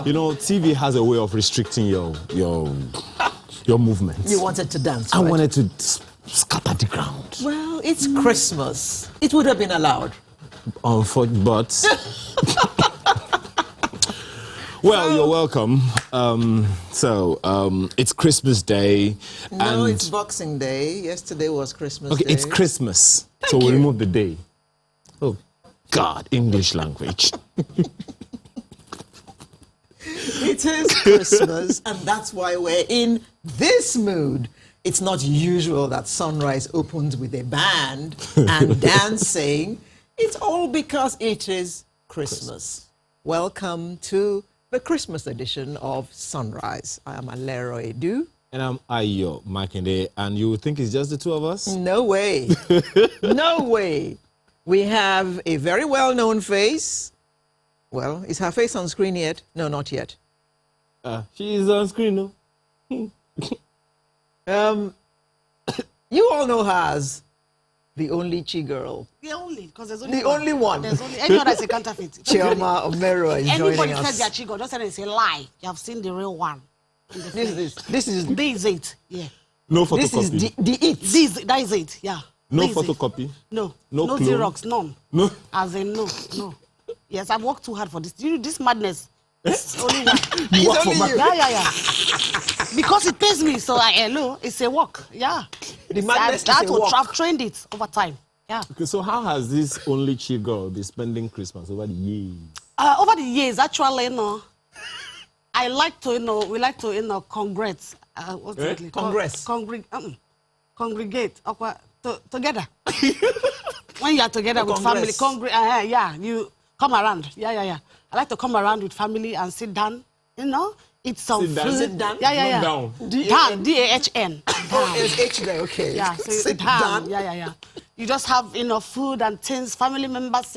You know, TV has a way of restricting your movements. You wanted to dance, I right? wanted to scatter the ground. Well, it's Christmas. It would have been allowed. But... Well, you're welcome. It's Christmas Day. No, it's Boxing Day. Yesterday was Christmas Day. It's Christmas. So we'll remove the day. Oh, God, English language. It is Christmas, and that's why we're in this mood. It's not usual that Sunrise opens with a band and dancing. It's all because it is Christmas. Welcome to the Christmas edition of Sunrise. I am Alero Edu. And I'm Ayo Makinde, and you think it's just the two of us? No way. No way. We have a very well-known face. Well, is her face on screen yet? No, not yet. She is on screen, no? You all know her as the only Chi girl. The only, because there's only the one. only one. There's only any other is a counterfeit. Chioma Omero is joining Anybody us. says they're Chigo, just say it's a lie. You have seen the real one. This is it. Yeah. No photocopy. This is the it. That is it. Yeah. No this photocopy. No. No clone? Xerox. None. No. As in no. Yes, I've worked too hard for this. This madness. It's only one. You work for you. Yeah. Because it pays me, so it's a work. Yeah. The madness is a work. I've trained it over time. Yeah. Okay, so how has this only Chi girl been spending Christmas over the years? Over the years, actually, I like to, we like to, congrats. What's it? Congress. Congregate together. When you are together with Congress. family, you come around. Yeah. I like to come around with family and sit down, eat some food. Sit down? Yeah. Down. Down, D-A-H-N. Oh, it's H there, okay. Yeah, so sit down. down. Yeah. You just have, food and things, family members,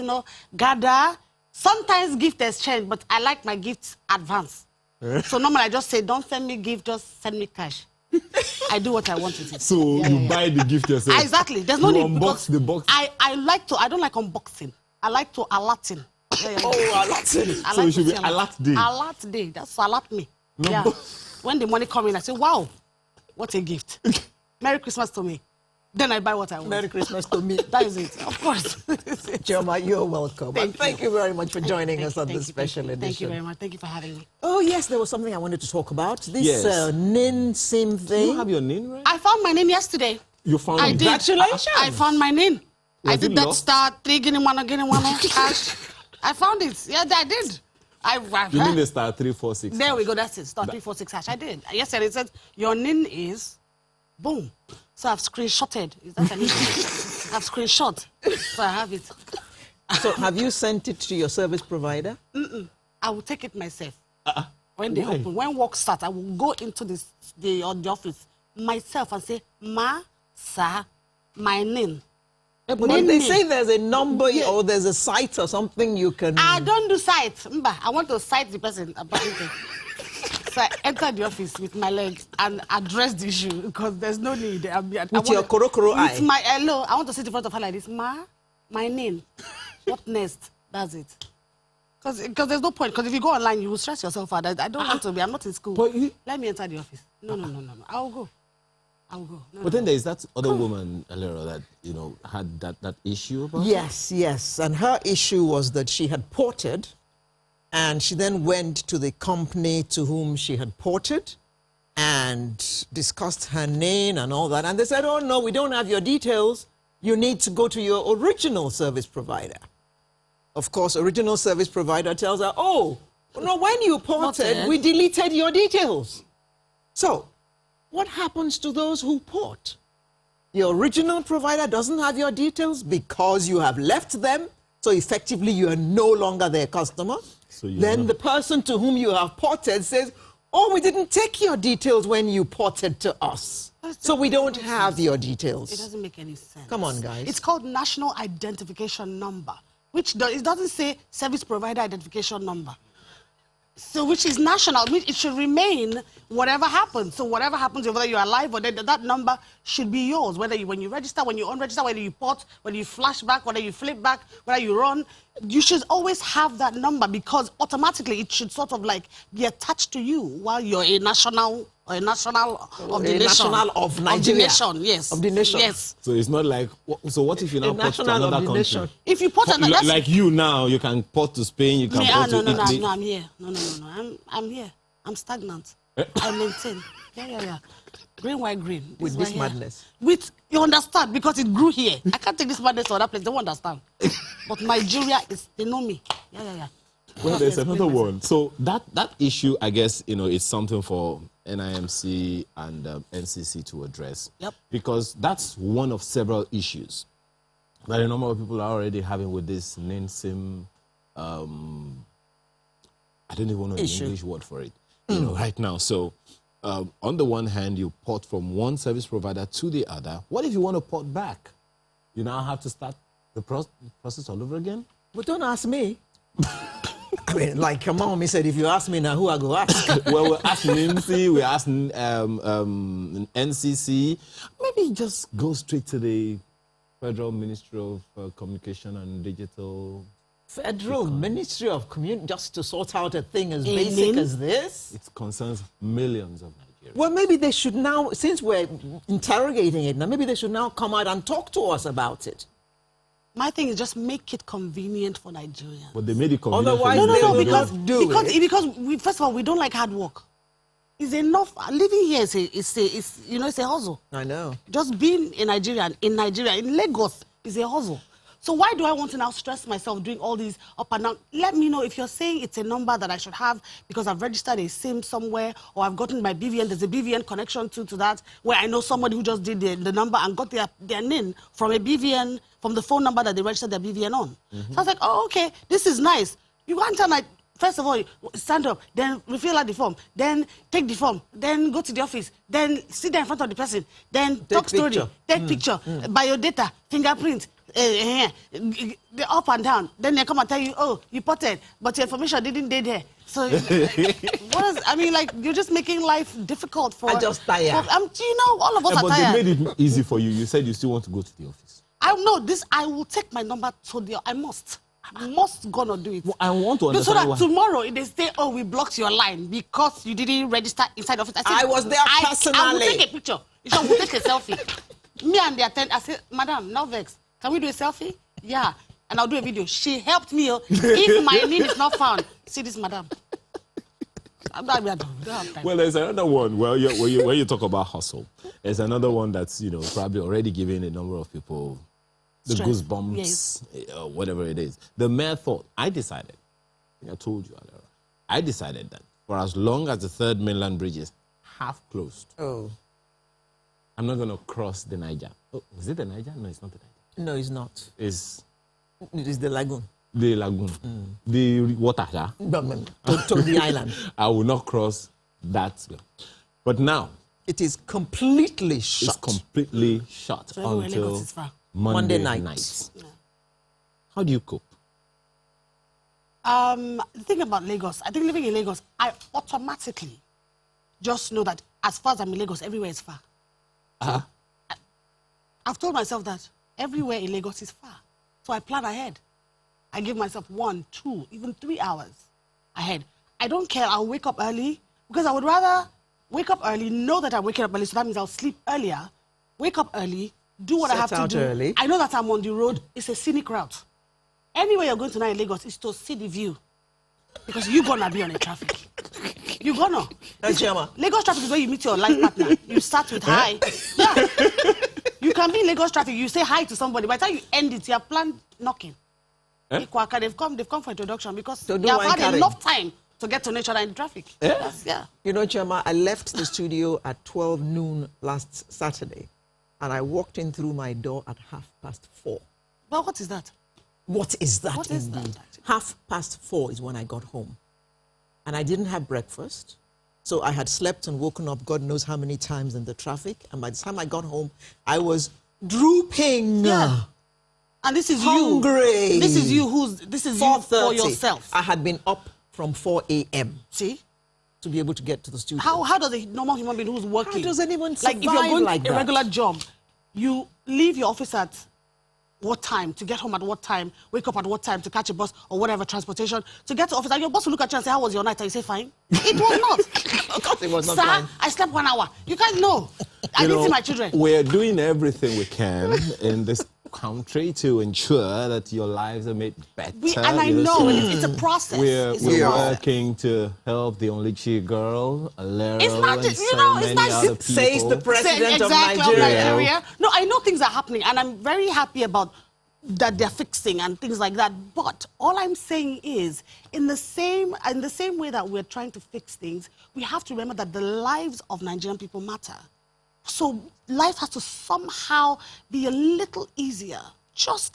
gather. Sometimes gift exchange, but I like my gifts advance. So normally I just say, don't send me gift, just send me cash. I do what I want with it. So you buy the gift yourself? Exactly. There's no need. Unbox the box? I don't like unboxing. I like to alerting. Oh, alerting. So it should be alert day. Alert day. That's alert me. No. Yeah. When the money comes in, I say, wow, what a gift. Merry Christmas to me. Then I buy what I want. Merry Christmas to me. That is it. Of course. Chioma, you're welcome. Thank you very much for joining us on this special edition. Thank you very much. Thank you for having me. Oh, yes, there was something I wanted to talk about. This NIN SIM thing. You have your NIN, right? I found my NIN yesterday. You found it? Congratulations. I found my NIN. I did that lost? star 3 guinea one cash. I found it. Yeah, I did. You mean the star 346? There we go. That's it. Star 346 hash. I did. Yesterday it said your NIN is boom. So I've screenshotted. Is that an issue? I've screenshot. So I have it. So have you sent it to your service provider? I will take it myself. When they open, when work starts, I will go into the office myself and say, Ma, sir, my NIN. But they say there's a number or there's a site or something you can... I don't do sites. I want to cite the person. So I entered the office with my legs and addressed the issue because there's no need. With your korokoro eye. With my hello, I want to sit in front of her like this. Ma, my name. What next? That's it. Because there's no point. Because if you go online, you will stress yourself out. I don't want to be. I'm not in school. Let me enter the office. No. I'll go. No, but then there's that other woman, Alera, that, you know, had that issue about Yes. And her issue was that she had ported, and she then went to the company to whom she had ported and discussed her name and all that. And they said, oh, no, we don't have your details. You need to go to your original service provider. Of course, original service provider tells her, oh, no, when you ported, we deleted your details. So, what happens to those who port? Your original provider doesn't have your details because you have left them, so effectively you are no longer their customer. So then the person to whom you have ported says, oh, we didn't take your details when you ported to us, so we don't have your details. It doesn't make any sense. Come on, guys. It's called National Identification Number, which it doesn't say Service Provider Identification Number. So which is national, it should remain whatever happens. So whatever happens, whether you're alive or dead, that number should be yours. Whether when you register, when you unregister, whether you port, whether you flash back, whether you flip back, whether you run, you should always have that number because automatically it should sort of like be attached to you while you're a national or a national of the nation. National of Nigeria. Of the nation, yes. Of the nation. Yes. So it's not like, so what if you now port to another country? Nation. If you port another... Like you now, you can port to Spain, you can port to Italy. No, I'm here. No. I'm here. I'm stagnant. I maintain. Yeah. Green, white, green. With this madness. You understand? Because it grew here. I can't take this madness to other place. They won't understand. But Nigeria, they know me. Yeah. Well, there's another one. So that issue, I guess, you know, is something for NIMC and NCC to address. Yep. Because that's one of several issues that a number of people are already having with this NINSIM, I don't even know the English word for it, you know, right now. So on the one hand, you port from one service provider to the other. What if you want to port back? You now have to start the process all over again? But don't ask me. I mean, like your mommy said, if you ask me now, who I go ask? Well, we're asking NIMC, we're asking NCC. Maybe just go straight to the Federal Ministry of Communication and Digital. Federal Ministry of Communication, just to sort out a thing as basic as this? It concerns millions of Nigerians. Well, maybe they should now, since we're interrogating it now, maybe they should now come out and talk to us about it. My thing is just make it convenient for Nigerians. But they made it convenient. Otherwise, because we, first of all, we don't like hard work. It's enough. Living here is a hustle. I know. Just being in Nigeria, in Lagos, is a hustle. So why do I want to now stress myself doing all these up and down? Let me know if you're saying it's a number that I should have because I've registered a SIM somewhere or I've gotten my BVN. There's a BVN connection to that where I know somebody who just did the number and got their NIN from a BVN, from the phone number that they registered their BVN on. So I was like, oh, okay, this is nice. You go and tell my... First of all, stand up, then refill out the form, then take the form, then go to the office, then sit there in front of the person, then talk story, take picture, biodata, fingerprint, the up and down. Then they come and tell you, oh, you ported, but your information didn't stay there. So, you're just making life difficult for... I just tired. All of us are tired. But they made it easy for you. You said you still want to go to the office. I will take my number to the... I must gonna do it. Well, I want to understand so that tomorrow, if they say, oh, we blocked your line because you didn't register inside the office. I was there personally. I will take a picture. You will take a selfie. Me and the attendant, I said, madam, now vex. Can we do a selfie? Yeah. And I'll do a video. She helped me. If my name is not found, see this, madam. Well, there's another one. Well, when you talk about hustle, there's another one that's, probably already giving a number of people the goosebumps, whatever it is. The mere thought, I decided, I told you, I decided that for as long as the third mainland bridge is half closed, I'm not going to cross the Niger. Oh, is it the Niger? No, it's not the Niger. No, it's not. It is the lagoon. The lagoon. The water, yeah? To the island. I will not cross that. But now, it is completely shut. It's completely shut until Monday night. Yeah. How do you cope? The thing about Lagos, I think living in Lagos, I automatically just know that as far as I'm in Lagos, everywhere is far. Uh-huh. I've told myself that everywhere in Lagos is far. So I plan ahead. I give myself 1, 2, even 3 hours ahead. I don't care. I'll wake up early because I would rather wake up early, know that I'm waking up early, so that means I'll sleep earlier, wake up early, do what I have to do. Early. I know that I'm on the road. It's a scenic route. Anywhere you're going to now in Lagos is to see the view because you're going to be on the traffic. You're going to. Lagos traffic is where you meet your life partner. You start with hi. Yeah. You can be in Lagos traffic. You say hi to somebody. By the time you end it, you have planned knocking. They've come for introduction because they have had enough time to get to each other in the traffic. Yeah. You know, Chama, I left the studio at 12 noon last Saturday, and I walked in through my door at 4:30. Well, what is that? What is that What is indeed? that? 4:30 is when I got home. And I didn't have breakfast. So I had slept and woken up God knows how many times in the traffic. And by the time I got home, I was drooping. Yeah. And this is hungry. you. This is you you for yourself. I had been up from 4 a.m. See? to be able to get to the studio. How does a normal human being who's working? How does anyone survive like if you're going like a regular job, you leave your office at what time, to get home at what time, wake up at what time to catch a bus or whatever transportation, to get to office, and your boss will look at you and say, how was your night? And you say, fine. It was not. Of course it was not Sir, fine. I slept 1 hour. You can't know. I didn't see my children. We're doing everything we can in this country to ensure that your lives are made better. And I know, it's a process. We're process. working to help the Onlychi girl, Alero, It's not and just, so many other people. Says the president of Exactly, Nigeria. No, I know things are happening, and I'm very happy about that they're fixing and things like that. But all I'm saying is, in the same way that we're trying to fix things, we have to remember that the lives of Nigerian people matter. So life has to somehow be a little easier.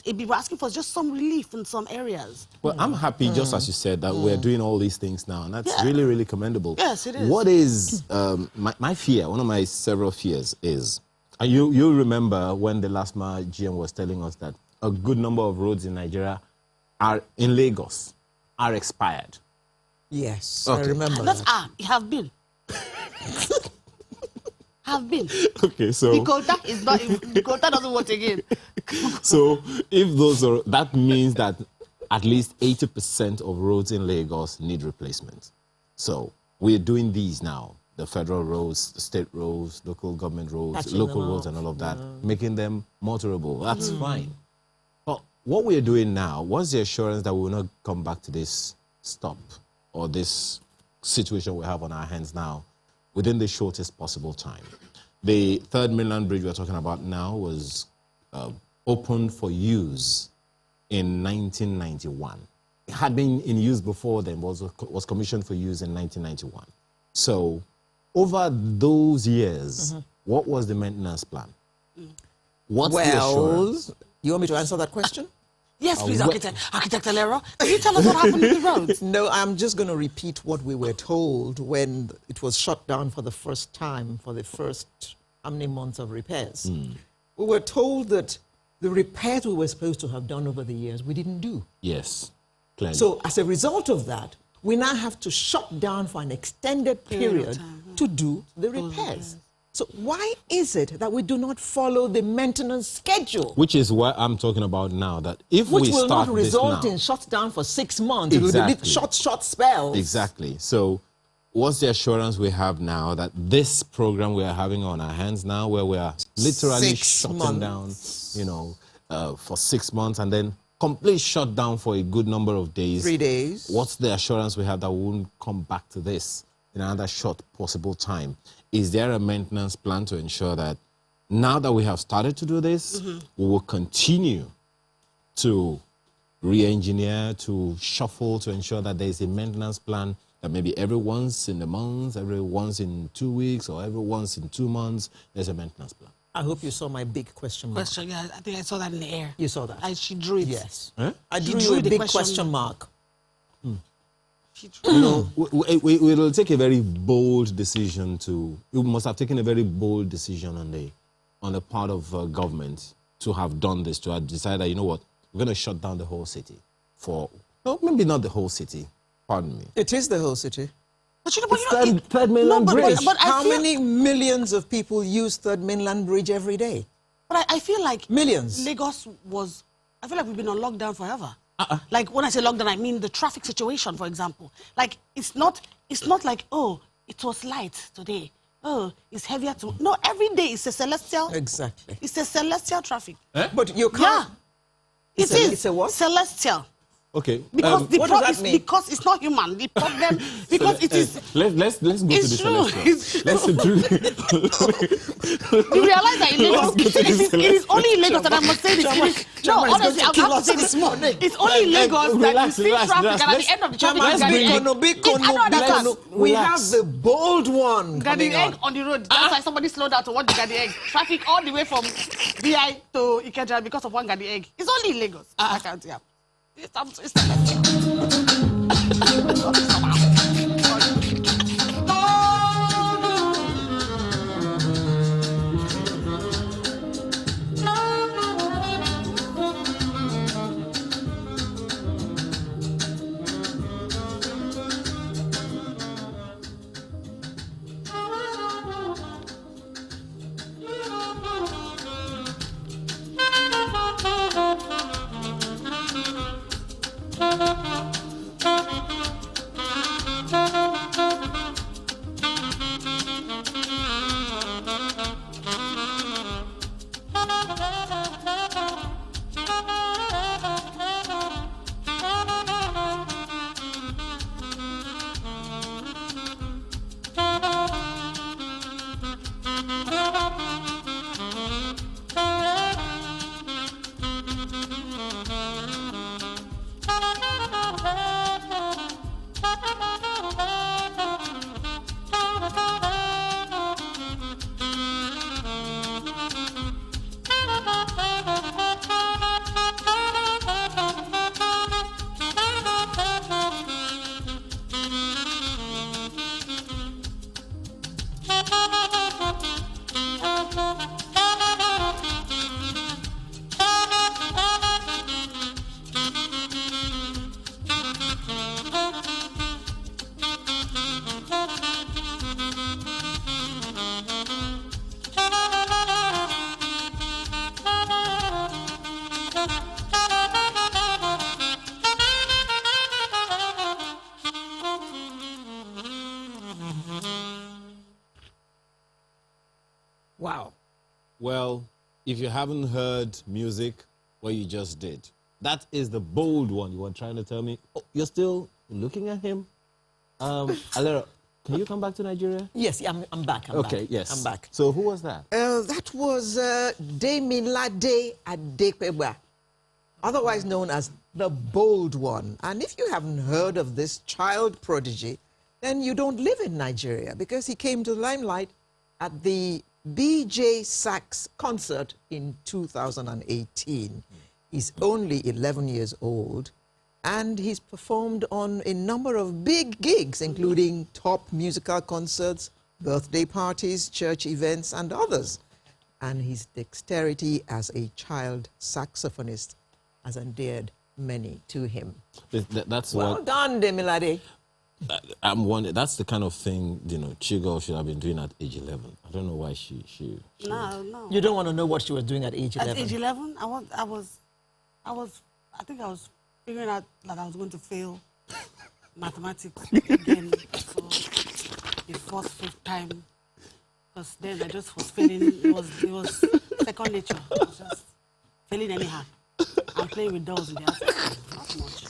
We're asking for just some relief in some areas. Well, I'm happy, just as you said, that we're doing all these things now, and that's really, really commendable. Yes, it is. What is my fear? One of my several fears is, you remember when the last GM was telling us that a good number of roads in Nigeria are in Lagos are expired. Yes, Okay. I remember That's that. it have been. Have been. Okay, so The quota doesn't work again. so if those are, that means that at least 80% of roads in Lagos need replacement. So we're doing these now. The federal roads, the state roads, local government roads, Patching local them roads up. and all of that, making them motorable. That's fine. But what we're doing now, what's the assurance that we will not come back to this stop or this situation we have on our hands now within the shortest possible time? The third mainland bridge we're talking about now was opened for use in 1991. It had been in use before then, was commissioned for use in 1991. So over those years, what was the maintenance plan? What's the assurance? You want me to answer that question? Yes, please, Architect Alero. Can you tell us what happened with the roads? No, I'm just going to repeat what we were told when it was shut down for the first time, for the first how many months of repairs. We were told that the repairs we were supposed to have done over the years, we didn't do. Yes, clearly. So as a result of that, we now have to shut down for an extended period to do the repairs. So why is it that we do not follow the maintenance schedule? Which is what I'm talking about now, that if we Which will start not result this now, in shut down for 6 months. Exactly. It will be short spells. Exactly. So what's the assurance we have now that this program we are having on our hands now, where we are literally 6 shutting down, for 6 months and then complete shutdown for a good number of days. 3 days. What's the assurance we have that we won't come back to this in another short possible time? Is there a maintenance plan to ensure that now that we have started to do this, we will continue to re-engineer, to shuffle, to ensure that there is a maintenance plan that maybe every once in a month, every once in 2 weeks, or every once in 2 months, there's a maintenance plan? I hope you saw my big question mark. Yeah, I think I saw that in the air. You saw that? She drew it. Yes. Huh? I She drew drew you a the big question question mark. She drew We will take a very bold decision you must have taken a very bold decision on the part of government to have done this, to have decided that, you know what, we're going to shut down the whole city maybe not the whole city, pardon me. It is the whole city. But you know, Third mainland bridge. But How many millions of people use Third Mainland Bridge every day? But I feel like millions. Lagos was. I feel like we've been on lockdown forever. Like when I say lockdown, I mean the traffic situation, for example. Like it's not like, oh, it was light today. Oh, it's heavier tomorrow. No, every day it's a celestial. Exactly. It's a celestial traffic. But you can't. Yeah. It's a what? Celestial. Okay. Because what does that mean? Because it's not human. The problem, because it is. Let's go to the celestial. Let's do. You realize that in Lagos, it is only in Lagos that I must say this. No, honestly, I have to say this morning. It's only in Lagos that you see traffic, and at the end of the traffic, we have the bold one Garden egg on the road. That's why somebody slowed down to watch the garden egg. Traffic all the way from BI to Ikeja because of one garden egg. It's only in Lagos. I can't see. It's Wow. Well, if you haven't heard music, what you just did, that is the bold one. You were trying to tell me, oh, you're still looking at him? Alera, can you come back to Nigeria? Yes, I'm back. Okay, yes. I'm back. So who was that? That was Demilade Adekwegba, otherwise known as the Bold One. And if you haven't heard of this child prodigy, then you don't live in Nigeria, because he came to the limelight at the BJ Sachs concert in 2018. He's only 11 years old, and he's performed on a number of big gigs, including top musical concerts, birthday parties, church events, and others. And his dexterity as a child saxophonist has endeared many to him. That's well done, Demilade. I'm wondering, that's the kind of thing, you know, Chigo should have been doing at age 11. I don't know why she No. You don't want to know what she was doing at age 11? At age 11, I think I was figuring out that I was going to fail mathematics again for the fourth, fifth time. Because then I just was failing. It was second nature. I was just failing anyhow. I'm playing with dolls in the house. Not much.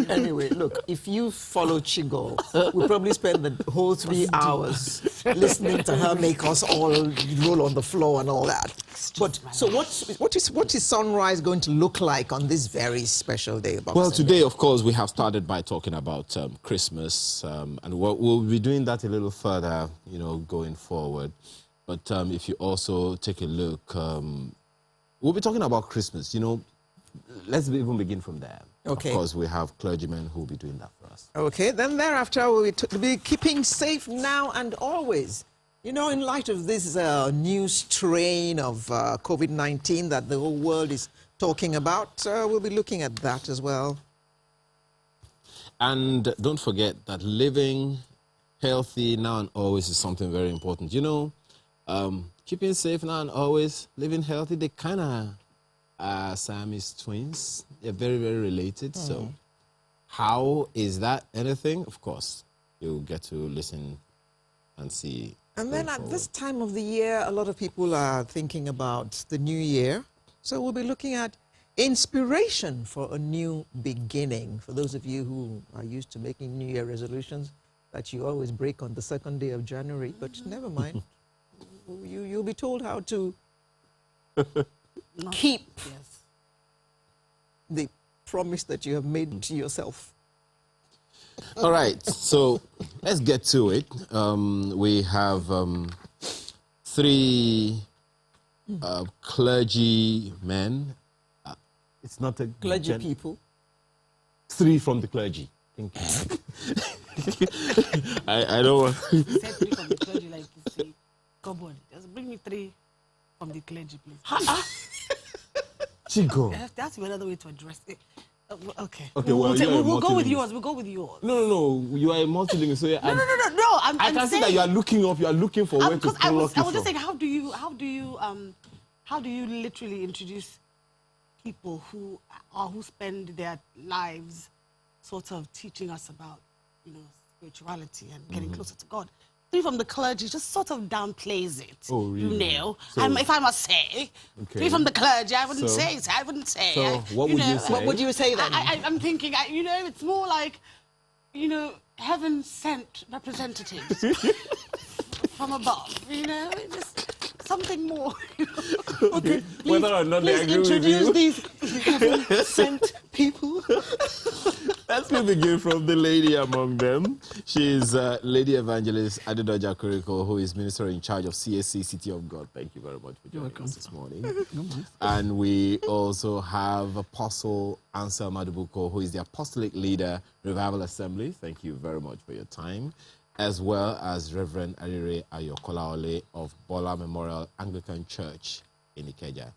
Anyway, look, if you follow Chigo, we'll probably spend the whole 3 hours listening to her make us all roll on the floor and all that. But so what is Sunrise going to look like on this very special day? Well, today, of course, we have started by talking about Christmas, and we'll be doing that a little further, you know, going forward. But if you also take a look, we'll be talking about Christmas, you know. Let's even begin from there. Okay. Of course, we have clergymen who will be doing that for us. Okay, then thereafter we'll be keeping safe now and always. You know, in light of this new strain of COVID-19 that the whole world is talking about, we'll be looking at that as well. And don't forget that living healthy now and always is something very important. You know, keeping safe now and always, living healthy, they kind of are Siamese twins. They're very, very related. So how is that anything? Of course, you'll get to listen and see. And then at this time of the year, a lot of people are thinking about the new year. So we'll be looking at inspiration for a new beginning. For those of you who are used to making New Year resolutions that you always break on the second day of January, but never mind. You'll be told how to keep the promise that you have made to yourself. All right, so let's get to it. We have three clergy men. It's not a Clergy people. Three from the clergy. Thank you. I don't want. Say three from the clergy, like you say. Come on, just bring me three from the clergy, please. Chico. That's another way to address it. Okay. Okay, we'll go with yours. We'll go with yours. No. You are a multilingual, so No. I can see that you are looking up. You are looking for where to pull I was from. just saying, how do you literally introduce people who spend their lives sort of teaching us about, you know, spirituality and getting closer to God? Three from the clergy just sort of downplays it. Oh, really? You know, So, if I must say, okay. three from the clergy, I wouldn't say. So what would you say? What would you say then? I'm thinking, you know, it's more like, you know, heaven-sent representatives from above, you know, just something more. Okay, Whether or not they agree with you. introduce these heaven-sent people. Let's begin from the lady among them. She is Lady Evangelist Adedoja Kuriko, who is Minister in charge of CSC City of God. Thank you very much for joining us this morning. And we also have Apostle Ansel Madubuko, who is the Apostolic Leader, Revival Assembly. Thank you very much for your time. As well as Reverend Arire Ayokolaole of Bola Memorial Anglican Church in Ikeja.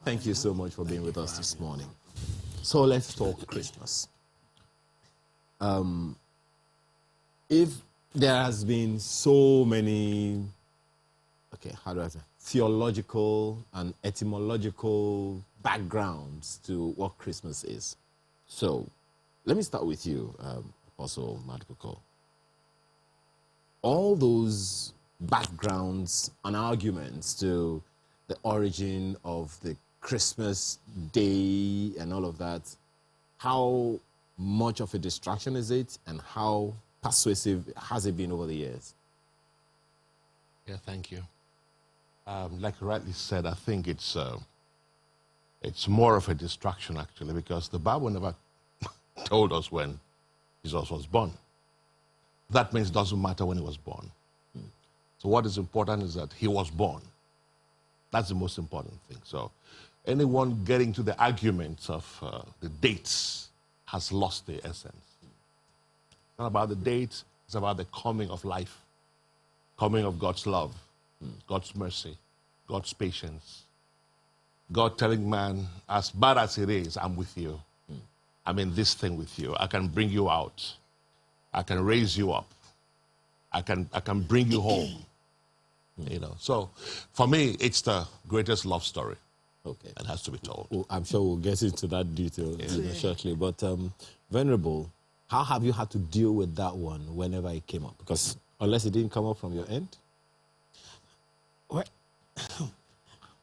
Thank you so much for being with us this morning. So let's talk Christmas. If there has been so many, how do I say, theological and etymological backgrounds to what Christmas is. So let me start with you, Apostle Madubuko. All those backgrounds and arguments to the origin of the Christmas day and all of that, how much of a distraction is it, and how persuasive has it been over the years? Yeah, thank you. Like you rightly said, I think it's more of a distraction, actually, because the Bible never told us when Jesus was born. That means it doesn't matter when he was born. So what is important is that he was born. That's the most important thing. So anyone getting to the arguments of the dates has lost the essence. It's not about the date, it's about the coming of life, coming of God's love, God's mercy, God's patience. God telling man, as bad as it is, I'm with you. I'm in this thing with you. I can bring you out. I can raise you up. I can bring you home. You know. So for me, it's the greatest love story. Okay. It has to be told. Well, I'm sure we'll get into that detail shortly. But Venerable, how have you had to deal with that one whenever it came up? Because unless it didn't come up from your end? Well,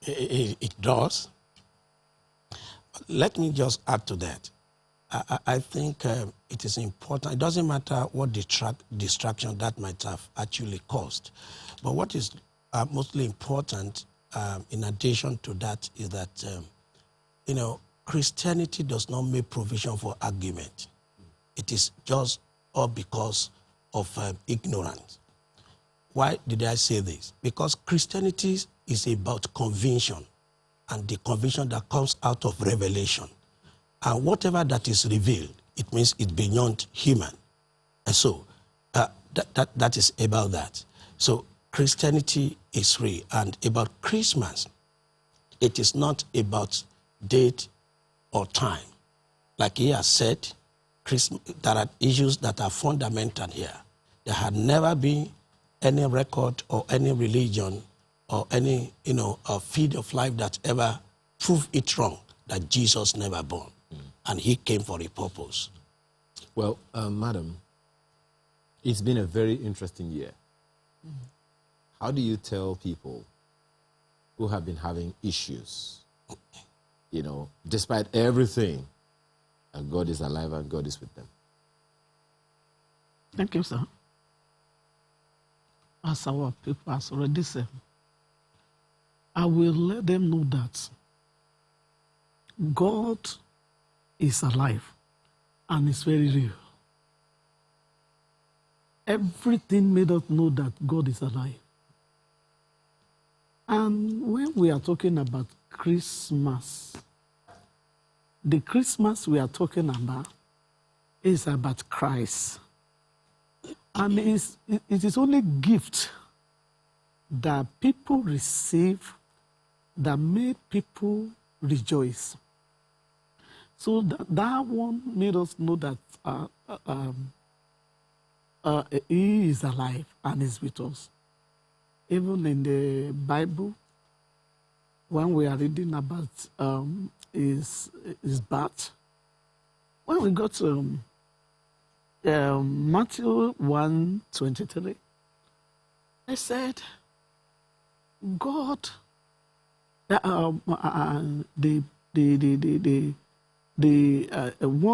it does. Let me just add to that. I think it is important. It doesn't matter what distraction that might have actually caused. But what is mostly important, in addition to that, is that, you know, Christianity does not make provision for argument. It is just all because of ignorance. Why did I say this? Because Christianity is about conviction, and the conviction that comes out of revelation. And whatever that is revealed, it means it's beyond human. And so that is about that. So Christianity is real. And about Christmas, it is not about date or time. Like he has said, there are issues that are fundamental here. There had never been any record or any religion or any, field of life that ever proved it wrong that Jesus never born. And he came for a purpose. Well, madam, it's been a very interesting year. How do you tell people who have been having issues, despite everything, and God is alive and God is with them? Thank you, sir. As our people has already said, I will let them know that God is alive and is very real. Everything made us know that God is alive. And when we are talking about Christmas, the Christmas we are talking about is about Christ. And it is only gift that people receive that made people rejoice. So that one made us know that he is alive and is with us. Even in the Bible, when we are reading about his birth, when we got to Matthew 1:23, I said, God, one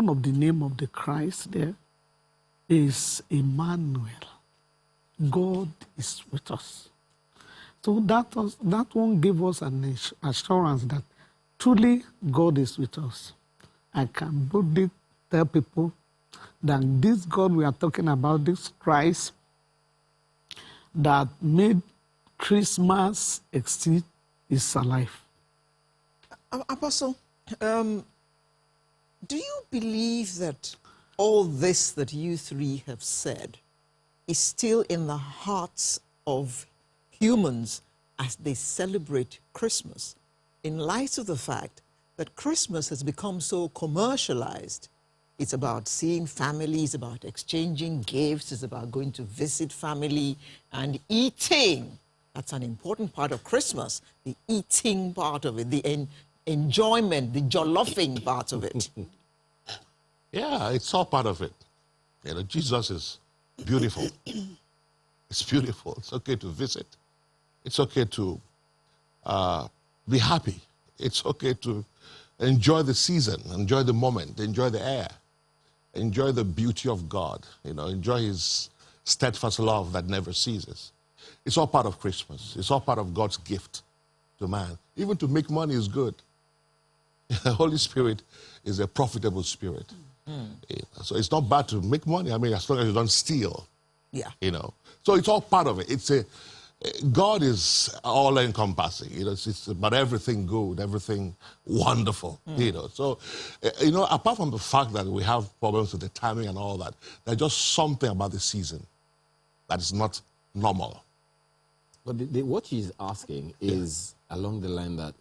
of the name of the Christ there is Emmanuel. God is with us. So that one gave us an assurance that truly God is with us. I can boldly tell people that this God we are talking about, this Christ that made Christmas exist, is alive. Apostle, do you believe that all this that you three have said is still in the hearts of humans as they celebrate Christmas, in light of the fact that Christmas has become so commercialized? It's about seeing families, about exchanging gifts, it's about going to visit family and eating. That's an important part of Christmas, the eating part of it, the enjoyment, the jollophing part of it. Yeah, it's all part of it. Jesus is beautiful. It's beautiful. It's okay to visit. It's okay to be happy. It's okay to enjoy the season, enjoy the moment, enjoy the air, enjoy the beauty of God, enjoy his steadfast love that never ceases. It's all part of Christmas. It's all part of God's gift to man. Even to make money is good. The Holy Spirit is a profitable spirit. So it's not bad to make money. I mean, as long as you don't steal. Yeah. So it's all part of it. God is all-encompassing. It's about everything good, everything wonderful. So, apart from the fact that we have problems with the timing and all that, there's just something about the season that is not normal. But what he's asking is along the line that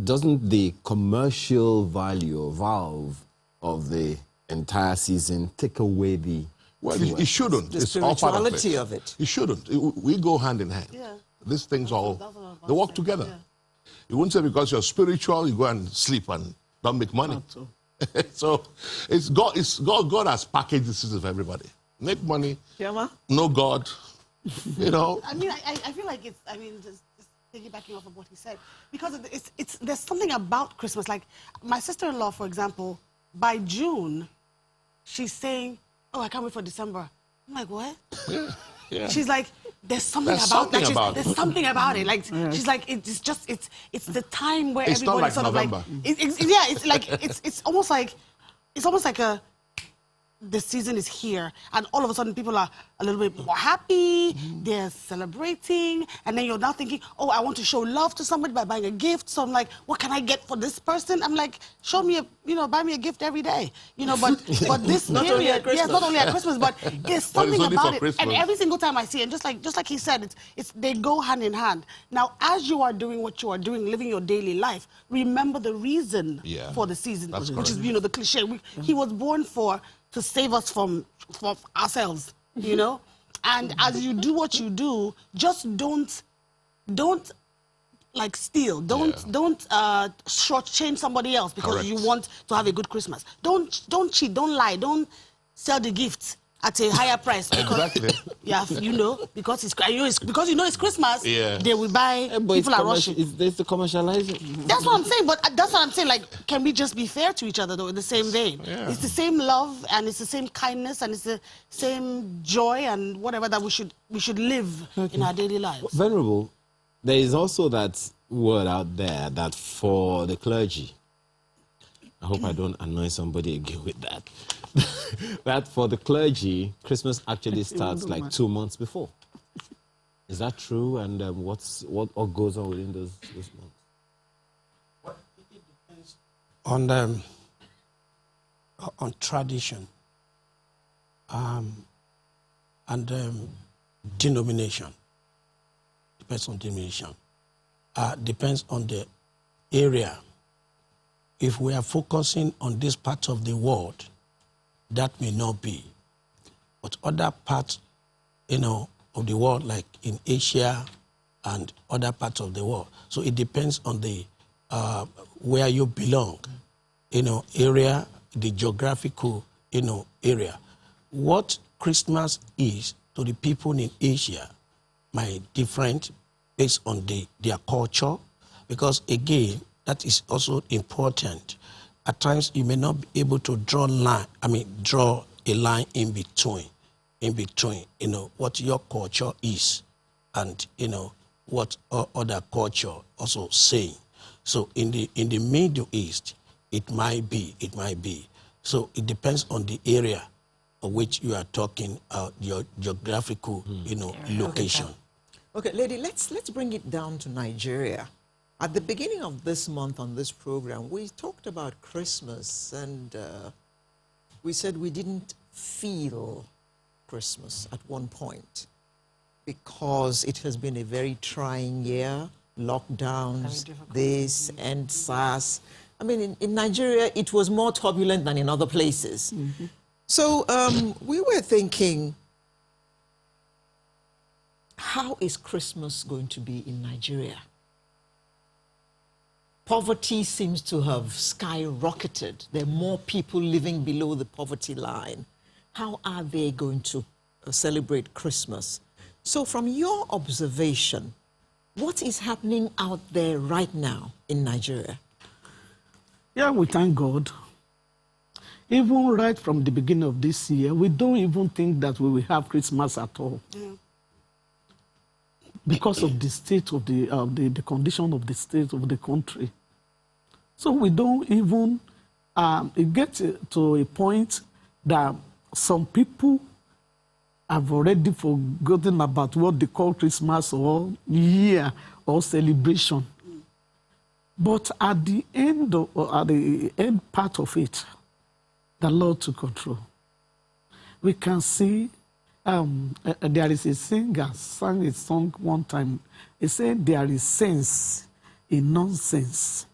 doesn't the commercial value or valve of the entire season take away the... Well, it shouldn't. The it's all part spirituality of it. It shouldn't. We go hand in hand. Yeah. These things they work together. Yeah. You wouldn't say because you're spiritual, you go and sleep and don't make money. So it's God has packaged the season for everybody. Make money, know God, I mean, I feel like it's, just piggybacking off of what he said, because there's something about Christmas. Like my sister-in-law, for example, by June, she's saying, "Oh, I can't wait for December." I'm like, "What?" Yeah. She's like, "There's something There's about something about it. There's something about it." Like she's like, it's the time where It's not everybody's like sort November. of like, it's almost like a the season is here, and all of a sudden people are a little bit more happy, they're celebrating, and then you're now thinking, oh, I want to show love to somebody by buying a gift. So I'm like, what can I get for this person? I'm like, show me buy me a gift every day. But this period, it's not only at Christmas, but there's something about it. And every single time I see it, just like he said, they go hand in hand. Now, as you are doing what you are doing, living your daily life, remember the reason for the season, which is, the cliche. He was born to save us from ourselves, And as you do what you do, just don't like steal. Don't shortchange somebody else because you want to have a good Christmas. Don't cheat. Don't lie. Don't sell the gifts at a higher price. Because, because it's Christmas. Yeah. They will buy. People are rushing. There's the commercializing. That's what I'm saying. But that's what I'm saying. Like, can we just be fair to each other though in the same vein? Yeah. It's the same love and it's the same kindness and it's the same joy and whatever that we should live in our daily lives. Venerable, there is also that word out there that for the clergy, I hope I don't annoy somebody again with that, that for the clergy, Christmas actually starts like 2 months before. Is that true? And what goes on within those months? Well, it depends on tradition and denomination. Depends on denomination. Depends on the area. If we are focusing on this part of the world, that may not be. But other parts, of the world, like in Asia and other parts of the world. So it depends on the where you belong, area, the geographical, area. What Christmas is to the people in Asia might different based on their culture, because again, that is also important. At times, you may not be able to draw a line in between, what your culture is and, what other culture also saying. So in the Middle East, it might be. So it depends on the area of which you are talking, your geographical, location. Okay, lady, let's bring it down to Nigeria. At the beginning of this month on this program, we talked about Christmas and we said we didn't feel Christmas at one point because it has been a very trying year, lockdowns, this and SARS. I mean, in Nigeria, it was more turbulent than in other places. Mm-hmm. So we were thinking, how is Christmas going to be in Nigeria? Poverty seems to have skyrocketed. There are more people living below the poverty line. How are they going to celebrate Christmas? So from your observation, what is happening out there right now in Nigeria? Yeah, we thank God. Even right from the beginning of this year, we don't even think that we will have Christmas at all. Yeah. Because of the state of the condition of the state of the country. So we don't even, it gets to a point that some people have already forgotten about what they call Christmas or year or celebration. But at the end part of it, the Lord took control. We can see there is a singer sang a song one time. He said there is sense in nonsense.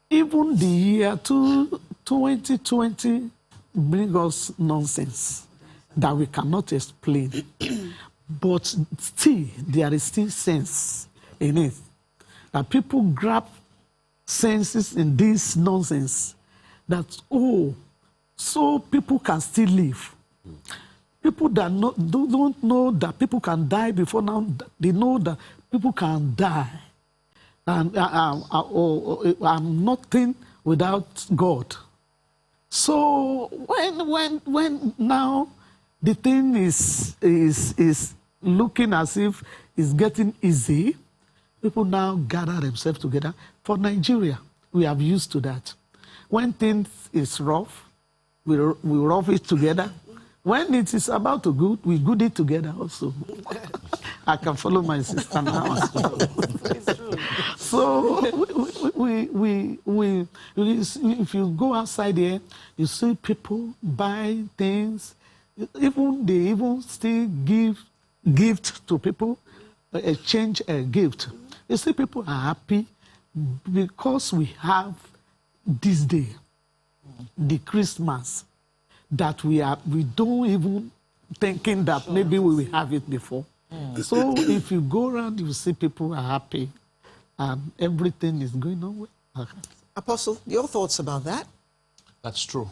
Even the year 2020 brings us nonsense that we cannot explain. But still, there is still sense in it. That people grab senses in this nonsense. That, so people can still live. People that don't know that people can die before now, they know that people can die. And I'm nothing without God. So when now the thing is looking as if it's getting easy, people now gather themselves together. For Nigeria, we are used to that. When things is rough, we rub it together. When it is about to good, we good it together also. I can follow my sister now. So if you go outside here, you see people buy things. They even still give gift to people, exchange a gift. You see people are happy because we have this day, the Christmas, that we don't even thinking that maybe we will have it before. So if you go around, you see people are happy and everything is going on well. Apostle, your thoughts about that? That's true.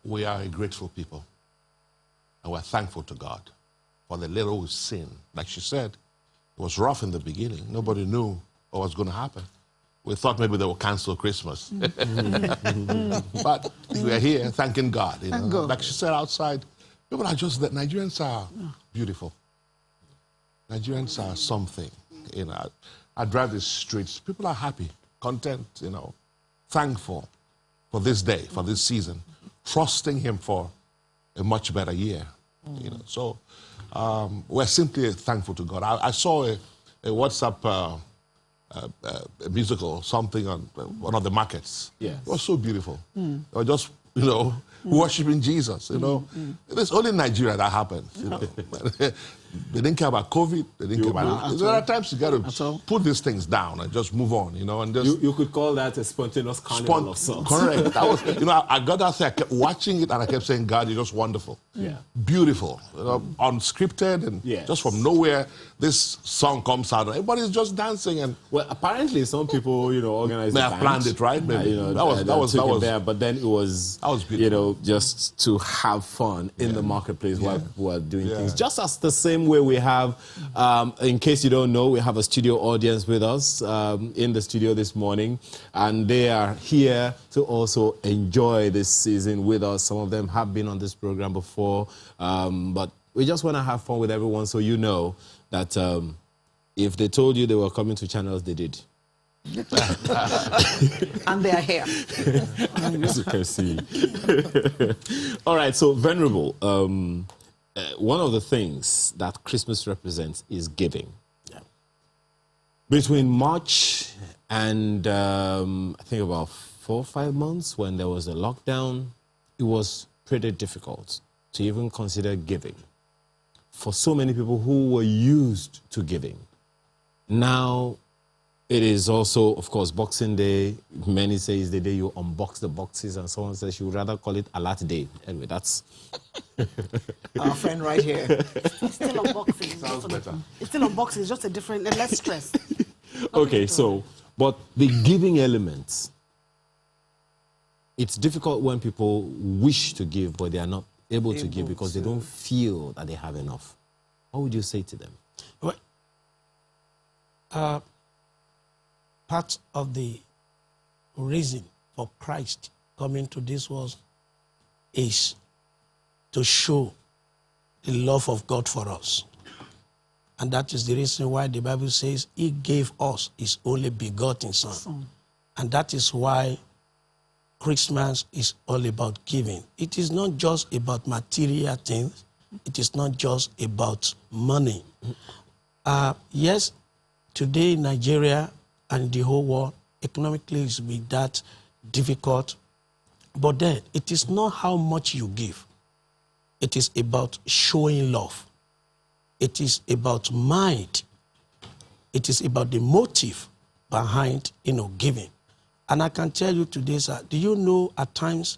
We are a grateful people. And we're thankful to God for the little we've seen. Like she said, it was rough in the beginning. Nobody knew what was going to happen. We thought maybe they would cancel Christmas. But we are here thanking God. You know? Like she said outside, people are just that Nigerians are beautiful. Nigerians are something. You know, I drive the streets. People are happy, content, you know, thankful for this day, for this season, trusting Him for a much better year. You know, so we're simply thankful to God. I saw a WhatsApp a musical, something on one of the markets. Yeah. It was so beautiful. They were just, you know, worshiping Jesus, you know. It's only in Nigeria that happens, you know. They didn't care about COVID. They didn't care about it. There are times you got to put these things down and just move on, you know. And just you could call that a spontaneous carnival of sorts. Correct. That was, you know, I got out there, I kept watching it, and I kept saying, God, you're just wonderful. Yeah. Beautiful. You know, unscripted, and just from nowhere, this song comes out. Everybody's just dancing. And well, apparently some people, you know, organized may have planned it, right? Maybe. You know, that was there, but then it was beautiful. You know, just to have fun in the marketplace while people are doing things. Just as the same way we have, in case you don't know, we have a studio audience with us in the studio this morning, and they are here to also enjoy this season with us. Some of them have been on this program before, but we just want to have fun with everyone, so you know that if they told you they were coming to channels, they did. And they are here. As you can see. All right, so Venerable, one of the things that Christmas represents is giving. Yeah. Between March and I think about 4 or 5 months when there was a lockdown, it was pretty difficult to even consider giving for so many people who were used to giving. Now, it is also, of course, Boxing Day. Many say it's the day you unbox the boxes, and someone says she would rather call it Alert Day. Anyway, that's... Our friend right here. It's still unboxing. Sounds better. It's still unboxing. It's just a different, less stress. Okay, so, but the giving element, it's difficult when people wish to give, but they are not able to give because they don't feel that they have enough. What would you say to them? Well, part of the reason for Christ coming to this world is to show the love of God for us. And that is the reason why the Bible says He gave us His only begotten Son. And that is why Christmas is all about giving. It is not just about material things. It is not just about money. Yes, today in Nigeria and the whole world, economically it's been that difficult. But then, it is not how much you give. It is about showing love. It is about mind. It is about the motive behind, giving. And I can tell you today, sir, do you know at times,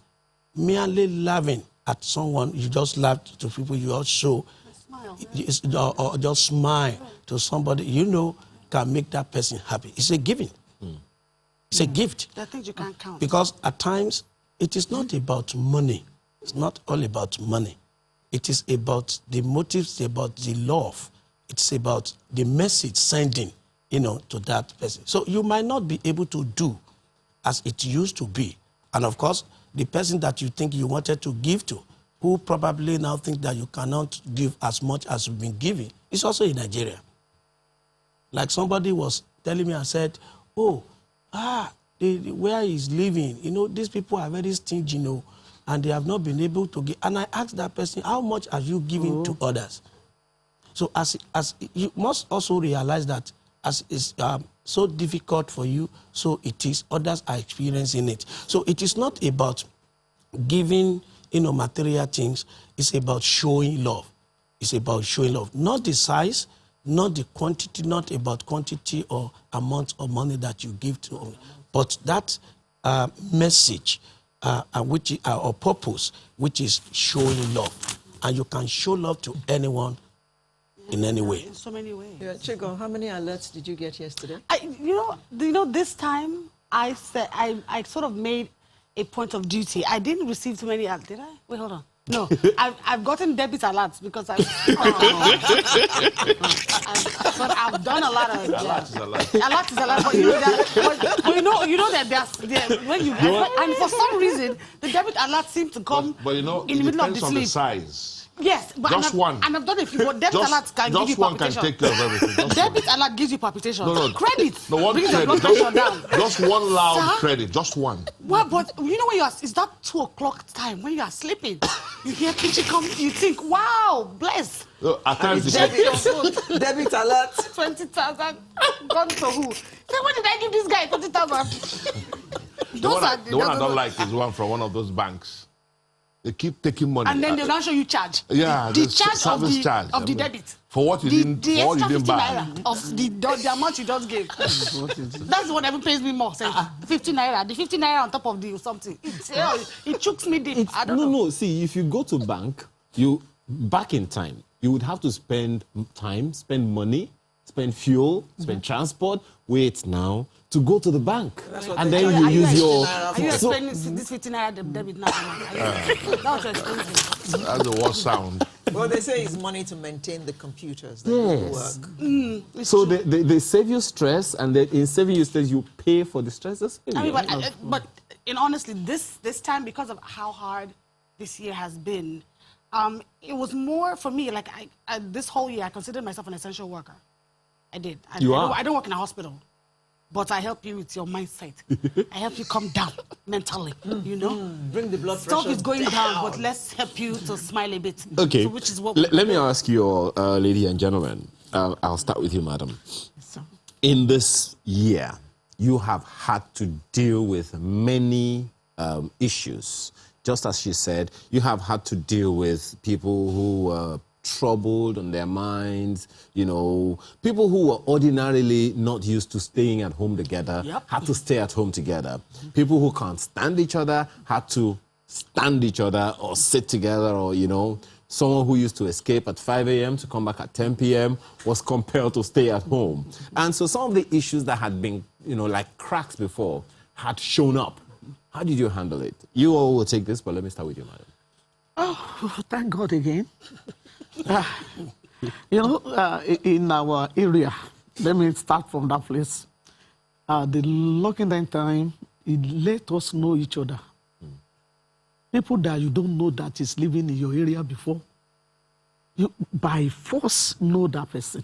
merely laughing at someone, you just laugh to people, you also smile, or just smile to somebody, can make that person happy. It's a giving. It's a gift. There are things you can't count. Because at times, it is not about money. It's not all about money. It is about the motives, about the love. It's about the message sending, to that person. So you might not be able to do as it used to be. And of course, the person that you think you wanted to give to, who probably now think that you cannot give as much as you've been giving, is also in Nigeria. Like somebody was telling me, I said, where he's living, these people are very stingy, and they have not been able to give. And I asked that person, how much have you given to others? So as you must also realize that as it's so difficult for you, so it is others are experiencing it. So it is not about giving, material things. It's about showing love. It's about showing love. Not the size, not the quantity, not about quantity or amount of money that you give to them, but that message or purpose, which is showing love. And you can show love to anyone in any way. In so many ways. Yeah, Chigo, how many alerts did you get yesterday? This time I sort of made a point of duty. I didn't receive too many alerts, did I? Wait, hold on. No, I've gotten debit alerts because but I've done a lot of. Alert is a lot. But you know that there's when you and for some reason the debit alert seems to come. But in the middle of the sleep. The size. Yes, but just one. And I've done a few. But debit alert can give you palpitation. Just one can take care of everything. Debit alert gives you palpitation. No. Credit. No, one brings credit. the blood pressure down. Just one loud credit. Just one. Well, but when it's that 2 o'clock time when you are sleeping, you hear pitchy come, you think, wow, bless. At times Debit alert. 20,000 gone to who? So when did I give this guy 20,000? The one I don't like is one from one of those banks. They keep taking money. And then they'll not show you charge. Yeah, the charge of the debit. For what you didn't buy. Of the amount you just gave. That's the one that pays me more. 50 naira. The 50 naira on top of the something. It chokes me deep. I don't know. No. See, if you go to bank, back in time, you would have to spend time, spend money, spend fuel, spend transport, wait now to go to the bank. And then you use your... Are you explaining this 50 naira debit now? That's what you're explaining. That's the worst sound. Well, they say it's money to maintain the computers that work. So they save you stress, and then in saving you stress, you pay for the stress. But honestly, this time, because of how hard this year has been, it was more for me, like this whole year, I considered myself an essential worker. I did. I don't work in a hospital, but I help you with your mindset. I help you come down mentally, Bring the blood pressure Stuff is going down, but let's help you to smile a bit. Okay. So which is what let me ask you all, ladies and gentlemen. I'll start with you, madam. In this year, you have had to deal with many issues. Just as she said, you have had to deal with people who troubled on their minds, people who were ordinarily not used to staying at home together, had to stay at home together. People who can't stand each other had to stand each other or sit together, or, someone who used to escape at 5 a.m. to come back at 10 p.m. was compelled to stay at home. And so some of the issues that had been, like cracks before had shown up. How did you handle it? You all will take this, but let me start with you, madam. Oh, thank God again. In our area, let me start from that place. The lockdown time, it let us know each other. People that you don't know that is living in your area before, you by force know that person.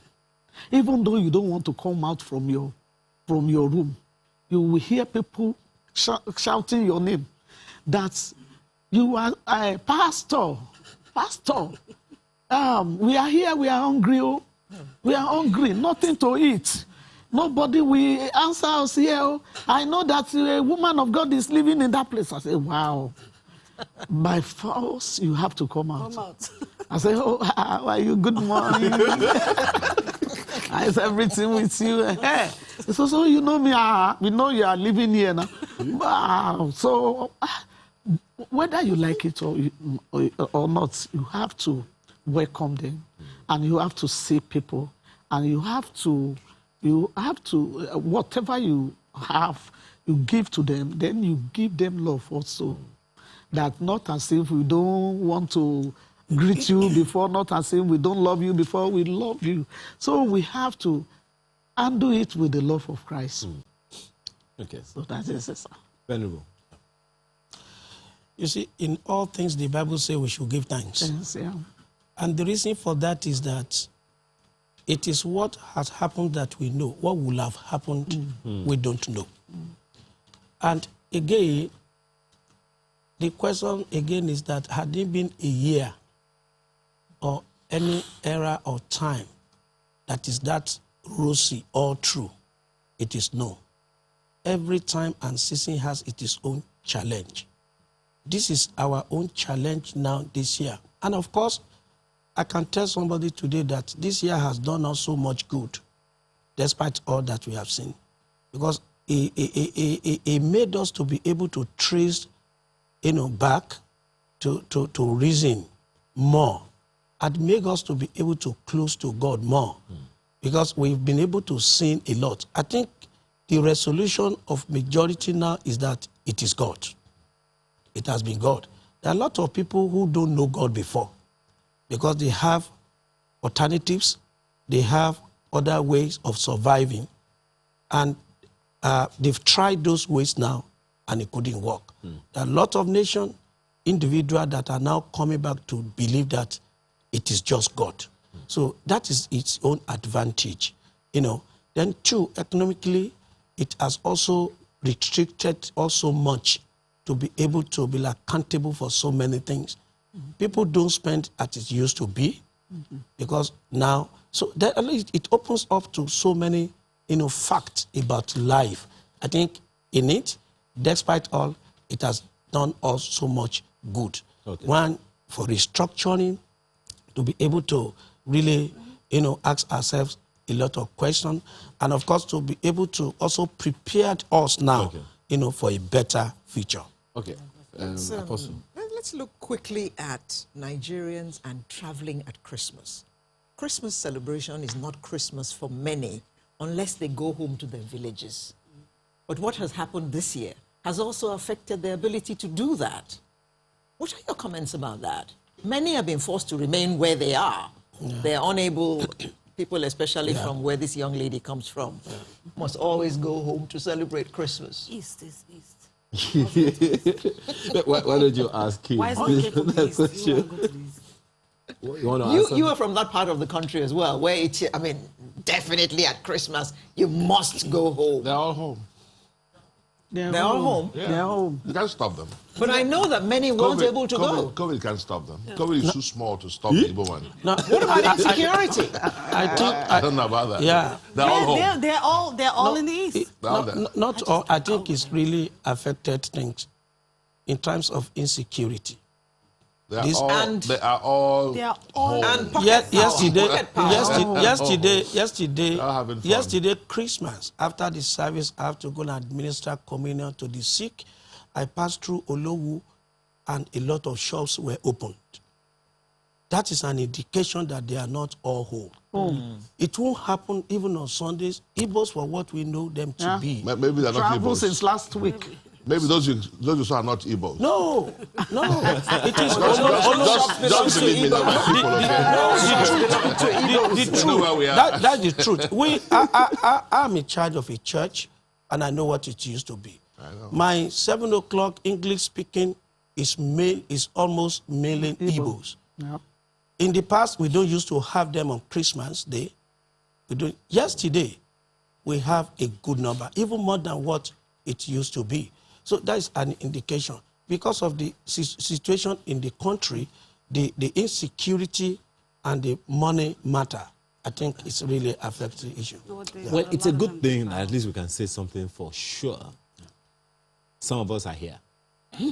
Even though you don't want to come out from your room, you will hear people shouting your name. That you are a pastor. We are here, we are hungry. We are hungry, nothing to eat. Nobody will answer us here. I know that a woman of God is living in that place. I say, wow. By force, you have to come out. I say, oh, how are you? Good morning. How's everything with you? Hey. So you know me, we know you are living here now. Wow. So whether you like it or not, you have to welcome them, and you have to see people, and you have to whatever you have, you give to them. Then you give them love also. That not as if we don't want to greet you before, not as if we don't love you before we love you. So we have to undo it with the love of Christ. Okay. So that is it, sir. Venerable. You see, in all things, the Bible says we should give thanks. Yes, yeah. And the reason for that is that it is what has happened that we know. What will have happened, we don't know. And again, the question again is that had it been a year or any era or time that is that rosy all true, it is no. Every time and season has its own challenge. This is our own challenge now this year. And of course, I can tell somebody today that this year has done us so much good, despite all that we have seen. Because it made us to be able to trace, back to reason more, and make us to be able to close to God more. Because we've been able to sin a lot. I think the resolution of majority now is that it is God. It has been God. There are a lot of people who don't know God before because they have alternatives, they have other ways of surviving, and they've tried those ways now, and it couldn't work. There are a lot of nations, individuals that are now coming back to believe that it is just God. So that is its own advantage, Then two, economically, it has also restricted also much to be able to be accountable for so many things. People don't spend as it used to be because now, so that, at least it opens up to so many, facts about life. I think in it, despite all, it has done us so much good. Okay. One, for restructuring, to be able to really, ask ourselves a lot of questions, and of course to be able to also prepare us now, for a better future. Okay, Apostle. Let's look quickly at Nigerians and traveling at Christmas. Christmas celebration is not Christmas for many unless they go home to their villages. But what has happened this year has also affected their ability to do that. What are your comments about that? Many have been forced to remain where they are. Yeah. They're unable, people especially from where this young lady comes from, must always go home to celebrate Christmas. East is east. Why don't you ask him? Why is it okay to east? You are from that part of the country as well, where it's, definitely at Christmas, you must go home. They're all home. They're all home? Yeah. They're home. You can't stop them. But I know that many weren't able to go. COVID can't stop them. COVID is too small to stop the Igbo one. No, what about insecurity? I don't know about that. Yeah. They're all home. They're all in the east. Not all. I think it's really affected things in terms of insecurity. They are all home. Yesterday, Christmas, after the service, I have to go and administer communion to the sick. I passed through Olowu, and a lot of shops were opened. That is an indication that they are not all home. It won't happen even on Sundays. Igbos, for what we know them to be. Maybe they're not Travel Igbos. since last week. Maybe those you saw are not Igbos. No. It is just believe me that my people, the truth. That's the truth. I'm in charge of a church, and I know what it used to be. My 7 o'clock English speaking is almost mainly Igbos. Yeah. In the past, we don't used to have them on Christmas Day. Yesterday, we have a good number, even more than what it used to be. So that is an indication. Because of the situation in the country, the insecurity and the money matter, I think it's really affecting the issue. Well, it's a good thing that at least we can say something for sure. Some of us are here. In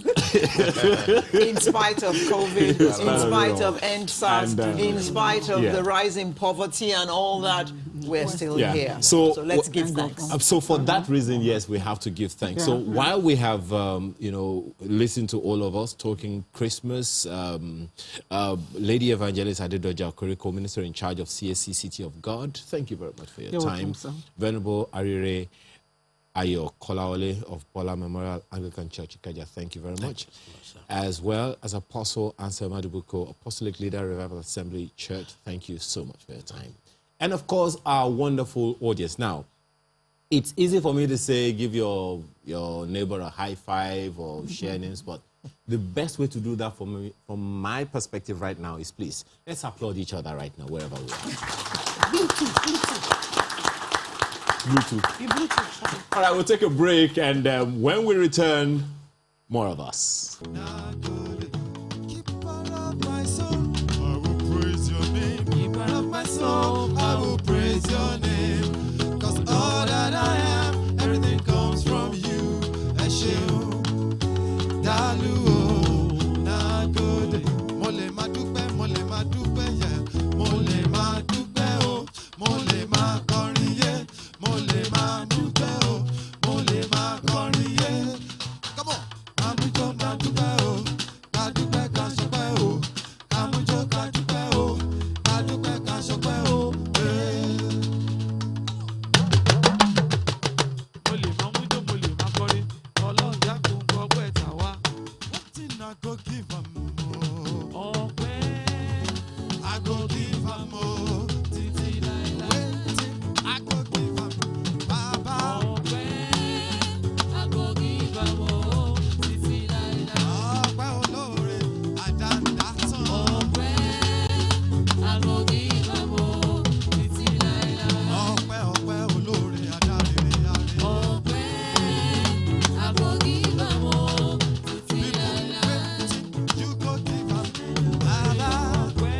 spite of COVID, in spite of EndSARS, in spite of the rise in poverty and all that, we're still here. So let's give thanks. So for that reason, yes, we have to give thanks. So while we have, listened to all of us talking Christmas, Lady Evangelist Adedoja Okoriko, Minister in charge of CSC City of God, thank you very much for your time. Welcome, Venerable Arire Ayo Kolaole of Bola Memorial Anglican Church, Ikeja, thank you very much. As well as Apostle Ansel Madubuko, Apostolic Leader, Revival Assembly Church, thank you so much for your time. And of course, our wonderful audience. Now, it's easy for me to say, give your neighbor a high five or share names, but the best way to do that for me, from my perspective right now, is please, let's applaud each other right now, wherever we are. Bluetooth. All right, we'll take a break, and when we return, More of us. Keeper of my soul, I will praise your name. Keeper of my soul, I will praise your name. 'Cause all that I am, everything comes from you. Esheun, Dalu, Nagode. Mole madupe, yeah. Mole madupe, oh. Mole makorin, yeah. Mole madupe, oh. Mole makorin, yeah. Come on. Madupe, madupe, oh. Madupe, kashope, oh. Kamujo, kadupe, oh. Madupe, kashope, oh. Mole mamujo, mole makorin. Ọlọ́run dákun gbọ́pẹ́ tàwa. Wetin I go give am more? Ọpẹ́. I go give am more. Títí láíláí. Wetin I go give am? Baba. Ọpẹ́. I go give am more. Títí láíláí. Ọpẹ́ olóore àdáńdátán. Ọpẹ́. I go give am more. Títí láíláí. Ọpẹ́ olóore àdárere-are. Ọpẹ́. I go give am more. Títí láíláí. You go give am. Baba. Ọpẹ́.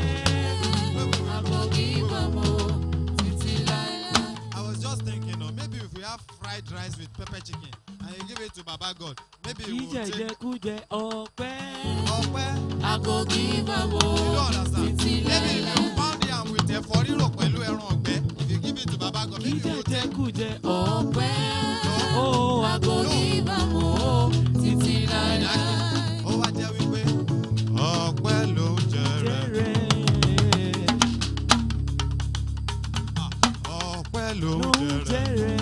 I go give am more. Títí láíláí. I was just thinking, maybe if we have fried rice with pepper chicken and you give it to Baba God, maybe we will take. Ọpẹ́. I go give am more. You don't understand? Maybe if you pound yam with ẹ̀fọ́ rírò pẹ̀lú ẹran ọ̀gbẹ́, if you give it to Baba God, maybe we will take. Ọpẹ́. Oh, I go give am more. Títí láíláí. Ó wá jẹ́ wípé ọpẹ́ ló ń jẹrẹ. Ọpẹ́ ló ń jẹrẹ.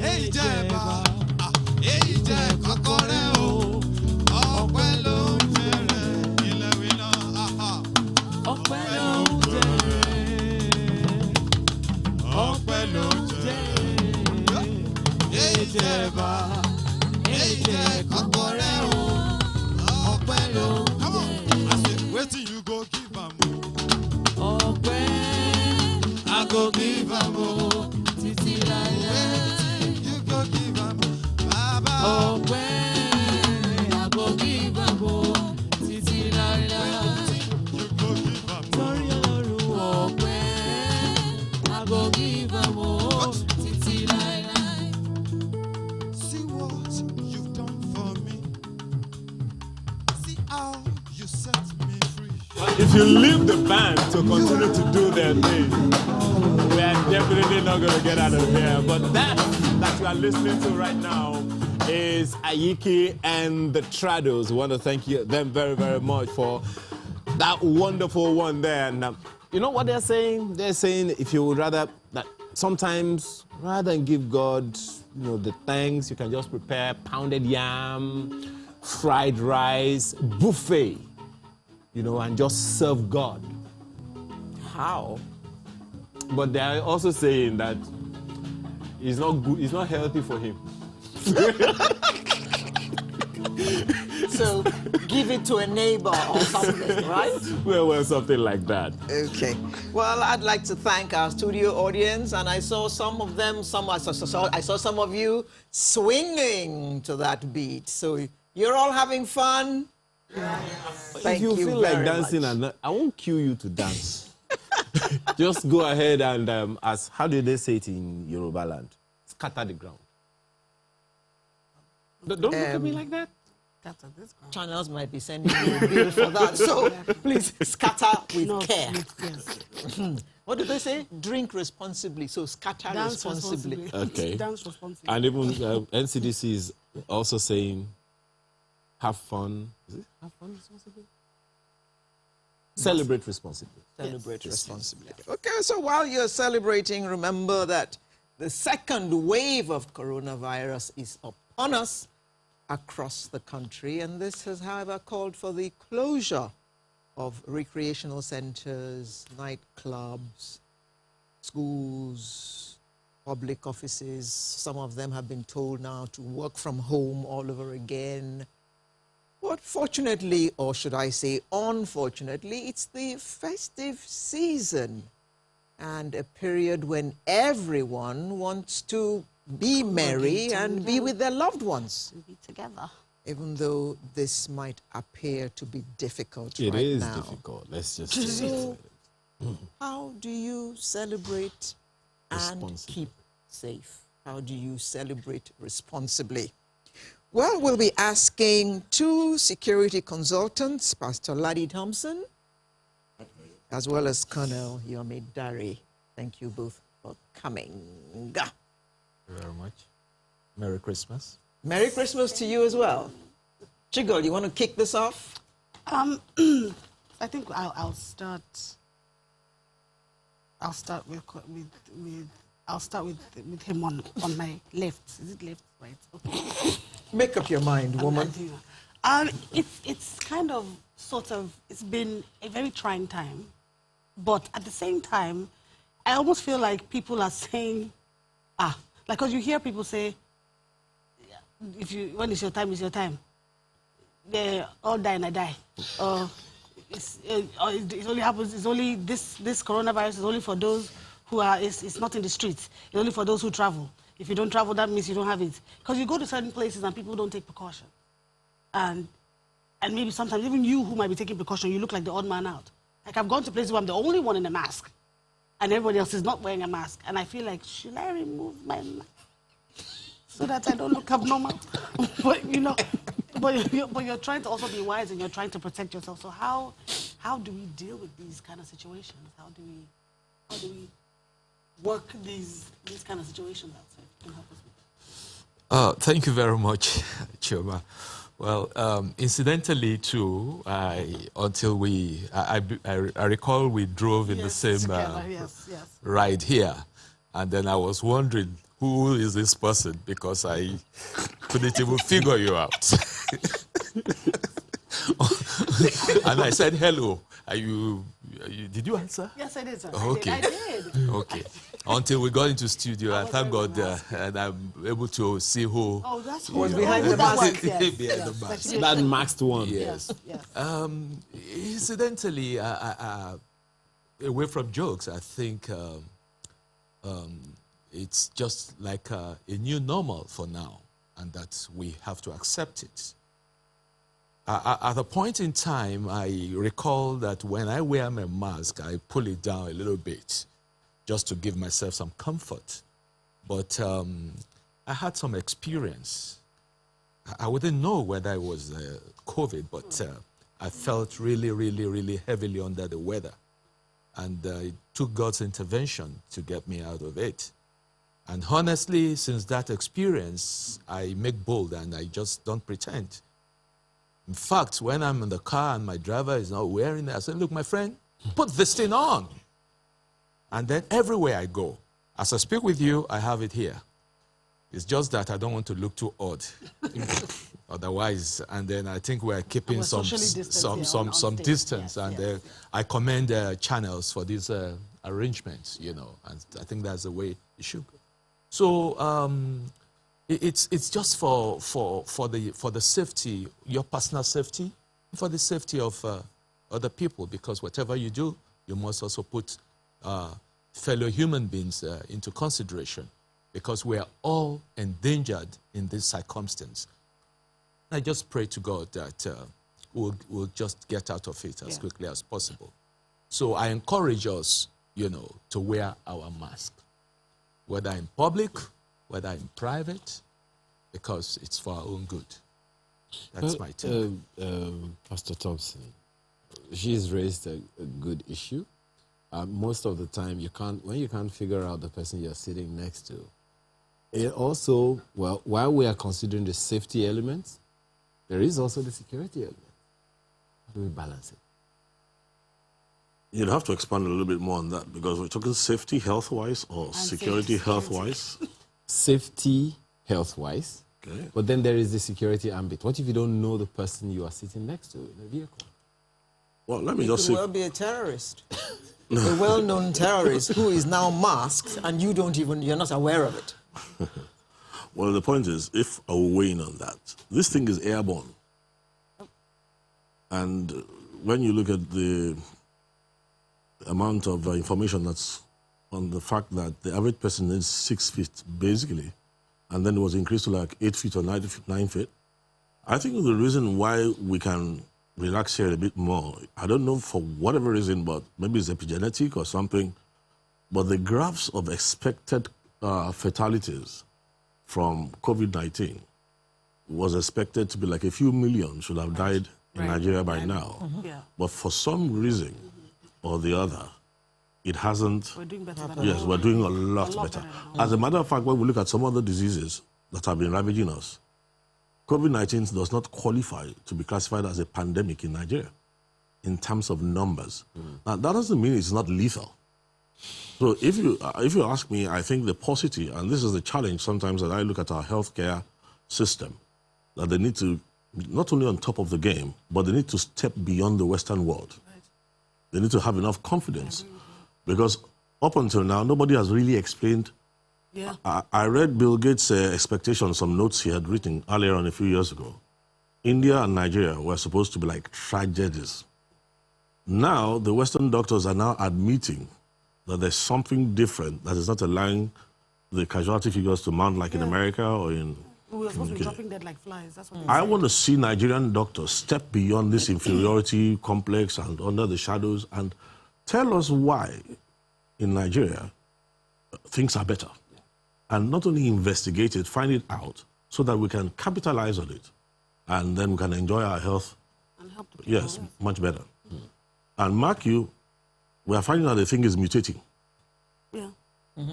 Èyí jẹ́ ẹ̀bà, èyí jẹ́ kọ́kọ́rẹ́ o. Ọpẹ́ ló ń jẹrẹ. Ilẹ̀ wí náà, ọpẹ́ ló ń jẹrẹ. Ọpẹ́ ló ń jẹrẹ. Èyí jẹ́ ẹ̀bà, èyí jẹ́ kọ́kọ́rẹ́ o. Ọpẹ́ ló ń jẹrẹ. I say, wetin you go give am o? Ọpẹ́. I go give am o. Títí láíláí. You go give am, Baba. Ọpẹ́. I go give am o. Títí láíláí. You go give am. Torí Ọlọ́run ọpẹ́. I go give am o. Títí láíláí. See what you've done for me. See how you set me free. If you leave the band to continue to do their thing, we are definitely not going to get out of here. But that you are listening to right now is Ayiki and the Trados. We want to thank them very, very much for that wonderful one there. And you know what they're saying? They're saying if you would rather, that sometimes rather than give God, the thanks, you can just prepare pounded yam, fried rice, buffet, and just serve God. How? But they are also saying that it's not good, it's not healthy for him. So give it to a neighbor or something, right? Well, something like that. Okay. Well, I'd like to thank our studio audience, and I saw some of them. I saw some of you swinging to that beat. So you're all having fun. Thank if you feel like dancing, and I won't cue you to dance. Just go ahead and how do they say it in Yoruba land? Scatter the ground. Don't look at me like that. Channels might be sending you a bill for that. So please scatter with care. Yes. What do they say? Drink responsibly. So scatter Dance responsibly. Okay. Dance responsibly. And even NCDC is also saying, have fun. Is it have fun responsibly? Celebrate responsibly. Celebrate responsibly. Okay, so while you're celebrating, remember that the second wave of coronavirus is upon us across the country, and this has, however, called for the closure of recreational centers, nightclubs, schools, public offices. Some of them have been told now to work from home all over again. But fortunately, or should I say unfortunately, it's the festive season and a period when everyone wants to be merry and be with their loved ones. And be together. even though this might appear to be difficult It right is now. difficult. Let's just say it. So, how do you celebrate and Responsibly. keep safe? How do you celebrate responsibly? Well, we'll be asking two security consultants, Pastor Laddie Thompson, as well as Colonel Yomi Dari. Thank you both for coming. Thank you very much. Merry Christmas. Merry Christmas to you as well. Chigol, you want to kick this off? I think I'll start. I'll start with him on my left. Is it left? Right. Okay. Make up your mind, woman. It's kind of sort of it's been a very trying time, but at the same time, I almost feel like people are saying, like because you hear people say, when it's your time, it's your time. They all die and I die. It only happens. It's only this coronavirus is only for those who are. It's not in the streets. It's only for those who travel. If you don't travel, that means you don't have it. Because you go to certain places and people don't take precaution, and maybe sometimes even you who might be taking precaution, you look like the odd man out. Like I've gone to places where I'm the only one in a mask, and everybody else is not wearing a mask, and I feel like should I remove my mask so that I don't look abnormal? But you know. But you're trying to also be wise and you're trying to protect yourself. So how do we deal with these kind of situations? How do we work these kind of situations outside? Can you help us with that? Thank you very much, Chioma. Well, incidentally too, I recall we drove in the same ride here, and then I was wondering, who is this person? Because I couldn't even figure you out. And I said, hello. Did you answer? Yes, I did, sir. Okay. I did. Okay. Until we got into studio, and thank God, and I'm able to see who That's was behind the mask. behind the mask. That masked one. Yes. Incidentally, away from jokes, I think it's just like a new normal for now, and that we have to accept it. At a point in time, I recall that when I wear my mask, I pull it down a little bit just to give myself some comfort. But I had some experience. I wouldn't know whether it was COVID, but I felt really, really, really heavily under the weather. And it took God's intervention to get me out of it. And honestly, since that experience, I make bold and I just don't pretend. In fact, when I'm in the car and my driver is not wearing it, I say, look, my friend, put this thing on. And then everywhere I go, as I speak with you, I have it here. It's just that I don't want to look too odd. Otherwise, and then I think we're keeping some distance. I commend channels for these arrangements, you know, and I think that's the way it should go. So it's just for the safety, your personal safety, for the safety of other people, because whatever you do, you must also put fellow human beings into consideration, because we are all endangered in this circumstance. I just pray to God that we'll just get out of it as quickly as possible. So I encourage us, you know, to wear our mask, whether in public, whether in private, because it's for our own good. That's my take. Pastor Thompson, she's raised a good issue. Most of the time, when you can't figure out the person you're sitting next to. It also, well, while we are considering the safety elements, there is also the security element. How do we balance it? You'd have to expand a little bit more on that, because we're talking safety health-wise or security health-wise. Safety health-wise. Okay. But then there is the security ambit. What if you don't know the person you are sitting next to in the vehicle? Well, let me It just could say... well be a terrorist. A well-known terrorist who is now masked and you're not aware of it. Well, the point is, if I were weighing on that, this thing is airborne. And when you look at the amount of information that's on the fact that the average person is 6 feet, basically, and then it was increased to like 8 feet or 9 feet, I think the reason why we can relax here a bit more, I don't know for whatever reason, but maybe it's epigenetic or something, but the graphs of expected fatalities from COVID-19 was expected to be like a few million should have died in Nigeria by now. Yeah. But for some reason or the other, it hasn't. We're doing better than Yes, we're doing a lot better. As a matter of fact, when we look at some other diseases that have been ravaging us, COVID-19 does not qualify to be classified as a pandemic in Nigeria in terms of numbers. Now, that doesn't mean it's not lethal. So if you ask me, I think the paucity, and this is the challenge sometimes that I look at our healthcare system, that they need to, not only on top of the game, but they need to step beyond the Western world. They need to have enough confidence. Because up until now, nobody has really explained. Yeah. I read Bill Gates' expectations, some notes he had written earlier on a few years ago. India and Nigeria were supposed to be like tragedies. Now, the Western doctors are now admitting that there's something different that is not allowing the casualty figures to mount like in America or in... We were supposed to be dropping dead like flies. That's what I want to see Nigerian doctors step beyond this inferiority complex and under the shadows and tell us why in Nigeria things are better. And not only investigate it, find it out so that we can capitalize on it and then we can enjoy our health. And help the people. Yes, much better. And mark you, we are finding out the thing is mutating. Yeah.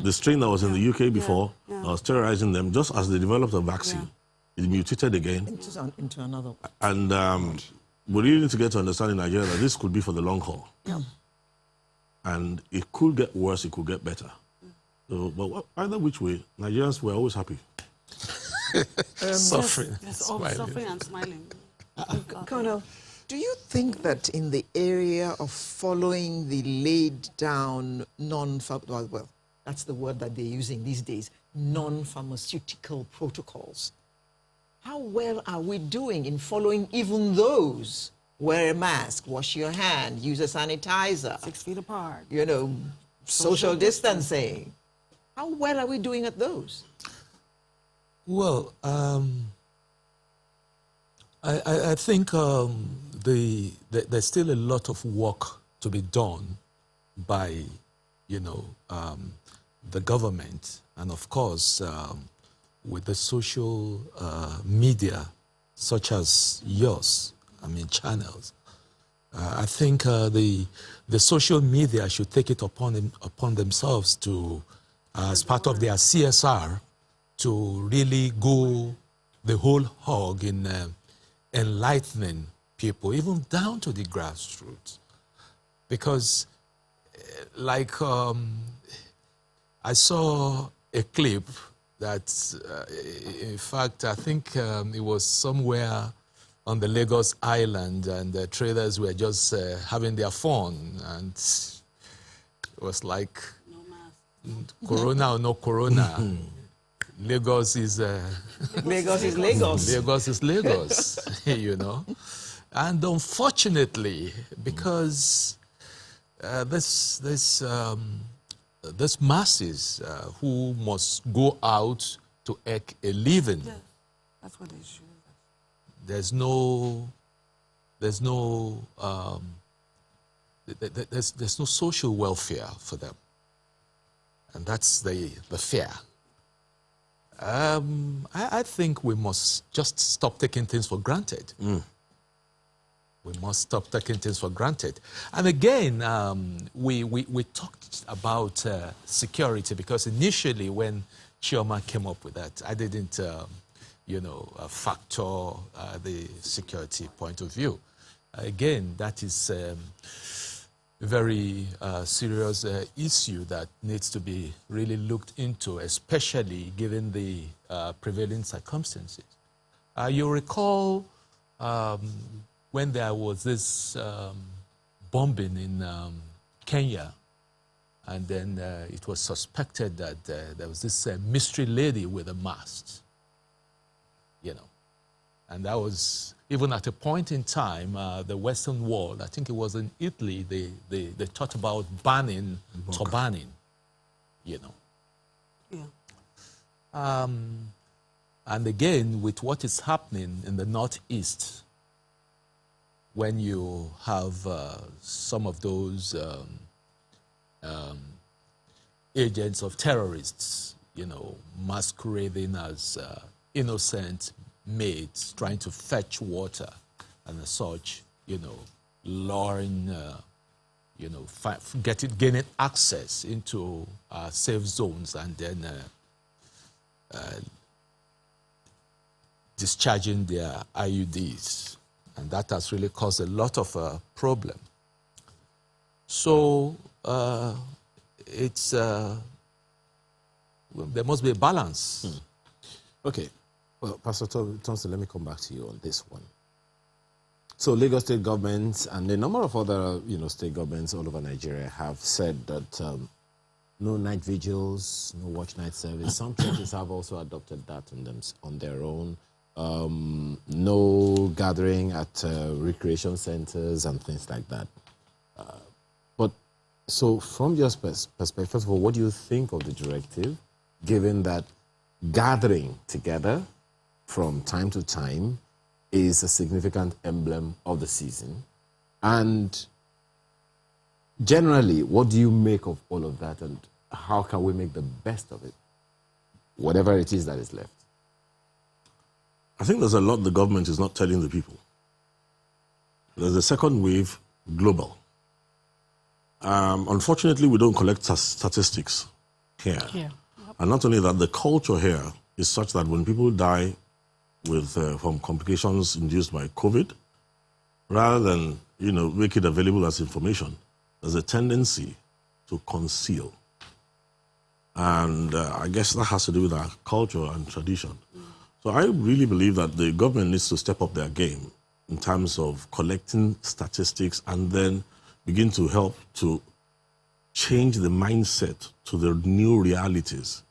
The strain that was in the UK before that was terrorizing them, just as they developed a vaccine, it mutated again. Into another. And we really need to get to understand in Nigeria that this could be for the long haul. Yeah. And it could get worse, it could get better. So, but either which way, Nigerians were always happy. Suffering. Yes, suffering and smiling. Colonel, do you think that in the area of following the laid down well, that's the word that they're using these days, non-pharmaceutical protocols, how well are we doing in following even those? Wear a mask, wash your hand, use a sanitizer. 6 feet apart. You know, social distancing. How well are we doing at those? Well, I think there's still a lot of work to be done by, the government, and of course, with the social media, such as yours, channels. I think the social media should take it upon themselves to, as part of their CSR, to really go the whole hog in enlightening people, even down to the grassroots. Because, I saw a clip that, in fact, I think it was somewhere on the Lagos Island, and the traders were just having their fun, and it was like, No mask. Corona or no Corona, Lagos is Lagos is Lagos. Lagos is Lagos, And unfortunately, because this masses who must go out to make a living, Yeah. That's what they should. there's no social welfare for them, and that's the fear. I think we must just stop taking things for granted. We must stop taking things for granted. And again, we talked about security, because initially when Chioma came up with that, I didn't factor the security point of view. Again, that is a very serious issue that needs to be really looked into, especially given the prevailing circumstances. You recall when there was this bombing in Kenya, and then it was suspected that there was this mystery lady with a mask, and that was, even at a point in time, the Western world, I think it was in Italy, they thought about banning turbaning, Yeah. And again, with what is happening in the Northeast, when you have some of those agents of terrorists, masquerading as innocent maids, trying to fetch water and such, luring, gaining access into safe zones and then discharging their IUDs. And that has really caused a lot of problem. So it's there must be a balance. Okay. Well, Pastor Thompson, let me come back to you on this one. So Lagos state government and a number of other, state governments all over Nigeria have said that no night vigils, no watch night service. Some churches have also adopted that on their own. No gathering at recreation centers and things like that. But so from your perspective, first of all, what do you think of the directive, given that gathering together from time to time is a significant emblem of the season? And generally, what do you make of all of that, and how can we make the best of it, whatever it is that is left? I think there's a lot the government is not telling the people. There's a second wave, global. Unfortunately, we don't collect statistics here. Yeah. And not only that, the culture here is such that when people die from complications induced by COVID, rather than make it available as information, there's a tendency to conceal. And I guess that has to do with our culture and tradition. So I really believe that the government needs to step up their game in terms of collecting statistics and then begin to help to change the mindset to the new realities,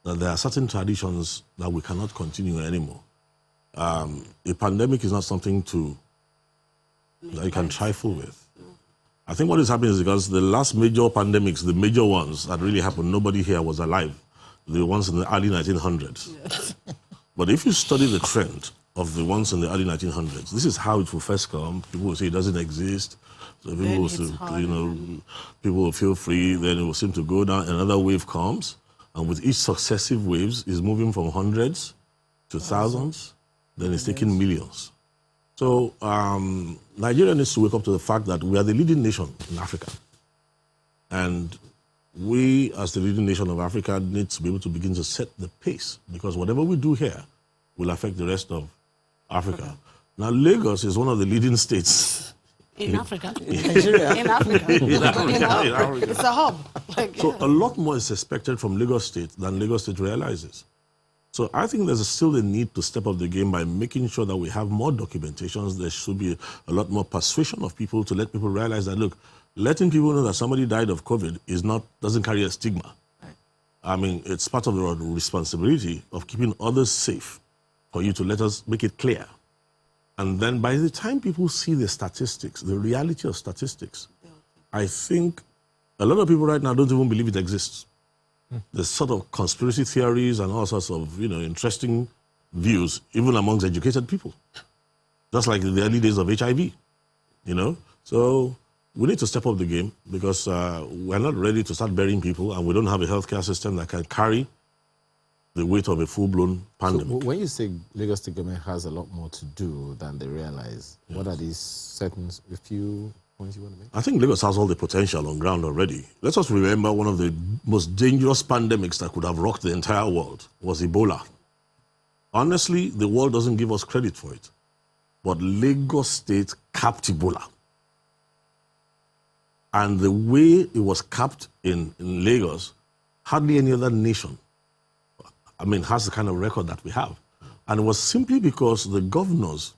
that there are certain traditions that we cannot continue anymore. A pandemic is not something that you can trifle with. I think what is happening is because the last major pandemics, the major ones that really happened, nobody here was alive. The ones in the early 1900s. Yes. But if you study the trend of the ones in the early 1900s, this is how it will first come. People will say it doesn't exist. So people will say, people will feel free. Then it will seem to go down. Another wave comes, and with each successive waves, is moving from hundreds to thousands. Then it's taking millions. So Nigeria needs to wake up to the fact that we are the leading nation in Africa, and we, as the leading nation of Africa, need to be able to begin to set the pace, because whatever we do here will affect the rest of Africa. Now, Lagos is one of the leading states. In Africa? In Nigeria? In Africa. In Africa. It's a hub. So a lot more is expected from Lagos State than Lagos State realizes. So I think there's still a need to step up the game by making sure that we have more documentations. There should be a lot more persuasion of people to let people realize that, look, letting people know that somebody died of COVID doesn't carry a stigma. Right. I mean, it's part of the responsibility of keeping others safe for you to let us make it clear. And then by the time people see the statistics, the reality of statistics, I think a lot of people right now don't even believe it exists. There's sort of conspiracy theories and all sorts of, interesting views, even amongst educated people. Just like in the early days of HIV, So we need to step up the game, because we're not ready to start burying people, and we don't have a healthcare system that can carry the weight of a full-blown pandemic. So when you say Lagos State government has a lot more to do than they realize, yes, what are these a few points you want to make? I think Lagos has all the potential on ground already. Let us remember one of the most dangerous pandemics that could have rocked the entire world was Ebola. Honestly, the world doesn't give us credit for it, but Lagos State capped Ebola. And the way it was capped in Lagos, hardly any other nation, has the kind of record that we have. And it was simply because the governors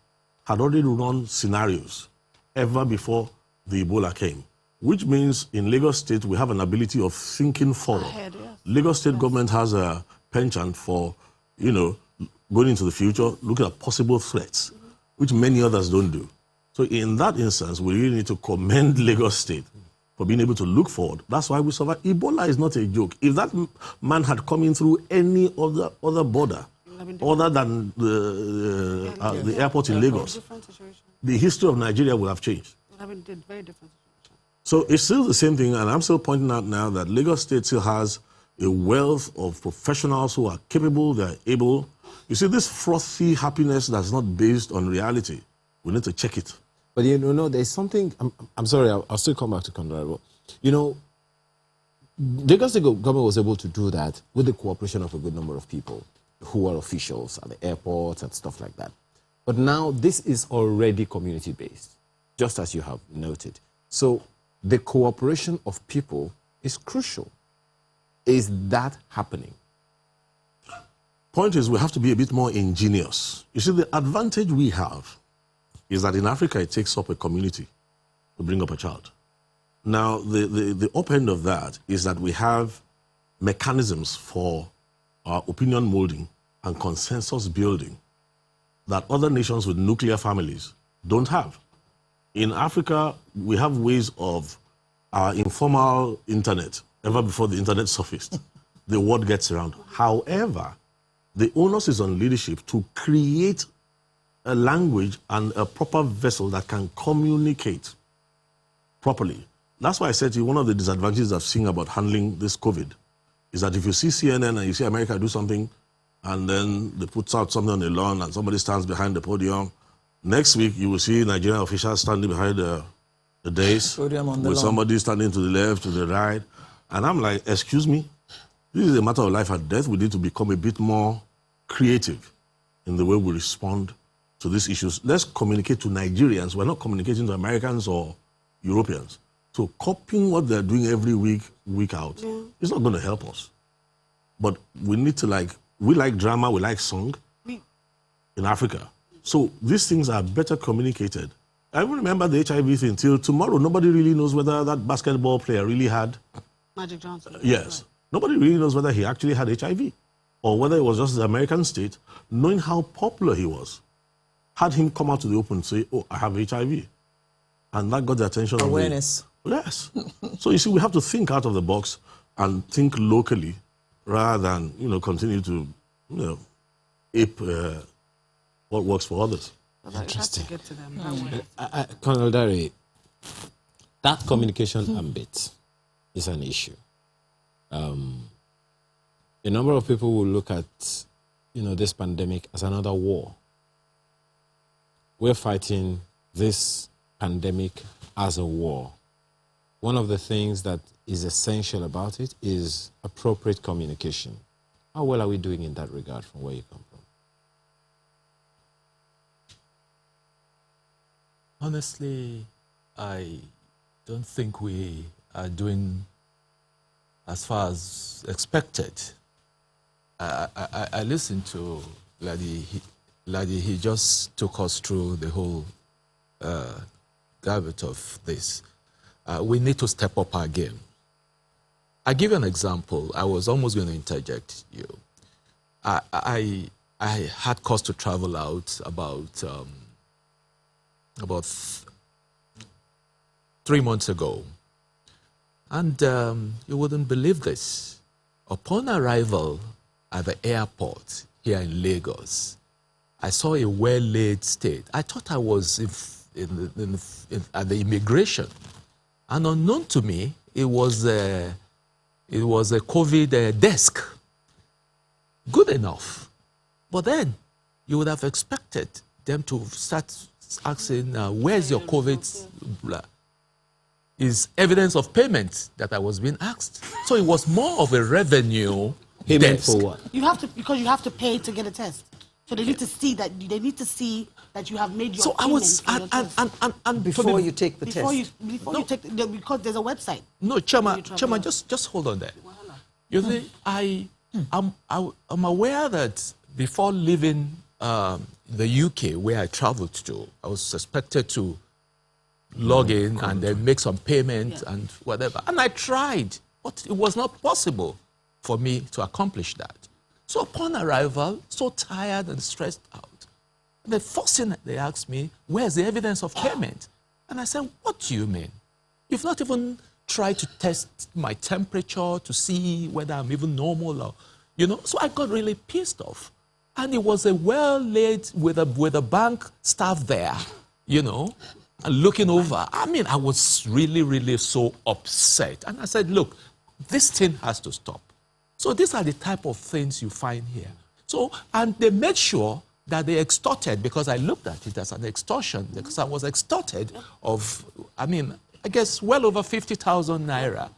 had already run scenarios ever before the Ebola came, which means in Lagos State, we have an ability of thinking forward. Ahead, yes. Lagos State government has a penchant for, going into the future, looking at possible threats, which many others don't do. So in that instance, we really need to commend Lagos State for being able to look forward. That's why we survived. Ebola is not a joke. If that man had come in through any other border, other than the airport in Lagos, the history of Nigeria would have changed. Very different. So it's still the same thing, and I'm still pointing out now that Lagos State still has a wealth of professionals who are capable, they're able. You see, this frothy happiness that's not based on reality, we need to check it. But you know, there's something, I'm sorry, I'll still come back to Conrad. You know, Lagos State government was able to do that with the cooperation of a good number of people who are officials at the airports and stuff like that. But now this is already community-based, just as you have noted. So the cooperation of people is crucial. Is that happening? Point is, we have to be a bit more ingenious. You see, the advantage we have is that in Africa, it takes up a community to bring up a child. Now, the up end of that is that we have mechanisms for our opinion molding and consensus building that other nations with nuclear families don't have. In Africa, we have ways of our informal internet, ever before the internet surfaced. The word gets around. However, the onus is on leadership to create a language and a proper vessel that can communicate properly. That's why I said to you, one of the disadvantages I've seen about handling this COVID is that if you see CNN and you see America do something, and then they put out something on the lawn and somebody stands behind the podium, next week you will see Nigerian officials standing behind the dais with somebody standing to the left, to the right. And I'm like, excuse me, this is a matter of life and death. We need to become a bit more creative in the way we respond to these issues. Let's communicate to Nigerians. We're not communicating to Americans or Europeans. So copying what they're doing every week, week out, is not going to help us. But we need to we like drama, we like song in Africa. So these things are better communicated. I remember the HIV thing till tomorrow. Nobody really knows whether that basketball player really had... Magic Johnson. Yes. Nobody really knows whether he actually had HIV or whether it was just the American state, knowing how popular he was, had him come out to the open and say, oh, I have HIV. And that got the attention awareness. Yes. So you see, we have to think out of the box and think locally rather than, continue to, ape what works for others. Interesting. Colonel Dari, that communication ambit is an issue. A number of people will look at, this pandemic as another war. We're fighting this pandemic as a war. One of the things that is essential about it is appropriate communication. How well are we doing in that regard from where you come from? Honestly, I don't think we are doing as far as expected. I listened to Ladi. He just took us through the whole gamut of this. We need to step up our game. I'll give you an example. I was almost going to interject you. I had cause to travel out about 3 months ago. And you wouldn't believe this. Upon arrival at the airport here in Lagos, I saw a well-laid state. I thought I was at the immigration. And unknown to me, it was a COVID desk. Good enough. But then you would have expected them to start asking, where's your COVID? Blah. Is evidence of payment that I was being asked. So it was more of a revenue payment desk. For what? Because you have to pay to get a test. So they need to see that you have made your payment for your test. And before you take the test. Before you take because there's a website. No, Chama, just hold on there. You see, I'm aware that before leaving the UK, where I traveled to, I was suspected to log in and then make some payment and whatever. And I tried, but it was not possible for me to accomplish that. So upon arrival, so tired and stressed out, the first thing they asked me, where's the evidence of payment? And I said, what do you mean? You've not even tried to test my temperature to see whether I'm even normal or, So I got really pissed off. And it was a well-laid with a bank staff there, you know, and looking over. I mean, I was really, really so upset. And I said, look, this thing has to stop. So these are the type of things you find here. So, and they made sure that they extorted, because I looked at it as an extortion, because I was extorted of, I mean, I guess well over 50,000 naira.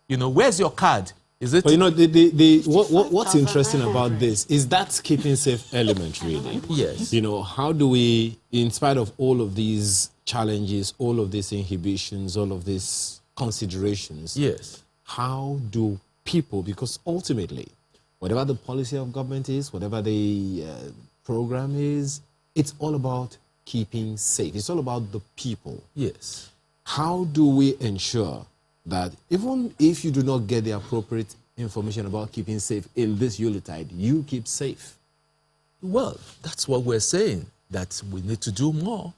You know, where's your card? Is it? But you know, what's interesting about this is that keeping safe element, really. Yes. You know, how do we, in spite of all of these challenges, all of these inhibitions, all of these considerations, yes, how do people, because ultimately, whatever the policy of government is, whatever the program is, it's all about keeping safe. It's all about the people. Yes. How do we ensure that even if you do not get the appropriate information about keeping safe in this Yuletide, you keep safe? Well, that's what we're saying, that we need to do more.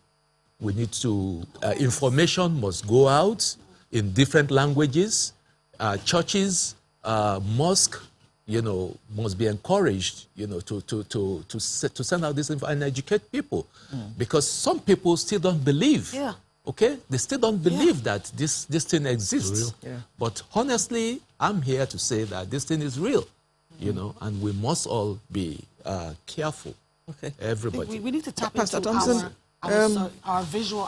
We need to, information must go out in different languages. Churches, mosque, you know, must be encouraged, you know, to send out this info and educate people. Because some people still don't believe. Yeah. Okay? They still don't believe that this thing exists. Yeah. But honestly, I'm here to say that this thing is real, you know, and we must all be careful. Okay. Everybody. We need to tap Pastor into Thompson, our visual,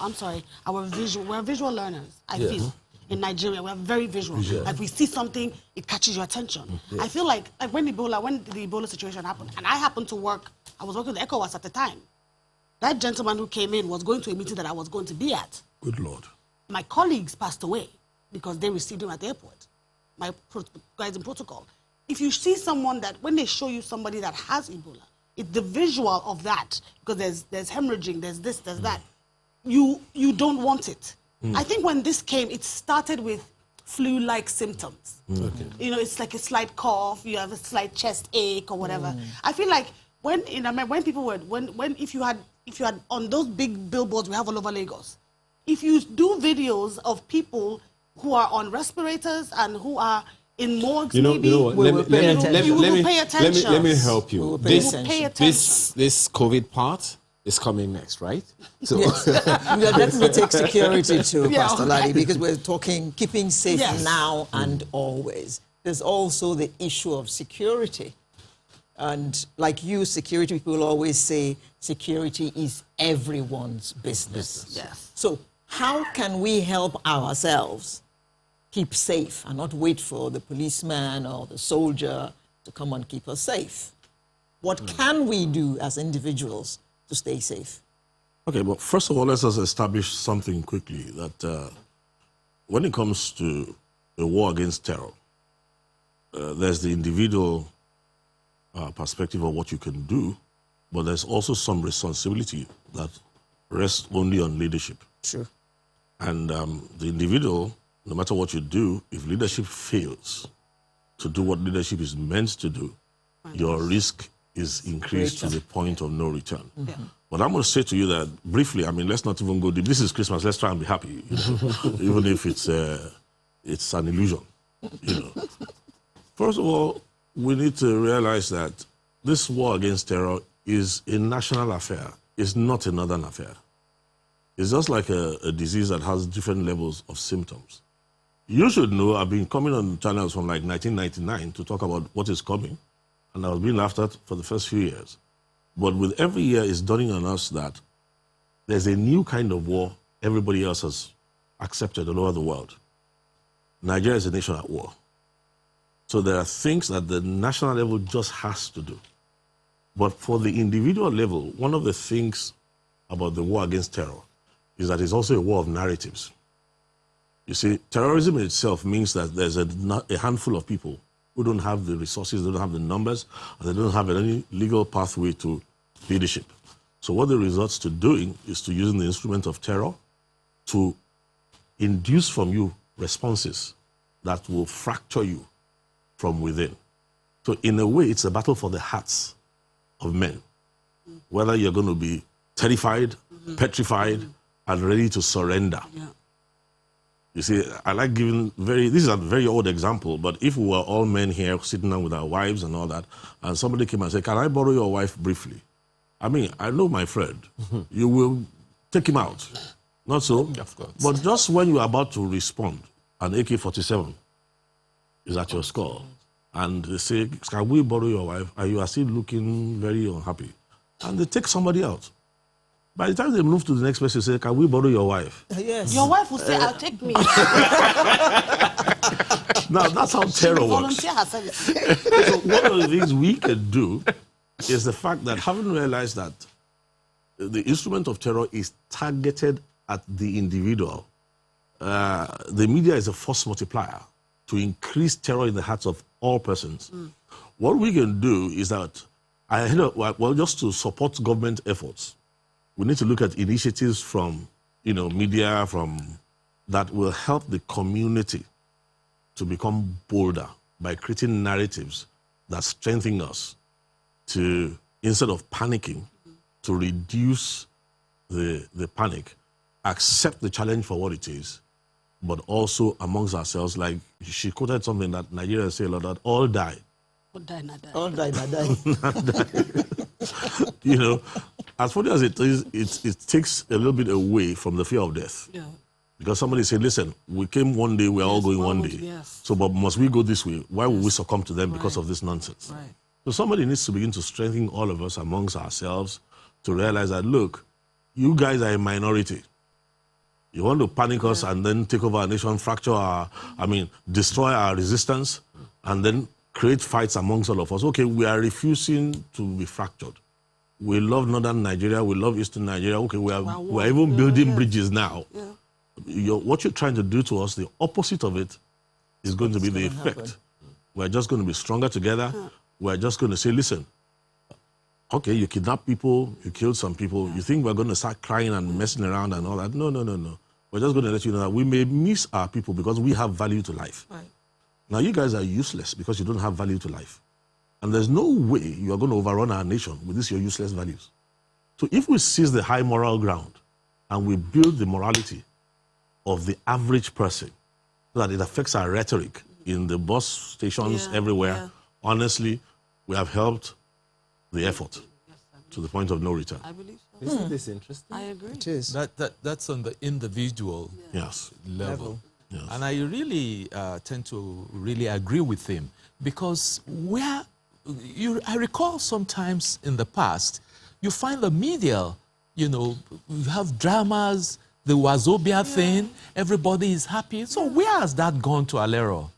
we're visual learners, I Yes. feel. In Nigeria, we're very visual. Like we see something, it catches your attention. I feel like when the Ebola situation happened, and I happened to work, I was working with ECOWAS at the time. That gentleman who came in was going to a meeting that I was going to be at. Good Lord. My colleagues passed away because they received him at the airport. My guys in protocol. If you see someone that, when they show you somebody that has Ebola, it's the visual of that, because there's hemorrhaging, there's this, there's that. You don't want it. I think when this came, it started with flu-like symptoms. Okay. You know, it's like a slight cough, you have a slight chest ache or whatever. I feel like if you had on those big billboards we have all over Lagos, if you do videos of people who are on respirators and who are in morgues, You know what? Let me help We you. will pay This COVID part is coming next, right? So Yes. We'll definitely take security too, Yeah, Pastor okay. Laddie, because we're talking keeping safe Yes. now and always. There's also the issue of security. And like you, security people always say, security is everyone's business. Yes. So how can we help ourselves keep safe and not wait for the policeman or the soldier to come and keep us safe? What can we do as individuals to stay safe? Okay, but first of all, let's just establish something quickly, that when it comes to a war against terror, there's the individual perspective of what you can do, but there's also some responsibility that rests only on leadership. Sure. And the individual, no matter what you do, if leadership fails to do what leadership is meant to do, your risk is increased to the point of no return. But I'm going to say to you that briefly, I mean, let's not even go deep. This is Christmas. Let's try and be happy, you know, even if it's an illusion. You know. First of all, we need to realize that this war against terror is a national affair. It's not a northern affair. It's just like a disease that has different levels of symptoms. You should know, I've been coming on channels from like 1999 to talk about what is coming, and I was being laughed at for the first few years. But with every year, it's dawning on us that there's a new kind of war everybody else has accepted all over the world. Nigeria is a nation at war. So there are things that the national level just has to do. But for the individual level, one of the things about the war against terror is that it's also a war of narratives. You see, terrorism in itself means that there's a handful of people who don't have the resources, they don't have the numbers, and they don't have any legal pathway to leadership. So what it results to doing is to using the instrument of terror to induce from you responses that will fracture you from within. So in a way, it's a battle for the hearts of men. Whether you're going to be terrified, petrified, and ready to surrender. You see, I like giving this is a very old example, but if we were all men here sitting down with our wives and all that, and somebody came and said, can I borrow your wife briefly? I mean, I know my friend. You will take him out. Not so? Of course. But just when you're about to respond, an AK-47 is at your skull, and they say, can we borrow your wife? And you are still looking very unhappy. And they take somebody out. By the time they move to the next person, say, can we borrow your wife? Yes. Your wife will say, I'll take me. Now, that's how terror works. Volunteer her service. So one of the things we can do is the fact that having realized that the instrument of terror is targeted at the individual, the media is a force multiplier to increase terror in the hearts of all persons. What we can do is that, just to support government efforts, we need to look at initiatives from, media, that will help the community to become bolder by creating narratives that strengthen us to, instead of panicking, to reduce the panic, accept the challenge for what it is, but also amongst ourselves, like she quoted something that Nigerians say a lot, that all die. All die, not die. All die, not die. As funny as it is, it takes a little bit away from the fear of death. Yeah. Because somebody said, listen, we came one day, we're all going one day. Yes. So, but must we go this way? Why would we succumb to them because of this nonsense? Right. So somebody needs to begin to strengthen all of us amongst ourselves to realize that, look, you guys are a minority. You want to panic us and then take over our nation, destroy our resistance, and then create fights amongst all of us. Okay, we are refusing to be fractured. We love northern Nigeria, we love eastern Nigeria. Okay, we're even building bridges now. Yeah. What you're trying to do to us, the opposite of it is going to be the effect. Happen. We're just going to be stronger together. We're just going to say, listen, okay, you kidnapped people, you killed some people. You think we're going to start crying and messing around and all that? No. We're just going to let you know that we may miss our people because we have value to life. Right. Now, you guys are useless because you don't have value to life. And there's no way you are going to overrun our nation with your useless values. So if we seize the high moral ground and we build the morality of the average person so that it affects our rhetoric in the bus stations everywhere, honestly, we have helped the effort to the point of no return. I believe so. Isn't this interesting? I agree. It is. That's on the individual level. Yes. And I really tend to really agree with him because I recall sometimes in the past, you find the media, you have dramas, the Wazobia thing, everybody is happy. So where has that gone to Alero?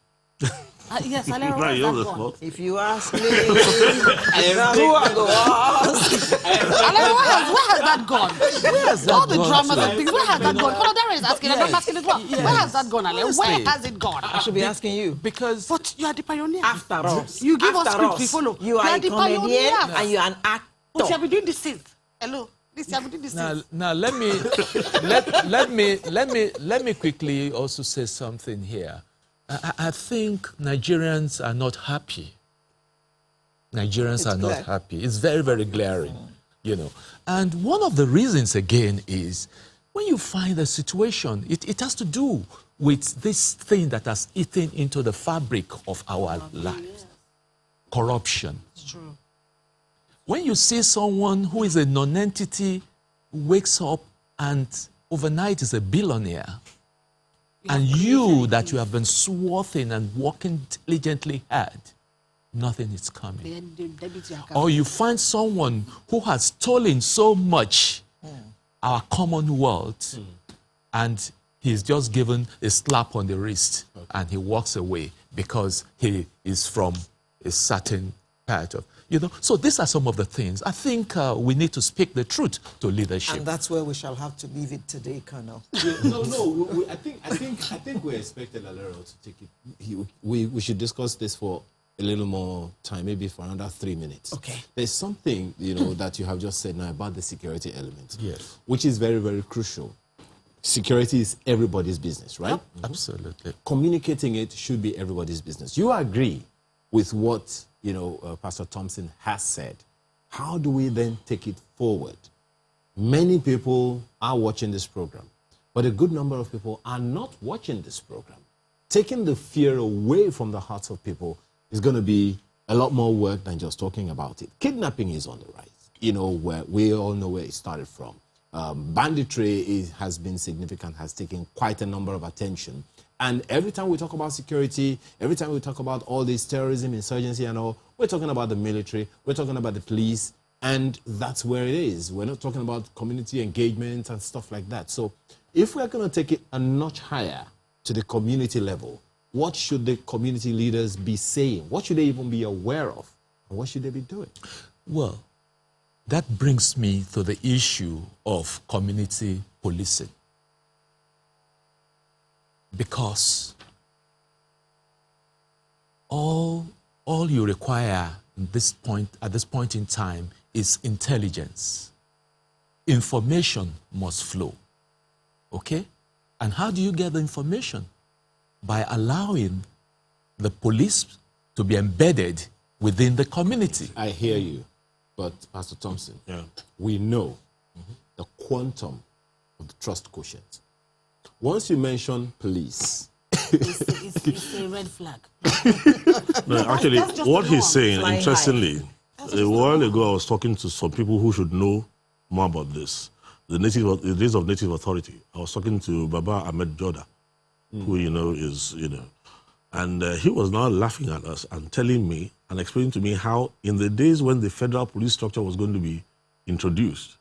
Yes, Alero, where has that gone? If you ask me, who I go ask? Alero, where has that gone? Where has that all the gone dramas to? and things, where has that gone? Colonel is asking, I'm asking as well. Yes. Where has that gone, Alero? Where has it gone? I should be asking you. Because But you are the pioneer. After us. You give us After script, us, we follow. You are a the comedian pioneer. and you are an actor. But you have been doing this since. Hello. This you have been doing this since. now let me quickly also say something here. I think Nigerians are not happy. Nigerians are not happy. It's very, very glaring, And one of the reasons, again, is when you find a situation, it has to do with this thing that has eaten into the fabric of our lives. Corruption. It's true. When you see someone who is a non-entity wakes up and overnight is a billionaire, and you that you have been swathing and working diligently hard, nothing is coming. Or you find someone who has stolen so much our common wealth, and he's just given a slap on the wrist and he walks away because he is from a certain part of, So these are some of the things. I think we need to speak the truth to leadership. And that's where we shall have to leave it today, Colonel. I think we expected Alero to take it. We should discuss this for a little more time, maybe for another 3 minutes. Okay. There's something, that you have just said now about the security element. Yes. Which is very, very crucial. Security is everybody's business, right? Yep. Absolutely. Communicating it should be everybody's business. You agree with what, Pastor Thompson has said. How do we then take it forward? Many people are watching this program. But a good number of people are not watching this program. Taking the fear away from the hearts of people is going to be a lot more work than just talking about it. Kidnapping is on the rise. You know, where we all know where it started from. Banditry has been significant, has taken quite a number of attention. And every time we talk about security, every time we talk about all this terrorism, insurgency and all, we're talking about the military, we're talking about the police, and that's where it is. We're not talking about community engagement and stuff like that. So if we're going to take it a notch higher to the community level, what should the community leaders be saying? What should they even be aware of? And what should they be doing? Well, that brings me to the issue of community policing. Because all you require at this point in time is intelligence. Information must flow. Okay? And how do you get the information? By allowing the police to be embedded within the community. I hear you. But, Pastor Thompson, we know the quantum of the trust quotient. Once you mention police... it's a red flag. No, actually, what he's saying, Flying interestingly, a while ago I was talking to some people who should know more about this. The days of native authority. I was talking to Baba Ahmed Joda, who, is, and he was now laughing at us and telling me and explaining to me how in the days when the federal police structure was going to be introduced,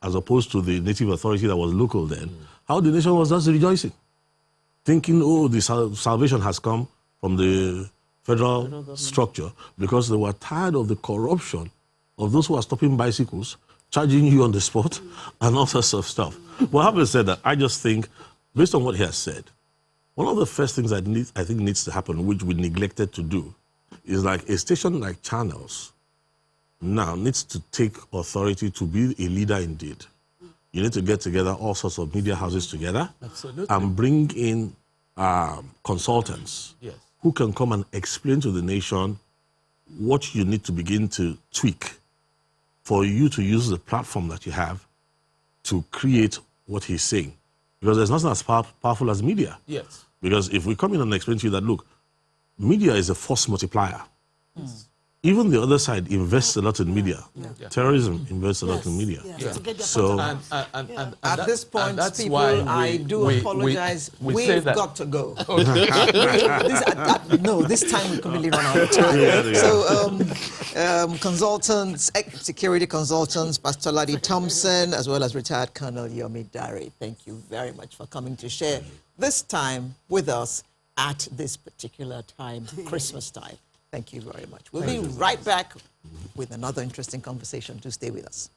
as opposed to the native authority that was local then, how the nation was just rejoicing, thinking, oh, the salvation has come from the federal structure, because they were tired of the corruption of those who are stopping bicycles, charging you on the spot, and all sorts of stuff. Well, having said that, I just think, based on what he has said, one of the first things I think needs to happen, which we neglected to do, is like a station like Channels now needs to take authority to be a leader indeed. You need to get together all sorts of media houses together. Absolutely. And bring in consultants who can come and explain to the nation what you need to begin to tweak for you to use the platform that you have to create what he's saying. Because there's nothing as powerful as media. Yes. Because if we come in and explain to you that, look, media is a force multiplier. Even the other side invests a lot in media. Terrorism invests a lot in media. So, at this point, that's people, why I do apologize. We've got to go. This time we completely run out of time. So, consultants, security consultants, Pastor Ladi Thompson, as well as retired Colonel Yomi Dare, thank you very much for coming to share this time with us at this particular time, Christmas time. Thank you very much. We'll be right back with another interesting conversation. Do stay with us.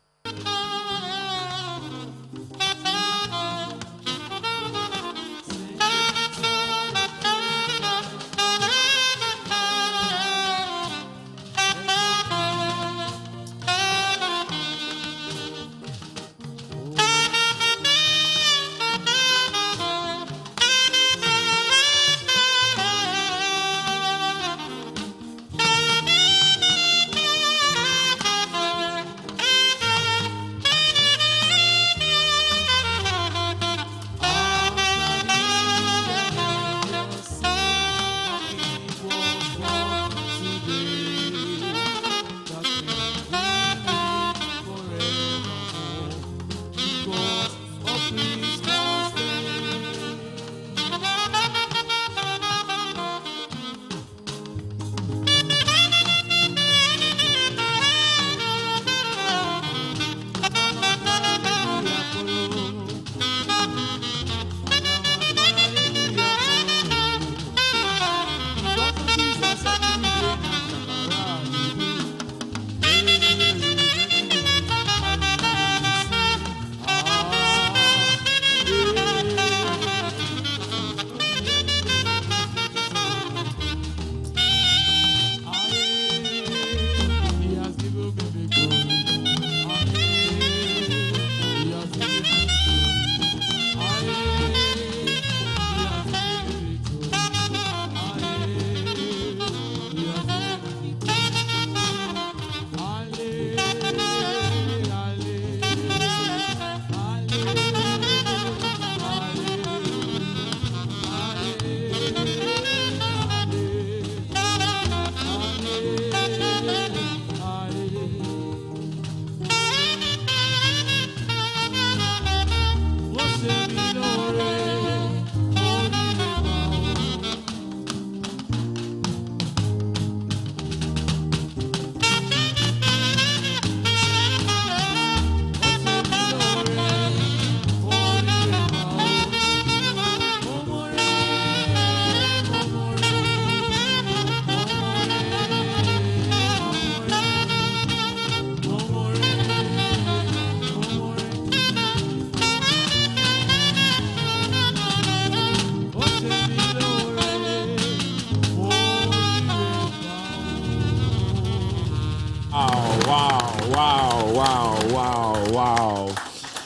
wow.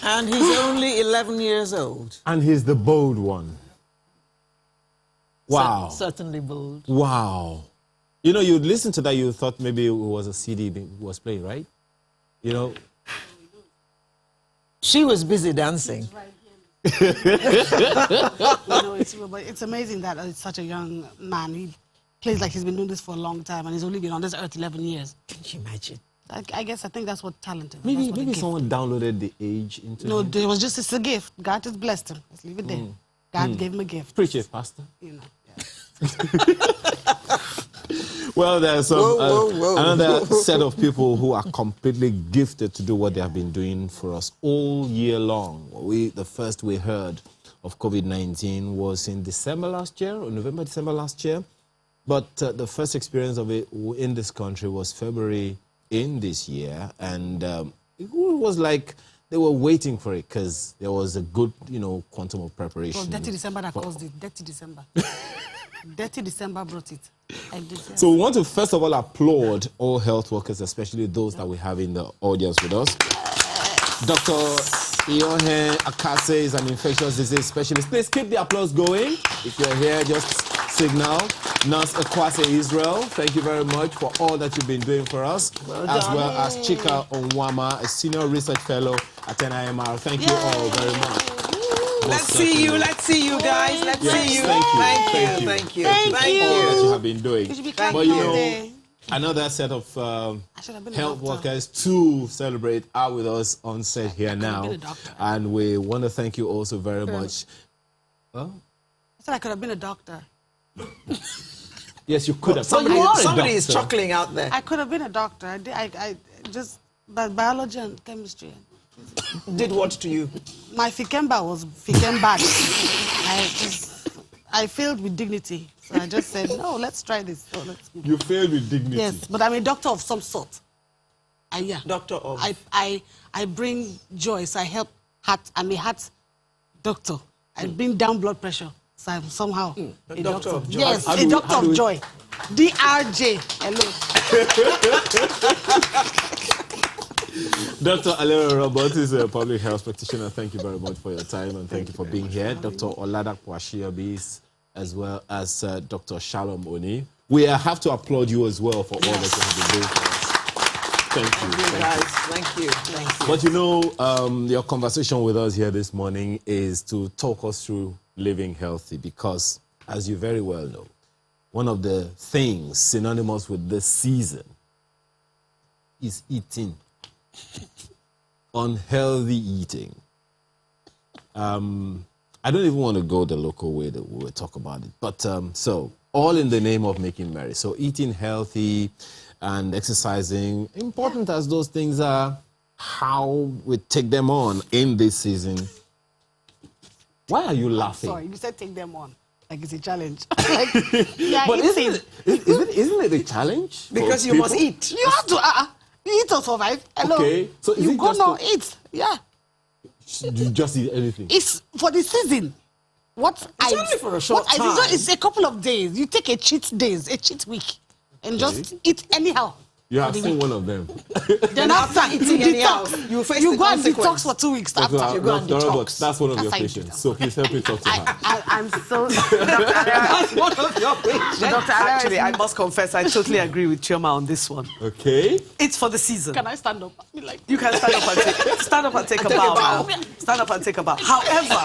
And he's only 11 years old. And he's the bold one. Wow. Certainly bold. Wow. You know, you listen to that, you thought maybe it was a CD was playing, right? You know? She was busy dancing. It's amazing that it's such a young man. He plays like he's been doing this for a long time, and he's only been on this earth 11 years. Can you imagine? I think that's what talent is. Maybe someone downloaded the age into No, him. it was just, it's a gift. God just blessed him. Let's leave it there. God gave him a gift. Preach it, Pastor. You know. Well, there's Whoa. another set of people who are completely gifted to do what they have been doing for us all year long. The first we heard of COVID-19 was in December last year, or November, December last year. But the first experience of it in this country was February in this year. And it was like they were waiting for it because there was a good, quantum of preparation. Well, Dirty December that caused it. Dirty December. Dirty December brought it. So we want to first of all applaud all health workers, especially those that we have in the audience with us. Dr. Iohe Akase is an infectious disease specialist. Please keep the applause going. If you're here, just signal. Nurse Ekwase Israel, thank you very much for all that you've been doing for us. As well as Chika Onwama, a senior research fellow at NIMR. Thank you all very much. Let's see you guys. Let's see you. Thank you. Thank All you. that you have been doing. You should be But clapping another set of health workers to celebrate are with us on set here now. And we want to thank you also very much. Huh? I said I could have been a doctor. Yes, you could have. Somebody is chuckling out there. I could have been a doctor. I just biology and chemistry. Did what to you? My Fikemba was Fikemba. I failed with dignity. So I just said, no, let's try this. So You failed with dignity. Yes, but I'm a doctor of some sort. Doctor of? I bring joy, so I help heart. I'm a heart doctor. I bring down blood pressure. So I'm somehow a doctor of joy. Yes, a doctor of joy. DRJ. Hello. Dr. Alero Robert is a public health practitioner. Thank you very much for your time and thank you for being here. Dr. Oladak Kwashiabis, as well as Dr. Shalom Oni. We have to applaud you as well for all that you have been doing for us. Thank you. Thank you. But your conversation with us here this morning is to talk us through living healthy because, as you very well know, one of the things synonymous with this season is eating. Unhealthy eating. I don't even want to go the local way that we will talk about it. But so, all in the name of making merry. So eating healthy and exercising, important as those things are, how we take them on in this season. Why are you laughing? Sorry, you said take them on. Like it's a challenge. But isn't it a challenge? Because you must eat. You have to eat or survive. Hello. Okay. So you go now eat. Yeah. You just eat anything. It's for the season. Only for a short time. It's a couple of days. You take a cheat week, and just eat anyhow. You have seen one of them. Then after eating anyhow, you face the go and consequence. detox for 2 weeks Dr. after. You go and detox. That's one of your That's how you patients. do So please help me talk to her. I'm so. That's one of your patients. Actually, I must confess, I totally agree with Chioma on this one. Okay. It's for the season. Can I stand up? You can stand up and take a bow. Stand up and take a bow. However,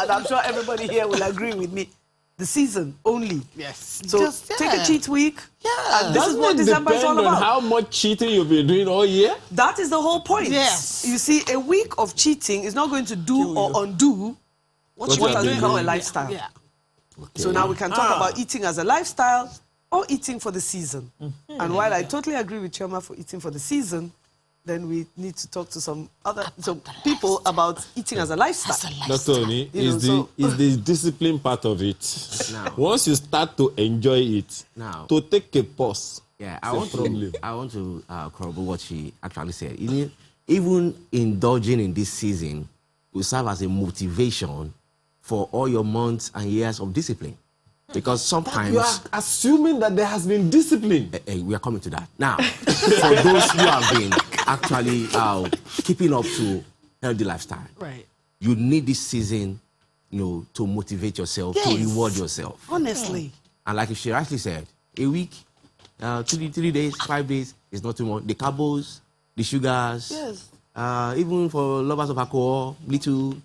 and I'm sure everybody here will agree with me, the season only. Yes. So take a cheat week. Yeah. And this is what December is all depend on about. how much cheating you've been doing all year? That is the whole point. Yes. You see, a week of cheating is not going to do or undo what has become a lifestyle. Yeah. Okay. So now we can talk about eating as a lifestyle or eating for the season. And while I totally agree with Chioma for eating for the season, then we need to talk to some people about eating as a lifestyle. Dr. Oni, is the discipline part of it. Now, once you start to enjoy it, now, to take a pause, yeah, I want to corroborate what she actually said. Even indulging in this season will serve as a motivation for all your months and years of discipline. Because sometimes... You are assuming that there has been discipline. We are coming to that. Now, for those who have been actually keeping up to healthy lifestyle. Right. You need this season, to motivate yourself, to reward yourself. Honestly. And like she rightly said, a week, 3 days, 5 days is not too much. The carbs, the sugars, even for lovers of alcohol, little,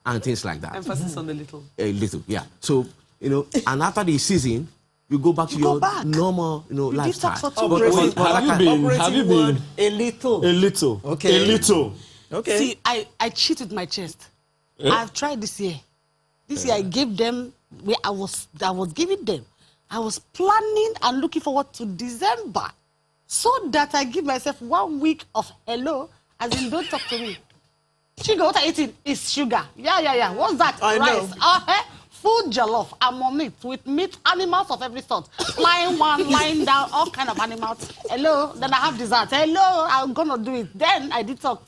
and things like that. Emphasis on the little. A little, yeah. So, and after the season, you go back to your normal, lifestyle. Have you been a little? A little. Okay. A little. Okay. See, I cheat with my chest. I've tried this year. This year I gave them where I was giving them. I was planning and looking forward to December so that I give myself 1 week of hello, as in don't talk to me. Sugar, what are you eating? It's sugar. Yeah. What's that? I Rice. know. Food jollof. I'm on it with meat, animals of every sort. Lying one, lying down, all kind of animals. Hello. Then I have dessert. Hello. I'm gonna do it. Then I detox.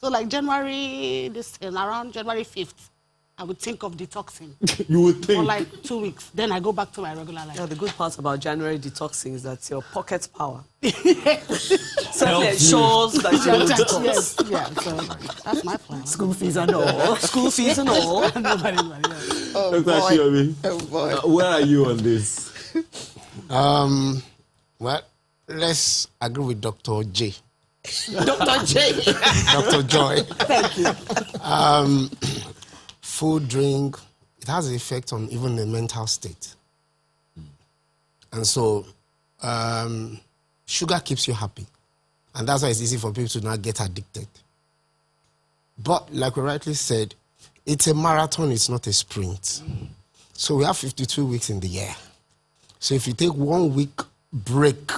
So like around January 5th, I would think of detoxing. You would think? For like 2 weeks. Then I go back to my regular life. Yeah, the good part about January detoxing is that your pocket power certainly ensures that you will detox. Yes, yeah. So that's my plan. School fees and all. School fees and all. Nobody. Oh, Dr. boy. Ashiobi, Oh, boy. Where are you on this? Well, let's agree with Dr. J. Dr. J. Dr. Joy. Thank you. Food, drink, it has an effect on even the mental state. And so, sugar keeps you happy. And that's why it's easy for people to not get addicted. But, like we rightly said, it's a marathon, it's not a sprint. So we have 52 weeks in the year. So if you take 1 week break,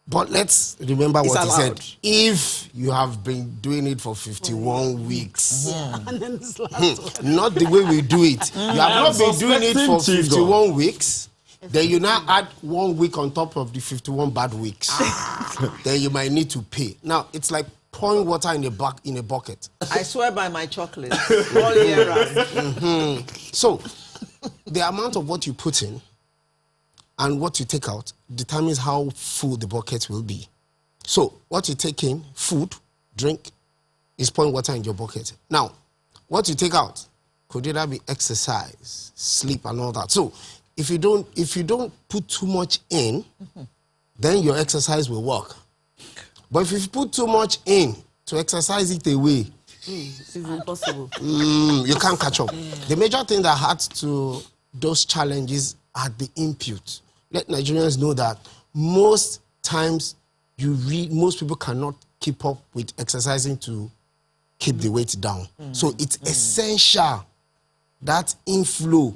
but let's remember what he said. If you have been doing it for 51 weeks, And then this last one. not the way we do it. You have not been doing it for 51 weeks, then you now add 1 week on top of the 51 bad weeks. Then you might need to pay. Now, it's like pouring water in a bucket. I swear by my chocolate. All year round. So, the amount of what you put in and what you take out determines how full the bucket will be. So, what you take in, food, drink, is pouring water in your bucket. Now, what you take out could either be exercise, sleep, and all that. So, if you don't put too much in, then your exercise will work. But if you put too much in to exercise it away, It's impossible. you can't catch up. The major thing that adds to those challenges are the input. Let Nigerians know that most times most people cannot keep up with exercising to keep the weight down. So it's essential that inflow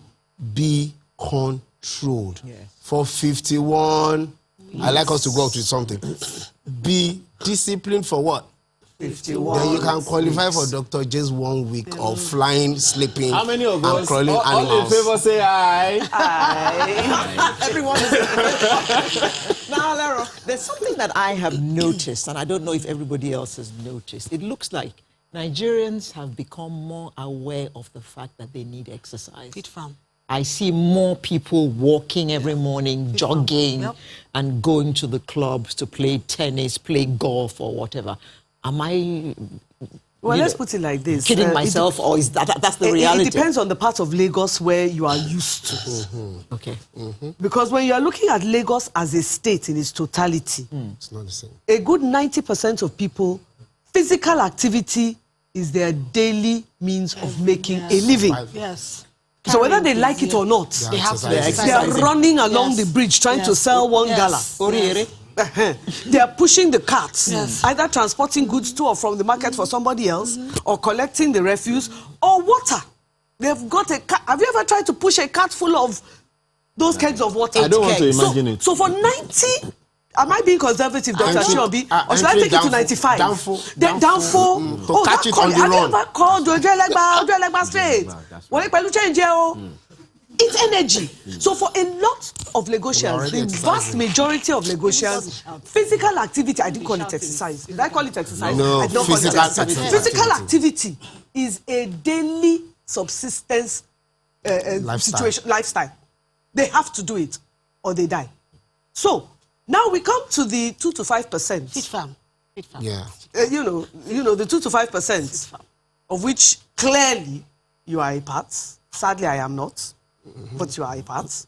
be controlled. Yes. For 51, I like us to go out with something. Be disciplined for what? 51. Then you can qualify for Dr. J's 1 week of flying, sleeping, How many of and us, crawling all in animals. favor, say aye? Everyone is. Now, Lero, there's something that I have noticed, and I don't know if everybody else has noticed. It looks like Nigerians have become more aware of the fact that they need exercise. Fit farm. I see more people walking every morning, jogging, and going to the clubs to play tennis, play golf, or whatever. Am I Well, let's put it like this. kidding myself, or is that's the reality? It depends on the part of Lagos where you are used to. Okay. Because when you are looking at Lagos as a state in its totality, It's not the same. a good 90% of people, physical activity is their daily means of making a living. Yes. So whether they like it or not, They have to exercising. they are running along Yes. the bridge trying to Yes. sell one Yes. gala. Oriere. They are pushing the carts, Yes. either transporting goods to or from the market for somebody else, or collecting the refuse, or water. They've got a cart. Have you ever tried to push a cart full of those kinds of water? I don't want to So- imagine it. So for 90, am I being conservative, Dr. Entry- Ashiobi? Or should I entry take it to downfall- 95? downfall- Downfall. to catch it on the have run. you ever called Ojo Elegba straight? Wọ́n pẹ̀lú change o. It's energy. So for a lot of Lagosians, already the exercising. vast majority of Lagosians, physical activity, I didn't call it exercise. Did I call it exercise? No, I did not call it physical exercise. activity. Physical activity is a daily subsistence Lifestyle. lifestyle. They have to do it or they die. So Now we come to the 2 to 5%. Fit farm. Fit farm. Yeah. You know, the 2 to 5%, of which clearly you are a part. Sadly, I am not, but you are a part.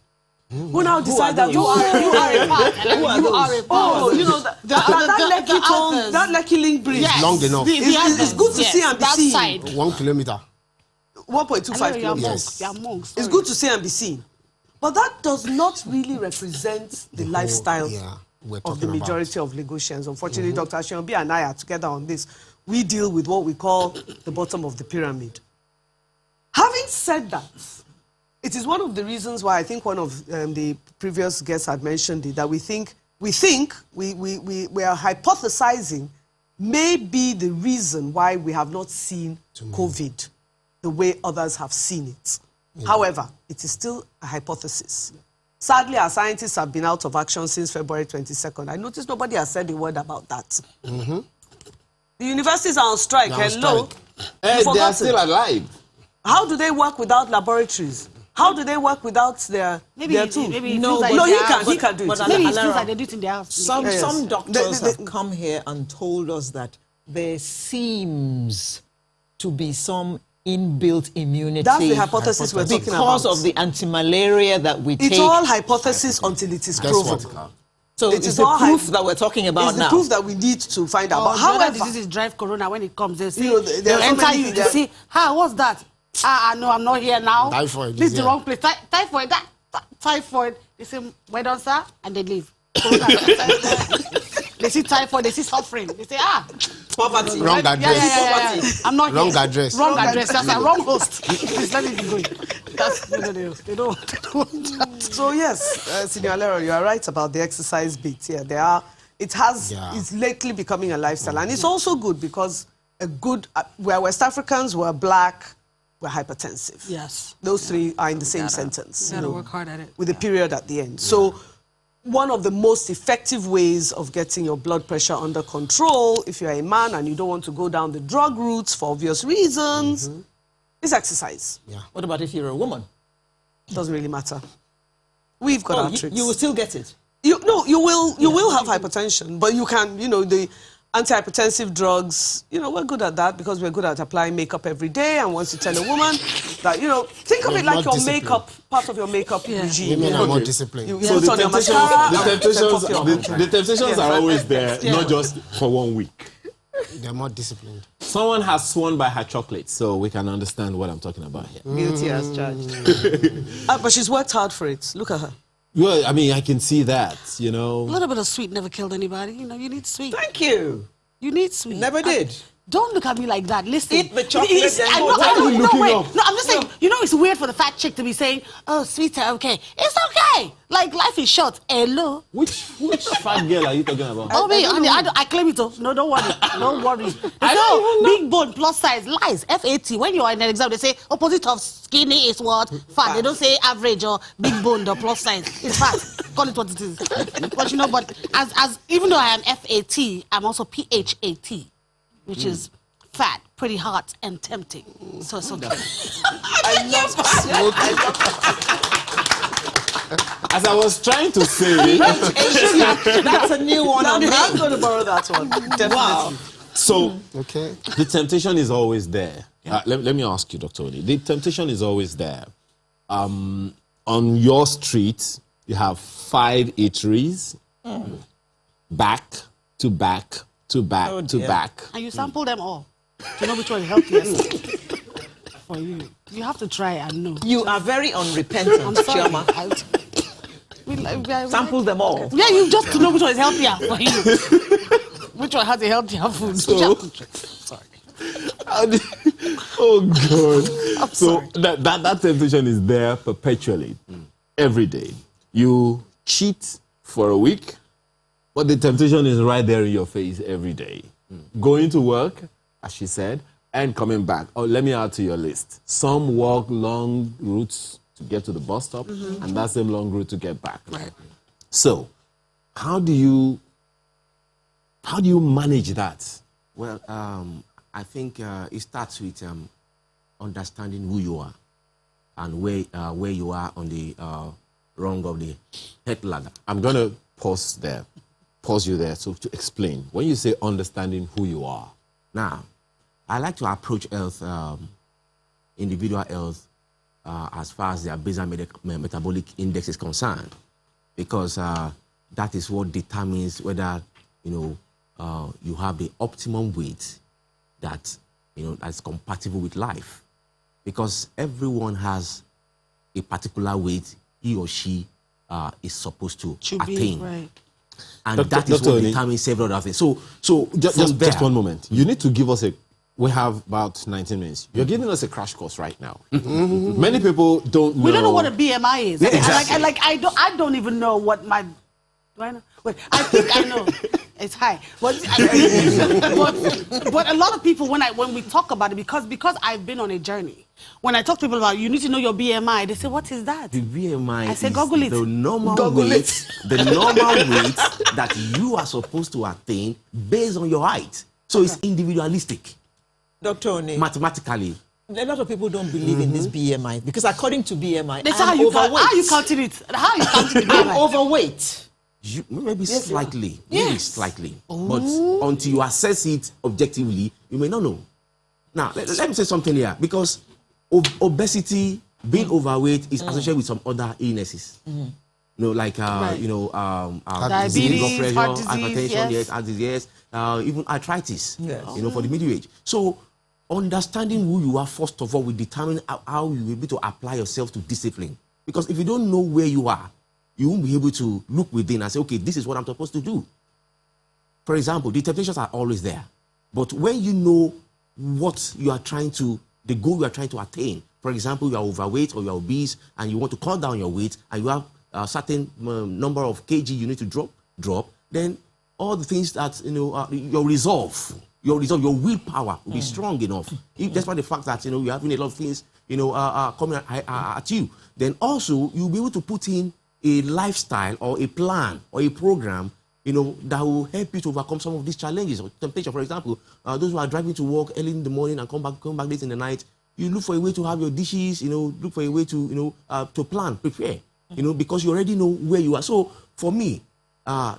Who now decide that you are a part? You are a part. Oh, you know, that Lekki link bridge. Yes. Long enough. It's good to see and be that seen. side. 1 kilometer. 1.25 kilometers. Yes. You are monks. It's good to see and be seen. But that does not really represent the lifestyle we're of talking the majority of Lagosians. Unfortunately, Dr. Ashionbi and I are together on this. We deal with what we call the bottom of the pyramid. Having said that, it is one of the reasons why I think one of the previous guests had mentioned it, that we are hypothesizing may be the reason why we have not seen COVID the way others have seen it. Yeah. However, it is still a hypothesis. Sadly, our scientists have been out of action since February 22nd. I noticed nobody has said a word about that. The universities are on strike. Hello? Hey, they are still alive. How do they work without laboratories? How do they work without their tools? Maybe he can do it. Maybe it feels like they do it in their house. Some doctors have come here and told us that there seems to be some inbuilt immunity. That's the hypothesis we're talking about. Because of the anti-malaria that we take. It's all hypothesis until it is proven. So it's the proof that we're talking about now. It's the proof that we need to find out. But however, diseases drive corona when it comes. They say, they'll enter you. They say, what's that? No, I'm not here now. Typhoid. This is the wrong place. Typhoid. Typhoid. They say, well done, sir, and they leave. They see typhoid. They see suffering. They say, poverty. Wrong address. Yeah. I'm not wrong here. Address. Wrong address. That's a wrong host. Please let me be going. They don't want that. So yes, Senior Alero, you are right about the exercise bit. Yeah, it's lately becoming a lifestyle, and it's also good because we're West Africans, we're black, we're hypertensive. Yes. Those three are in the same sentence. You gotta work hard at it. With a period at the end. So one of the most effective ways of getting your blood pressure under control, if you're a man and you don't want to go down the drug routes for obvious reasons, is exercise. Yeah. What about if you're a woman? Doesn't really matter. We've got our tricks. You will still get it. You will have hypertension, but you can, the antihypertensive drugs, we're good at that because we're good at applying makeup every day. And once you tell a woman that, think of it like your makeup, part of your makeup regime. Women are more disciplined. So the temptations are always there, not just for 1 week. They're more disciplined. Someone has sworn by her chocolate, so we can understand what I'm talking about here. Guilty as charged. But she's worked hard for it. Look at her. Well, I mean, I can see that, A little bit of sweet never killed anybody. You need sweet. Thank you. You need sweet. Never did. Don't look at me like that. Listen. Eat the chocolate and go. Why are you looking up? No, I'm just saying, it's weird for the fat chick to be saying, oh, sweets are okay. It's okay. Like, life is short. Hello. Which fat girl are you talking about? Oh, me, I claim it. No, don't worry. Don't worry. Big bone, plus size, lies, FAT. When you're in an exam, they say opposite of skinny is what? Fat. They don't say average or big bone or plus size. It's fat. Call it what it is. But as even though I am FAT, I'm also PHAT. Which is fat, pretty hot, and tempting. So it's okay. I love that. As I was trying to say... That's a new one on me. I'm going to borrow that one. Definitely. Wow. So, the temptation is always there. Let me ask you, Dr. Oni. The temptation is always there. On your street, you have 5 eateries, back to back, to back, to back. And you sample them all to know which one is healthiest for you. You have to try and know. You are very unrepentant, Chioma. Sample them all. Yeah, you just to know which one is healthier for you. Which one has a healthier food. Sorry. Oh, God. So that temptation is there perpetually, every day. You cheat for a week, but the temptation is right there in your face every day. Going to work, as she said, and coming back. Oh, let me add to your list. Some walk long routes to get to the bus stop, and that same long route to get back. Right. So, how do you manage that? Well, I think it starts with understanding who you are and where you are on the rung of the health ladder. I'm gonna pause you there, so to explain. When you say understanding who you are. Now, I like to approach health, individual health, as far as their basal metabolic index is concerned, because that is what determines whether, you have the optimum weight that, that's compatible with life. Because everyone has a particular weight he or she is supposed to attain. Right. And that is what determines several other things. So just one moment. You need to give us we have about 19 minutes. You're giving us a crash course right now. Many people don't know. We don't know what a BMI is. Yeah, exactly. I don't even know what my... Do I know? Wait, I think I know. It's high. But a lot of people, when we talk about it, because I've been on a journey, when I talk to people about you need to know your BMI, they say, what is that? The BMI I say, is Google it. the normal weight, the normal weight that you are supposed to attain based on your height. So it's individualistic. Dr. Oni, mathematically. A lot of people don't believe in this BMI because according to BMI, That's I'm overweight. how you counting it? How are you counting the BMI? I'm overweight. Maybe slightly. Yes. Maybe slightly. But until you assess it objectively, you may not know. Now, let me say something here. Because obesity, being overweight, is associated with some other illnesses. Like, Diabetes, blood pressure, heart disease, hypertension, heart disease, even arthritis, for the middle age. So, understanding who you are, first of all, will determine how you will be able to apply yourself to discipline. Because if you don't know where you are, you won't be able to look within and say, okay, this is what I'm supposed to do. For example, the temptations are always there. But when you know what you are the goal you are trying to attain, for example, you are overweight or you are obese and you want to cut down your weight and you have a certain number of kg you need to drop, then all the things that, your resolve, your willpower will be strong enough. Despite the fact that, you're having a lot of things, coming at you. Then also, you'll be able to put in a lifestyle or a plan or a program, that will help you to overcome some of these challenges or temptation. For example, those who are driving to work early in the morning and come back late in the night, you look for a way to have your dishes, look for a way to, to plan, prepare, because you already know where you are. So for me,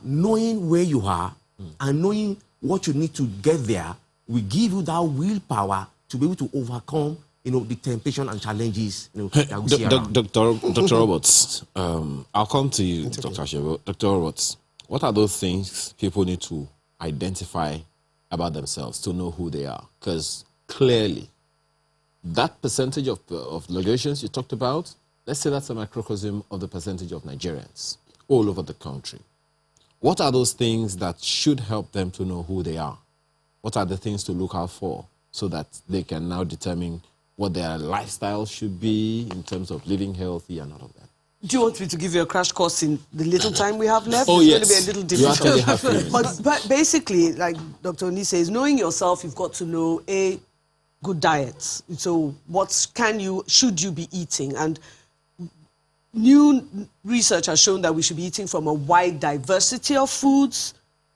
knowing where you are and knowing what you need to get there will give you that willpower to be able to overcome the temptation and challenges that we see around. Dr. Roberts, I'll come to you, Dr. Ashebo. Dr. Roberts, what are those things people need to identify about themselves to know who they are? Because clearly, that percentage of locations you talked about, let's say that's a microcosm of the percentage of Nigerians all over the country. What are those things that should help them to know who they are? What are the things to look out for so that they can now determine what their lifestyle should be in terms of living healthy and all of that? Do you want me to give you a crash course in the little time we have left? Oh, it's yes. going to be a little difficult. You actually have 3 minutes. But basically, like Dr. Oni says, knowing yourself, you've got to know good diet. So should you be eating? And new research has shown that we should be eating from a wide diversity of foods.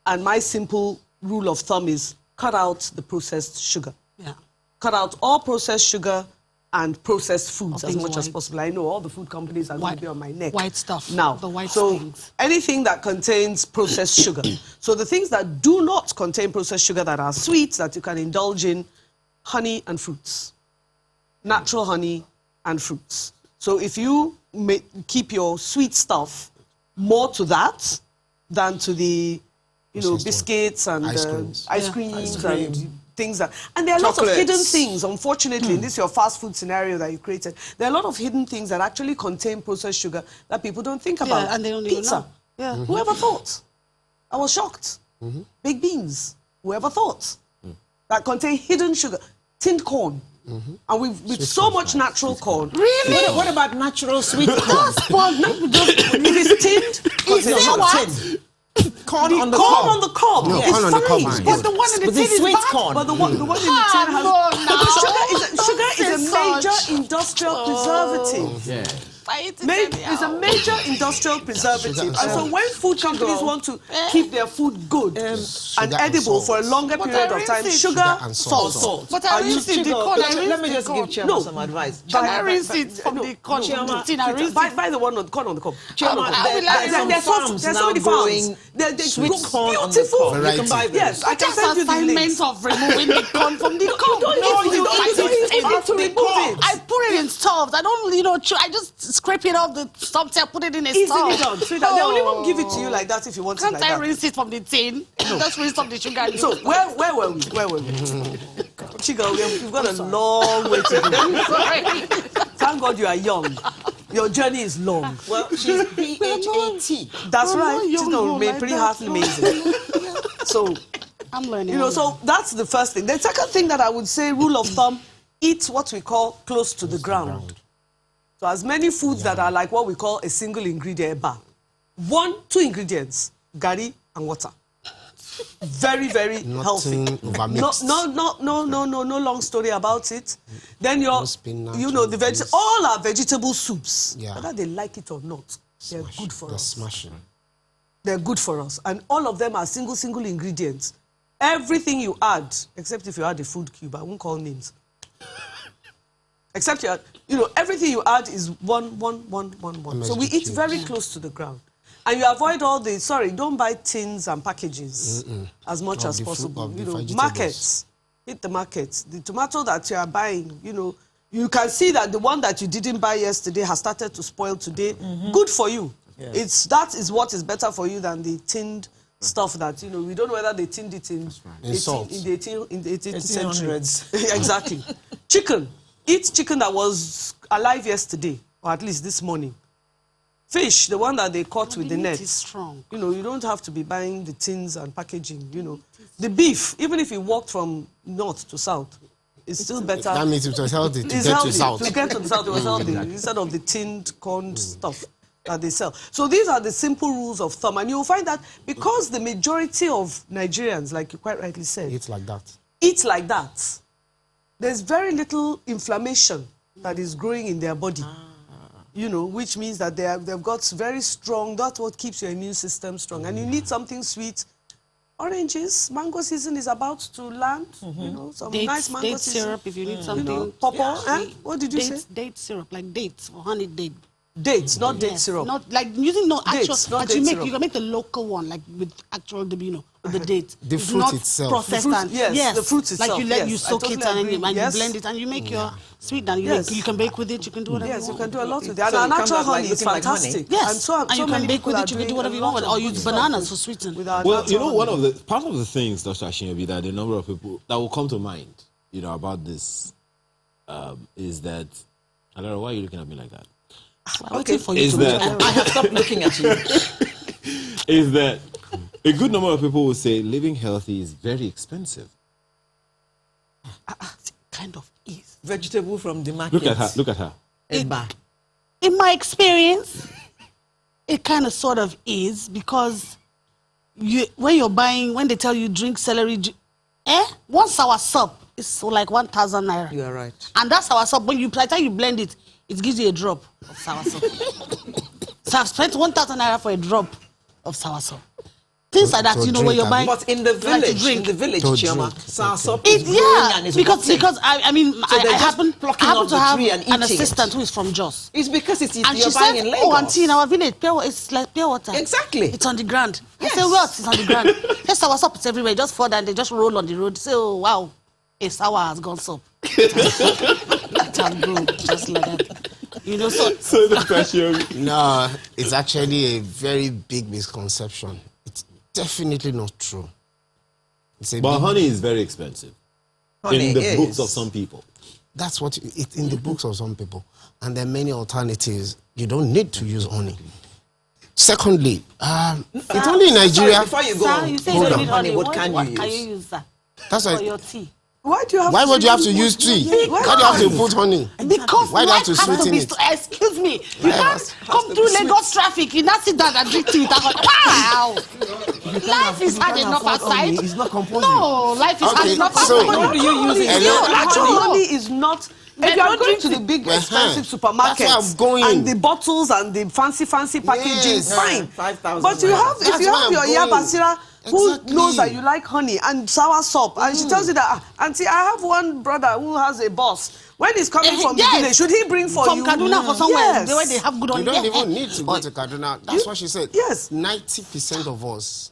And my simple rule of thumb is cut out the processed sugar. Yeah. Cut out all processed sugar and processed foods as much as white. possible. I know all the food companies are going to be on my neck. White stuff. Now, The white so things. anything that contains processed sugar. So the things that do not contain processed sugar that are sweet, that you can indulge in, honey and fruits. Natural honey and fruits. So if you keep your sweet stuff more to that than to the, biscuits and ice creams and things that, and there are lots of hidden things, unfortunately, in this your fast food scenario that you created. There are a lot of hidden things that actually contain processed sugar that people don't think about. Yeah, and they don't even Pizza. know. Yeah. Whoever thought? I was shocked. Baked beans. Whoever thought? That contain hidden sugar. Tinned corn. And with so much natural corn. Really? What about natural sweet corn? If it's tinned, It's not tinned. Corn on the corn cob. on the cob. No, It's corn on the cob, fine. fine. But the one in the But tin the is sweet bad. corn. But the one in the tin has... no, But the sugar is a Don't major say industrial preservative. Yeah. I eat it It's a major industrial preservative. And so when food companies want to keep their food good and edible for a longer period of time, sugar and salt. But I rinse it. Let me just give Chioma some advice. I rinse it from the corn. Buy the one on the corn on the cob. There's so many farms. Sweet corn on the beautiful. cob. You can buy them. Yes, I can send you the links. Of removing the corn from the cob. You have to remove it. I put it in stoves. I don't, I just scrape it off the stove and put it in a stove. Easily done. Sweetheart. They only won't give it to you like that if you want it like that. Can't I rinse it from the tin? Just rinse off the sugar. So where were we? Chiga, we've got a long way to go. Thank God you are young. Your journey is long. Well, she's PHAT. That's right. She's going to remain pretty heart amazing. So, I'm learning. So that's the first thing. The second thing that I would say, rule of thumb, eat what we call close to the ground. So as many foods that are like what we call a single ingredient bar. 2 ingredients, gari and water. Very, very healthy. No long story about it. Then all our vegetable soups, whether they like it or not, they're good for us. Smashing. They're good for us. And all of them are single ingredients. Everything you add, except if you add a food cube, I won't call names. Except everything you add is one. So we eat very close to the ground. And you avoid all the, don't buy tins and packages as much as possible. Markets, hit the markets. The tomato that you are buying, you can see that the one that you didn't buy yesterday has started to spoil today. Good for you. Yes. That is what is better for you than the tinned stuff that, we don't know whether they tinned it in the 18th century. Exactly. Chicken. Eat chicken that was alive yesterday, or at least this morning. Fish, the one that they caught with the net. Is strong. You don't have to be buying the tins and packaging, The beef, even if you walked from north to south, it's still better. That means it was healthy to get to south. To get to the south, it was healthy, instead of the tinned corn stuff that they sell. So these are the simple rules of thumb. And you'll find that because the majority of Nigerians, like you quite rightly said, eat like that. There's very little inflammation that is growing in their body. Which means that they've got very strong, that's what keeps your immune system strong. And you need something sweet. Oranges, mango season is about to land. Some nice mango date season. Syrup if you need something. Pawpaw, What did you say? Date syrup, like dates or honey date. Dates, not date syrup. Not like using actual, dates, not but date syrup. You can make the local one, like with actual, with the date. The it's fruit not itself. Processed The fruit, yes, the fruit itself. Like you soak I it totally and agree. you blend it and you make your sweet. And you can bake with it. You can do whatever. Yes, you you want. can do a lot with it. So And it our comes natural out like honey is looking like honey. fantastic. Yes, And you can bake with it. You can do whatever you want, or use bananas for sweetening. Well, part of the things, Dr. Ashinobi, that a number of people that will come to mind, about this, is that I don't know why you're looking at me like that. Okay, for you Is that I have stopped looking at you. is that a good number of people will say living healthy is very expensive. It kind of is. Vegetable from the market. Look at her. Eba. In my experience, it kind of sort of is because when they tell you drink celery, one sour soup is like 1,000 naira. You are right. And that sour soup, by the time you blend it, it gives you a drop of sour soup. So I've spent 1,000 naira for a drop of sour soup. Things like that, when you're buying. But in the village, Chioma, sour soup is growing and it's because I mean, so I happen to have an eating assistant who is from Jos. It's because you're and she buying said, in Lagos. "Oh, auntie, in our village, it's like pure water. Exactly. It's on the ground." Yes. I say, "What? It's on the ground." Just sour soup, it's everywhere. Just fall down, they just roll on the road. Say, "Oh wow, a sour has gone soup." It has grown just like that. So the pressure. No, it's actually a very big misconception. It's definitely not true. But honey is very expensive. In the books of some people. That's what it's in the books of some people. And there are many alternatives. You don't need to use honey. Secondly, it's only in Nigeria. Sorry, before you go on, you say you don't need honey. What can you use? Can you use that? That's for why. your tea. Why would you have to use tea? Why do you have to put honey? Because why do you have to sweeten it? Excuse me. You can't come through Lagos traffic. You not sit down and drink tea without honey. Wow. Life is hard enough outside. It's not compulsory. No, life is hard Okay, enough so- outside. What do you use it? Hello? Actually, honey is not. If you are going to the drink big Uh-huh. expensive That's supermarkets where I'm going. and the bottles and the fancy packaging, Yes. fine. 5,000 But you have, if That's you where have your I'm going. Yabasira who Exactly. knows that you like honey and sour soup, and she tells you that, Auntie, I have one brother who has a boss. When he's coming from the village, should he bring for you? From Kaduna for somewhere, Yes. the way they have good You honey. don't Yeah. even need to go to Kaduna. That's what she said. Yes. 90% of us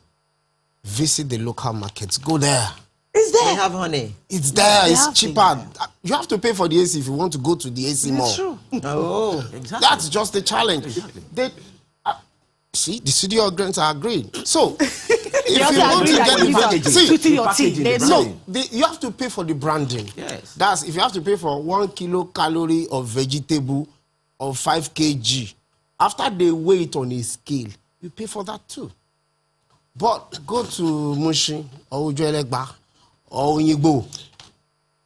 visit the local markets. Go there. Is They there? have honey. It's there. They It's have cheaper. You have to pay for the AC if you want to go to the AC mall. It's true. Oh. Exactly. That's just the challenge. They, see, the studio grants are agreeing. So, if also you want to agree that get you the need to packaging, sweeten your tea. packaging, They the know. branding. you have to pay for the branding. Yes. That's if you have to pay for 1 kilocalorie of vegetable or 5 kg. After they weigh it on a scale, you pay for that too. But go to Mushi or Ujuelegba or Onyigbo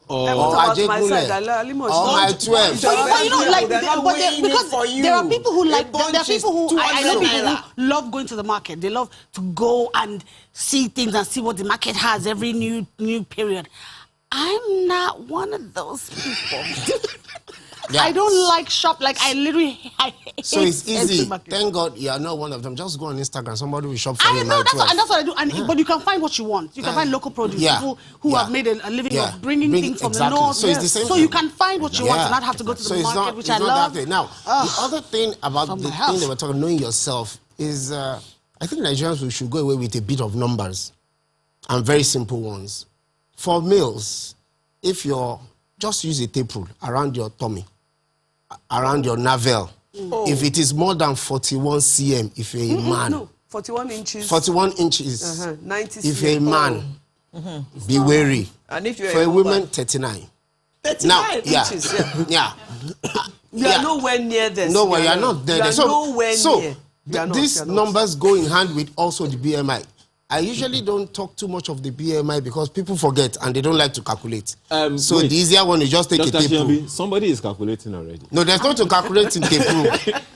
or what about my side? Ajegunle or my 12. But you know, like, They're not weighing it because for you. there are people who A like, there are bunch is people who, I know 200 people naira. who love going to the market. They love to go and see things and see what the market has every new period. I'm not one of those people. Yeah. I don't like shop, like I literally, I hate So it's empty easy. market. Thank God you are not one of them. Just go on Instagram. Somebody will shop for I you. know, my that's 12. what I do. And, but you can find what you want. You can find local produce, Yeah. people who Yeah. have made a living Yeah. of bringing Bring- things from exactly. the north. So it's the same So thing. you can find what you want and not have to go to the So it's market, not, which it's I not love. that way. Now, the other thing about From the my house. thing that we're talking, knowing yourself, is I think Nigerians should go away with a bit of numbers and very simple ones. For males, if you're, just use a tape rule around your tummy, around your navel. If it is more than 41 cm, if you're a man, No, 41 inches. 41 inches, 90 if you're a man, be wary. And if you're For a woman, woman, 39. 39 Now, yeah, inches, yeah. yeah. You are nowhere near this. No, well, you're not there. You are So, nowhere so near. You are not, these you are not. numbers go in hand with also the BMI. I usually don't talk too much of the BMI because people forget and they don't like to calculate. So wait. the easier one is just take Dr. a tape rule. Shiambi, somebody is calculating already. No, there's no to calculate in tape rule.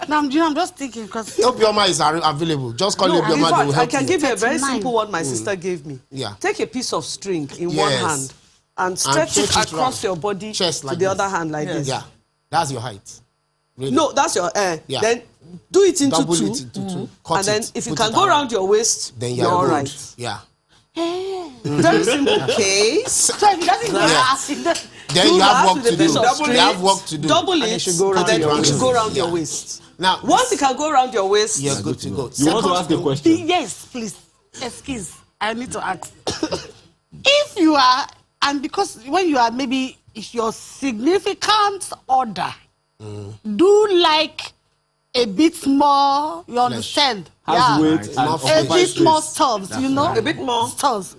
No, I'm just thinking because Obioma is available. Just call No, in Obioma, they will fact, I help can you. give you a very 39. simple one my sister gave me. Yeah. Take a piece of string in one Yes. hand and stretch stretch it it across round. your body Chest to like the this. other hand like this. Yeah, that's your height. Really. No, that's your Yeah. Then do it into Double two. it into two. Cut And then it, if you put can it go around. around your waist, Then you're you're all good. right. Yeah. Very simple. case. so if it doesn't go Yeah. out, Then Do you have that work with a to do. piece of You have string, work to do. Double And it, it should go and around then your it should go waist. around your Yeah. waist. Now, Once it can go around your waist, you're good to go. You want to Second ask a thing- question? yes, please. Excuse, I need to ask. If you are, and because when you are maybe, if your significant other do like a bit more, you understand? Has weight and More A flesh. bit more stuffs, you know? a bit more. Stuffs.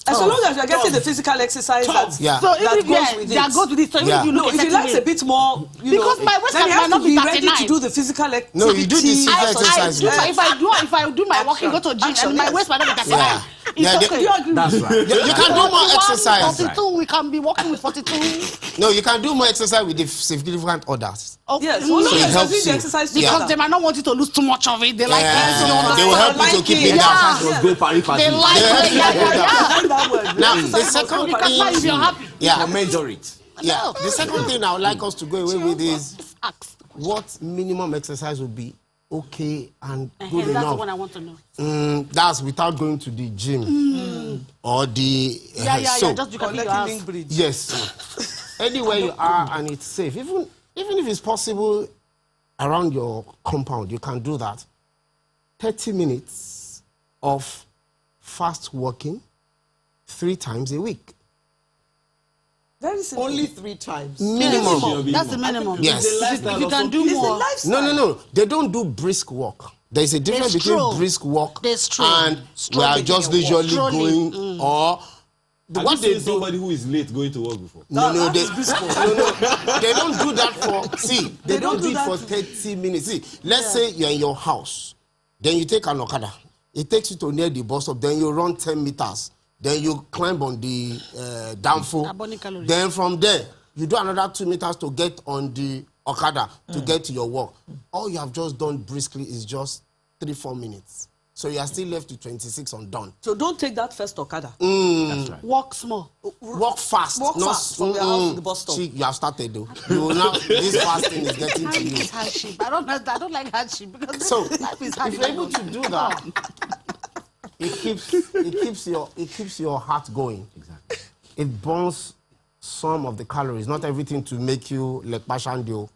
And so long as you're getting the physical exercise that, Yeah. So that if goes with that it. goes with it. So even Yeah. if you No, look if at he likes a bit more, you Because know, my waist then size you might have not to be be ready 39. to do the physical activity. No, you do the physical exercise. if I do my walking, go to gym, Action, and my yes. waist might not be 39. Yeah. It's Yeah, okay. Do you agree? That's right. You can do more 41, exercise. 42, we can be walking with 42. No, you can do more exercise with the significant others. Okay. Yes, No, so So it long helps as you do the you. exercise Yeah. because together. they might not want you to lose too much of it. They like it. You They will understand? help you to like keep it. it Yeah. down. Let's go pari-pari. They like it. Yeah. That word. Now, the Exercise second must Because now if thing, you're happy. yeah, Measure it. yeah. The second thing I would like us to go away with is Just ask. what minimum exercise would be okay and good That's the enough. one I want to know. That's without going to the gym or the. Yeah. So, Just you can Or be your letting house. link bridge. yes, anywhere you are and it's safe. Even if it's possible around your compound, you can do that. 30 minutes of fast walking 3 times a week. Very simple. Only 3 times. Minimum. That's the minimum. Yes. If you can do It's a more. lifestyle. No. They don't do brisk walk. There's a difference They between stroll. brisk walk They stroll. and we Stroll are making just a walk. leisurely Strolling. going or Have what you they seen do. somebody who is late going to work before? No, That they, is brisk walk. they don't do that for. See, they don't do it that for to- 30 minutes. See, let's say you're in your house, then you take an okada. It takes you to near the bus stop. Then you run 10 meters. Then you climb on the downfall. Burning calories. Then from there, you do another 2 meters to get on the okada to get to your work. All you have just done briskly is just 3-4 minutes. So you are still left to 26 undone. So don't take that first Okada. That's right. Walk small. Walk fast. Walk fast from your house to the bus stop. See, you have started though. You will now, this fasting is getting to you. It's hardship. I don't like hardship because So, life is hard. if you're able to do that, it keeps your heart going. Exactly. It burns some of the calories, not everything to make you like pashandio.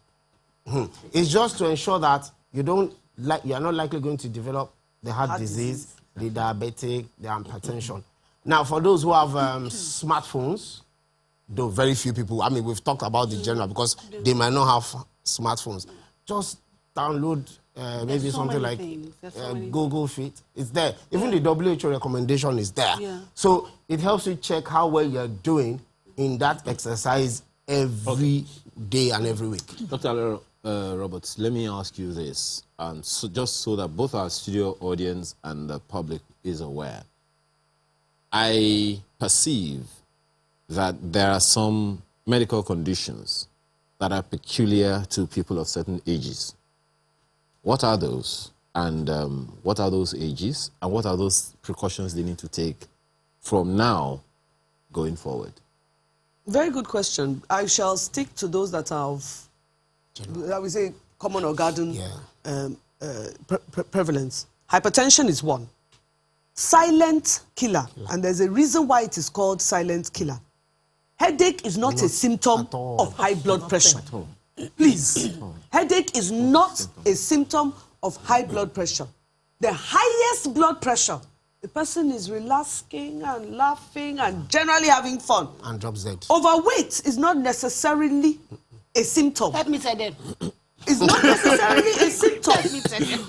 It's just to ensure that you are not likely going to develop the heart disease, the diabetic, the hypertension. Now, for those who have smartphones, though very few people, I mean, we've talked about the general because they might not have smartphones. Just download maybe so something many like things. So many Google Fit. It's there. Even the WHO recommendation is there. Yeah. So it helps you check how well you're doing in that exercise every day and every week. Dr. Roberts, let me ask you this, so just so that both our studio audience and the public is aware. I perceive that there are some medical conditions that are peculiar to people of certain ages. What are those? And what are those ages? And what are those precautions they need to take from now going forward? Very good question. I shall stick to those that are of, I would say, common or garden prevalence. Hypertension is one. Silent killer. And there's a reason why it is called silent killer. Headache is not a symptom of high blood pressure. Please. Headache is not a symptom of high blood pressure. The highest blood pressure, the person is relaxing and laughing and generally having fun. And drops dead. Overweight is not necessarily a symptom. Let me tell them. It's not necessarily a symptom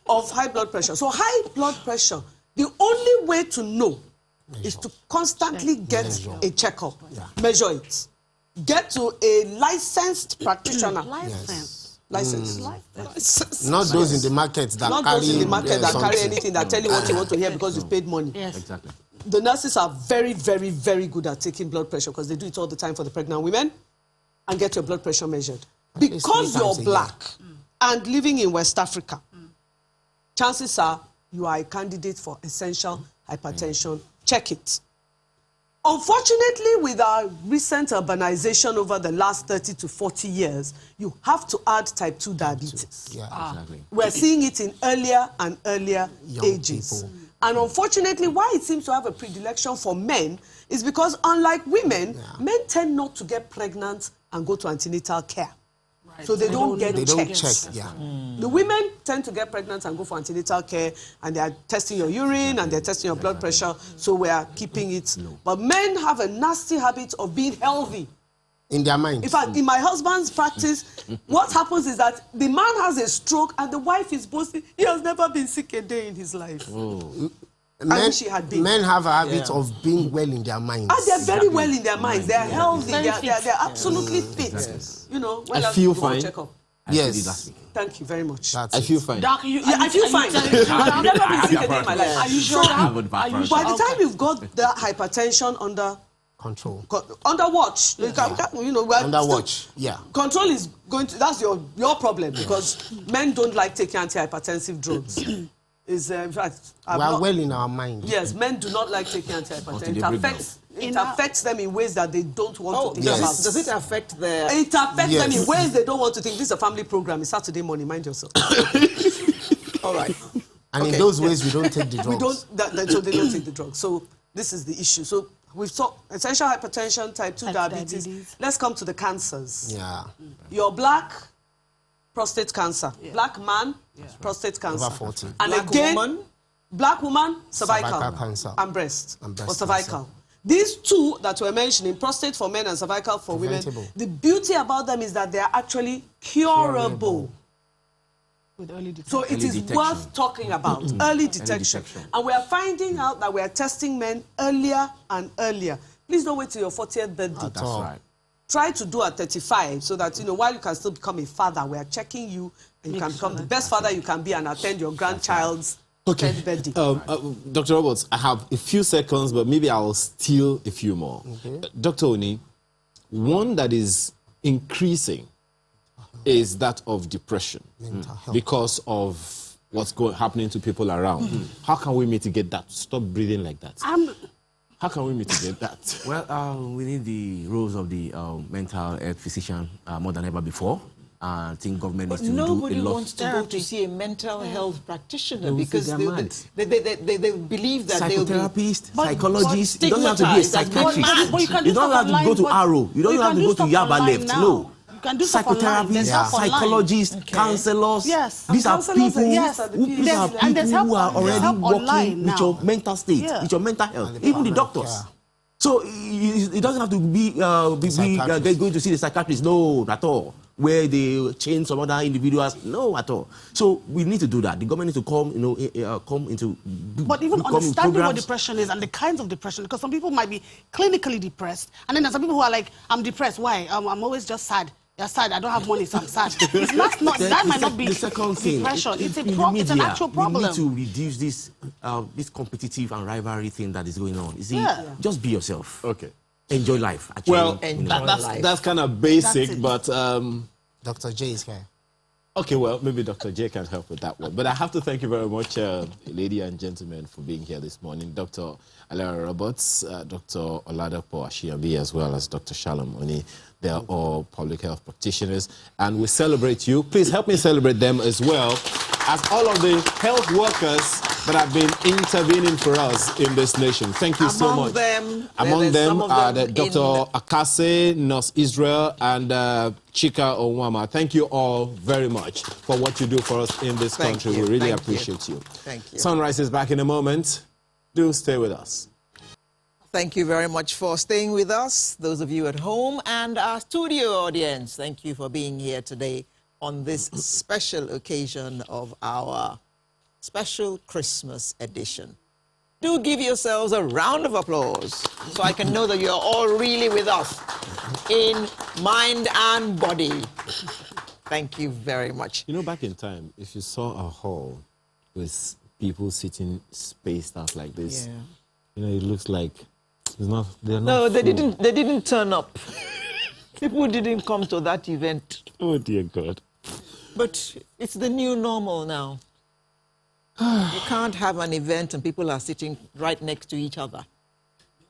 of high blood pressure. So high blood pressure, the only way to know is to constantly get a checkup. Measure it. Get to a licensed practitioner. License. Not those in the market that Not carry, those in the market that carry something. anything that tell you what you want to hear because you've paid money. Yes. Exactly. The nurses are very, very, very good at taking blood pressure because they do it all the time for the pregnant women and get your blood pressure measured. least Because 3 times you're a black and living in West Africa, chances are you are a candidate for essential hypertension. Check it. Unfortunately, with our recent urbanization over the last 30 to 40 years, you have to add type 2 diabetes. Yeah. Exactly. We're seeing it in earlier and earlier Young ages. people. And unfortunately, why it seems to have a predilection for men is because, unlike women, men tend not to get pregnant and go to antenatal care. So they don't get They checked. don't check, yeah. The women tend to get pregnant and go for antenatal care, and they are testing your urine and they're testing your blood pressure, so we are keeping it. But men have a nasty habit of being healthy. In their mind. In fact, in my husband's practice, what happens is that the man has a stroke and the wife is boasting, he has never been sick a day in his life. I wish he had been. Men have a habit of being well in their minds. And they're very well in their minds. They're healthy. Very They're absolutely fit. You know, when I last feel did you go for a fine. checkup? Yes. Thank you very much. That's I it. feel fine. Doc, Yeah, I feel fine. I've never been sick a day in my life. Are you sure? By the time you've got that hypertension under Control. watch, you know, we're Under still- watch. Yeah. Control is going to, that's your problem because men don't like taking antihypertensive drugs. In fact, We are well in our mind. yes, men do not like taking antihypertensive. they break It affects them in ways that they don't want to think yes. about. Does it affect the... It affects them in Yes. ways they don't want to think. This is a family program. It's Saturday morning. Mind yourself. All right. And Okay. in those ways, we don't take the drugs. We don't. So they don't take the drugs. So this is the issue. So we've talked essential hypertension, type 2 diabetes. Let's come to the cancers. Yeah. You're black, prostate cancer. Black man, prostate cancer. Over 40. And Black again, woman? black woman, cervical, Cervical cancer. and breast, And breast or cervical. These two that we're mentioning, prostate for men and cervical for women, Preventable. the beauty about them is that they are actually curable. With early detection. So it is worth talking about early detection. And we are finding out that we are testing men earlier and earlier. Please don't wait till your 40th birthday. At all. Right. Try to do at 35 so that, you know, while you can still become a father, we are checking you and you can become the best father you can be and attend your grandchild's 10th birthday. Dr. Roberts, I have a few seconds, but maybe I'll steal a few more. Dr. Oni, one that is increasing is that of depression Mental health. because of what's happening to people around. How can we mitigate that? Stop breathing like that. How can we mitigate that? Well, we need the roles of the mental health physician more than ever before. I think government needs to do a lot. Nobody wants to go to see a mental health practitioner because they believe that they'll be... Psychotherapists, psychologists. You don't have to be a psychiatrist. You don't have to go to Arrow. You don't have to go to Yaba Left. No. Psychotherapists, psychologists, counselors. Yes. These are people who are already working with your mental state, with your mental health, even the doctors. So it doesn't have to be going to see the psychiatrist, no, at all. Where they change some other individuals, no, at all. So we need to do that. The government needs to come into. But even understanding what depression is and the kinds of depression, because some people might be clinically depressed, and then there's some people who are like, I'm depressed. Why? I'm always just sad. You're sad. I don't have money, so I'm sad. It's not that might not be the second thing. Depression. It's an actual problem. We need to reduce this competitive and rivalry thing that is going on. You see, just be yourself. Okay. Enjoy life. Actually. Well, that's kind of basic, but Dr. J is here. Okay, well, maybe Dr. J can help with that one. But I have to thank you very much, ladies and gentlemen, for being here this morning. Dr. Alara Roberts, Dr. Oladapo Ashiyabi, as well as Dr. Shalom Oni. They are all public health practitioners, and we celebrate you. Please help me celebrate them as well as all of the health workers that have been intervening for us in this nation. Thank you so much. Among them are Dr. Akase, Nurse Israel, and Chika Onwama. Thank you all very much for what you do for us in this country. We really appreciate you. Thank you. Sunrise is back in a moment. Do stay with us. Thank you very much for staying with us, those of you at home and our studio audience. Thank you for being here today on this special occasion of our special Christmas edition. Do give yourselves a round of applause so I can know that you're all really with us in mind and body. Thank you very much. You know, back in time, if you saw a hall with people sitting spaced out like this, you know, it looks like they're not they didn't turn up. People didn't come to that event. Oh, dear God. But it's the new normal now. You can't have an event and people are sitting right next to each other.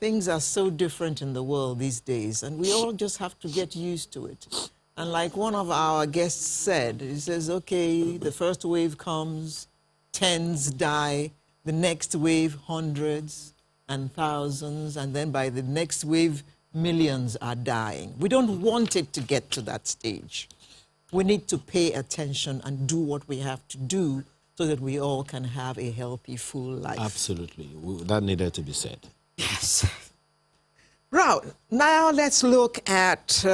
Things are so different in the world these days, and we all just have to get used to it. And like one of our guests said, he says, okay, the first wave comes, tens die, the next wave, hundreds and thousands, and then by the next wave, millions are dying. We don't want it to get to that stage. We need to pay attention and do what we have to do so that we all can have a healthy, full life. Absolutely. That needed to be said. Yes. Right. Now let's look at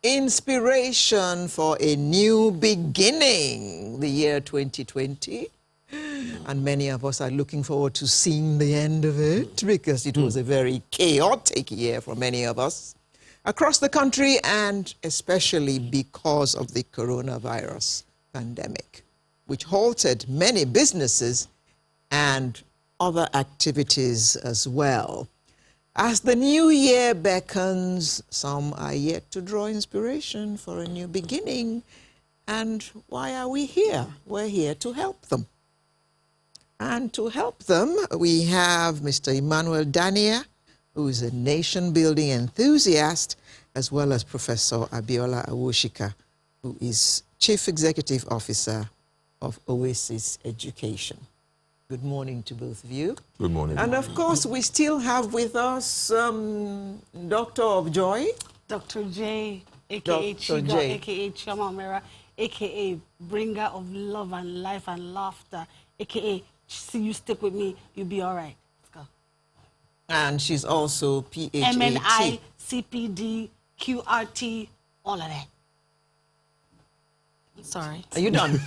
inspiration for a new beginning, the year 2020. And many of us are looking forward to seeing the end of it because it was a very chaotic year for many of us across the country, and especially because of the coronavirus pandemic, which halted many businesses and other activities as well. As the new year beckons, some are yet to draw inspiration for a new beginning. And why are we here? We're here to help them. And to help them, we have Mr. Emmanuel Dania, who is a nation-building enthusiast, as well as Professor Abiola Awoshika, who is Chief Executive Officer of Oasis Education. Good morning to both of you. Good morning. And of course, we still have with us Doctor of Joy. Dr. J, a.k.a. Chiga, a.k.a. Chama Mera, a.k.a. Bringer of Love and Life and Laughter, a.k.a. See, you stick with me, you'll be all right. Let's go. And she's also PhD. MNI, CPD, QRT, all of that. I'm sorry. Are you done?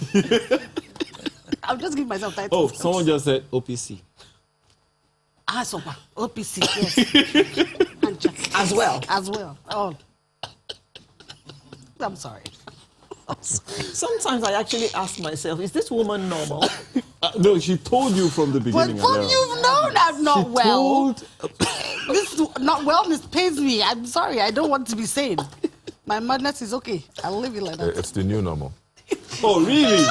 I'll just give myself titles. Oh, someone just said OPC. Sopa. OPC, yes. As well. As well. Oh. I'm sorry. Sometimes I actually ask myself, is this woman normal? No, she told you from the beginning. But you've known I'm not well. This not wellness pains me. I'm sorry. I don't want to be sane. My madness is okay. I'll leave it like that. It's the new normal. Oh, really?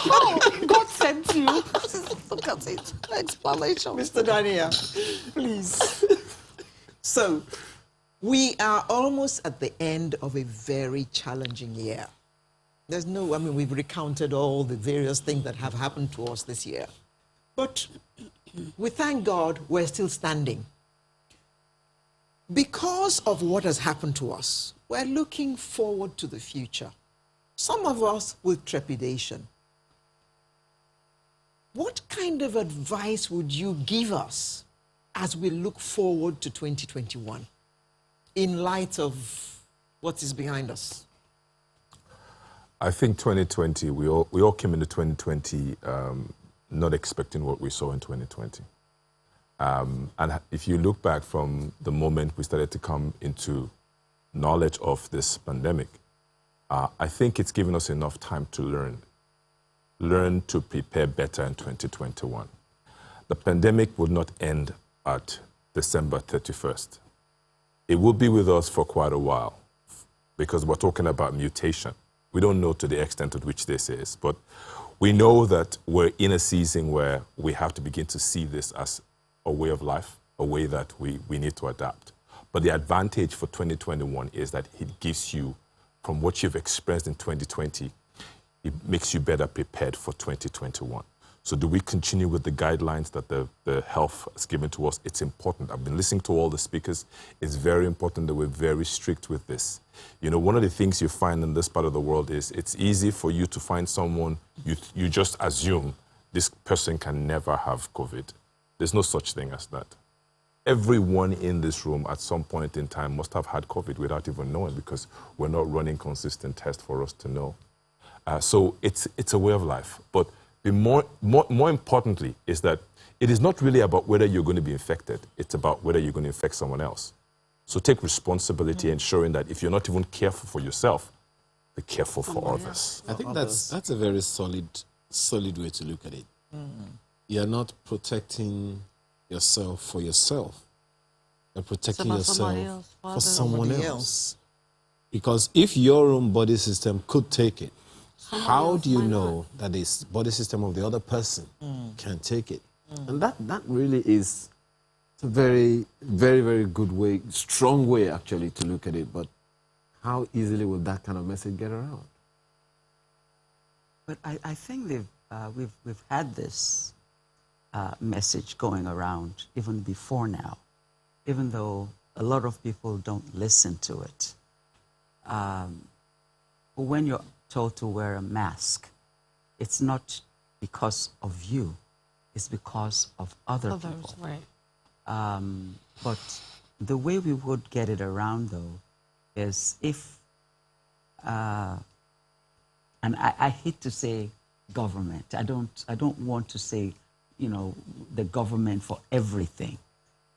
Oh, God sent you. Look at it. Explanation. Mr. Daniel, please. So, we are almost at the end of a very challenging year. There's no, I mean, we've recounted all the various things that have happened to us this year. But we thank God we're still standing. Because of what has happened to us, we're looking forward to the future. Some of us with trepidation. What kind of advice would you give us as we look forward to 2021 in light of what is behind us? I think 2020, we all came into 2020 not expecting what we saw in 2020. And if you look back from the moment we started to come into knowledge of this pandemic, I think it's given us enough time to learn to prepare better in 2021. The pandemic would not end at December 31st. It will be with us for quite a while because we're talking about mutation. We don't know to the extent to which this is, but we know that we're in a season where we have to begin to see this as a way of life, a way that we need to adapt. But the advantage for 2021 is that it gives you, from what you've experienced in 2020, it makes you better prepared for 2021. So do we continue with the guidelines that the health has given to us? It's important. I've been listening to all the speakers. It's very important that we're very strict with this. You know, one of the things you find in this part of the world is it's easy for you to find someone, you just assume this person can never have COVID. There's no such thing as that. Everyone in this room at some point in time must have had COVID without even knowing because we're not running consistent tests for us to know. So it's a way of life. But the more importantly is that it is not really about whether you're going to be infected. It's about whether you're going to infect someone else. So take responsibility, ensuring that if you're not even careful for yourself, be careful for others. I think that's a very solid way to look at it. You're not protecting yourself for yourself. You're protecting yourself for someone else. Because if your own body system could take it, how do you know that the body system of the other person can take it? And that really is a very, very, very good way, strong way actually to look at it. But how easily will that kind of message get around? But I think we've had this message going around even before now, even though a lot of people don't listen to it. When you're told to wear a mask, it's not because of you, it's because of other people. Right. But the way we would get it around, though, is if, and I hate to say government. I don't want to say, you know, the government for everything,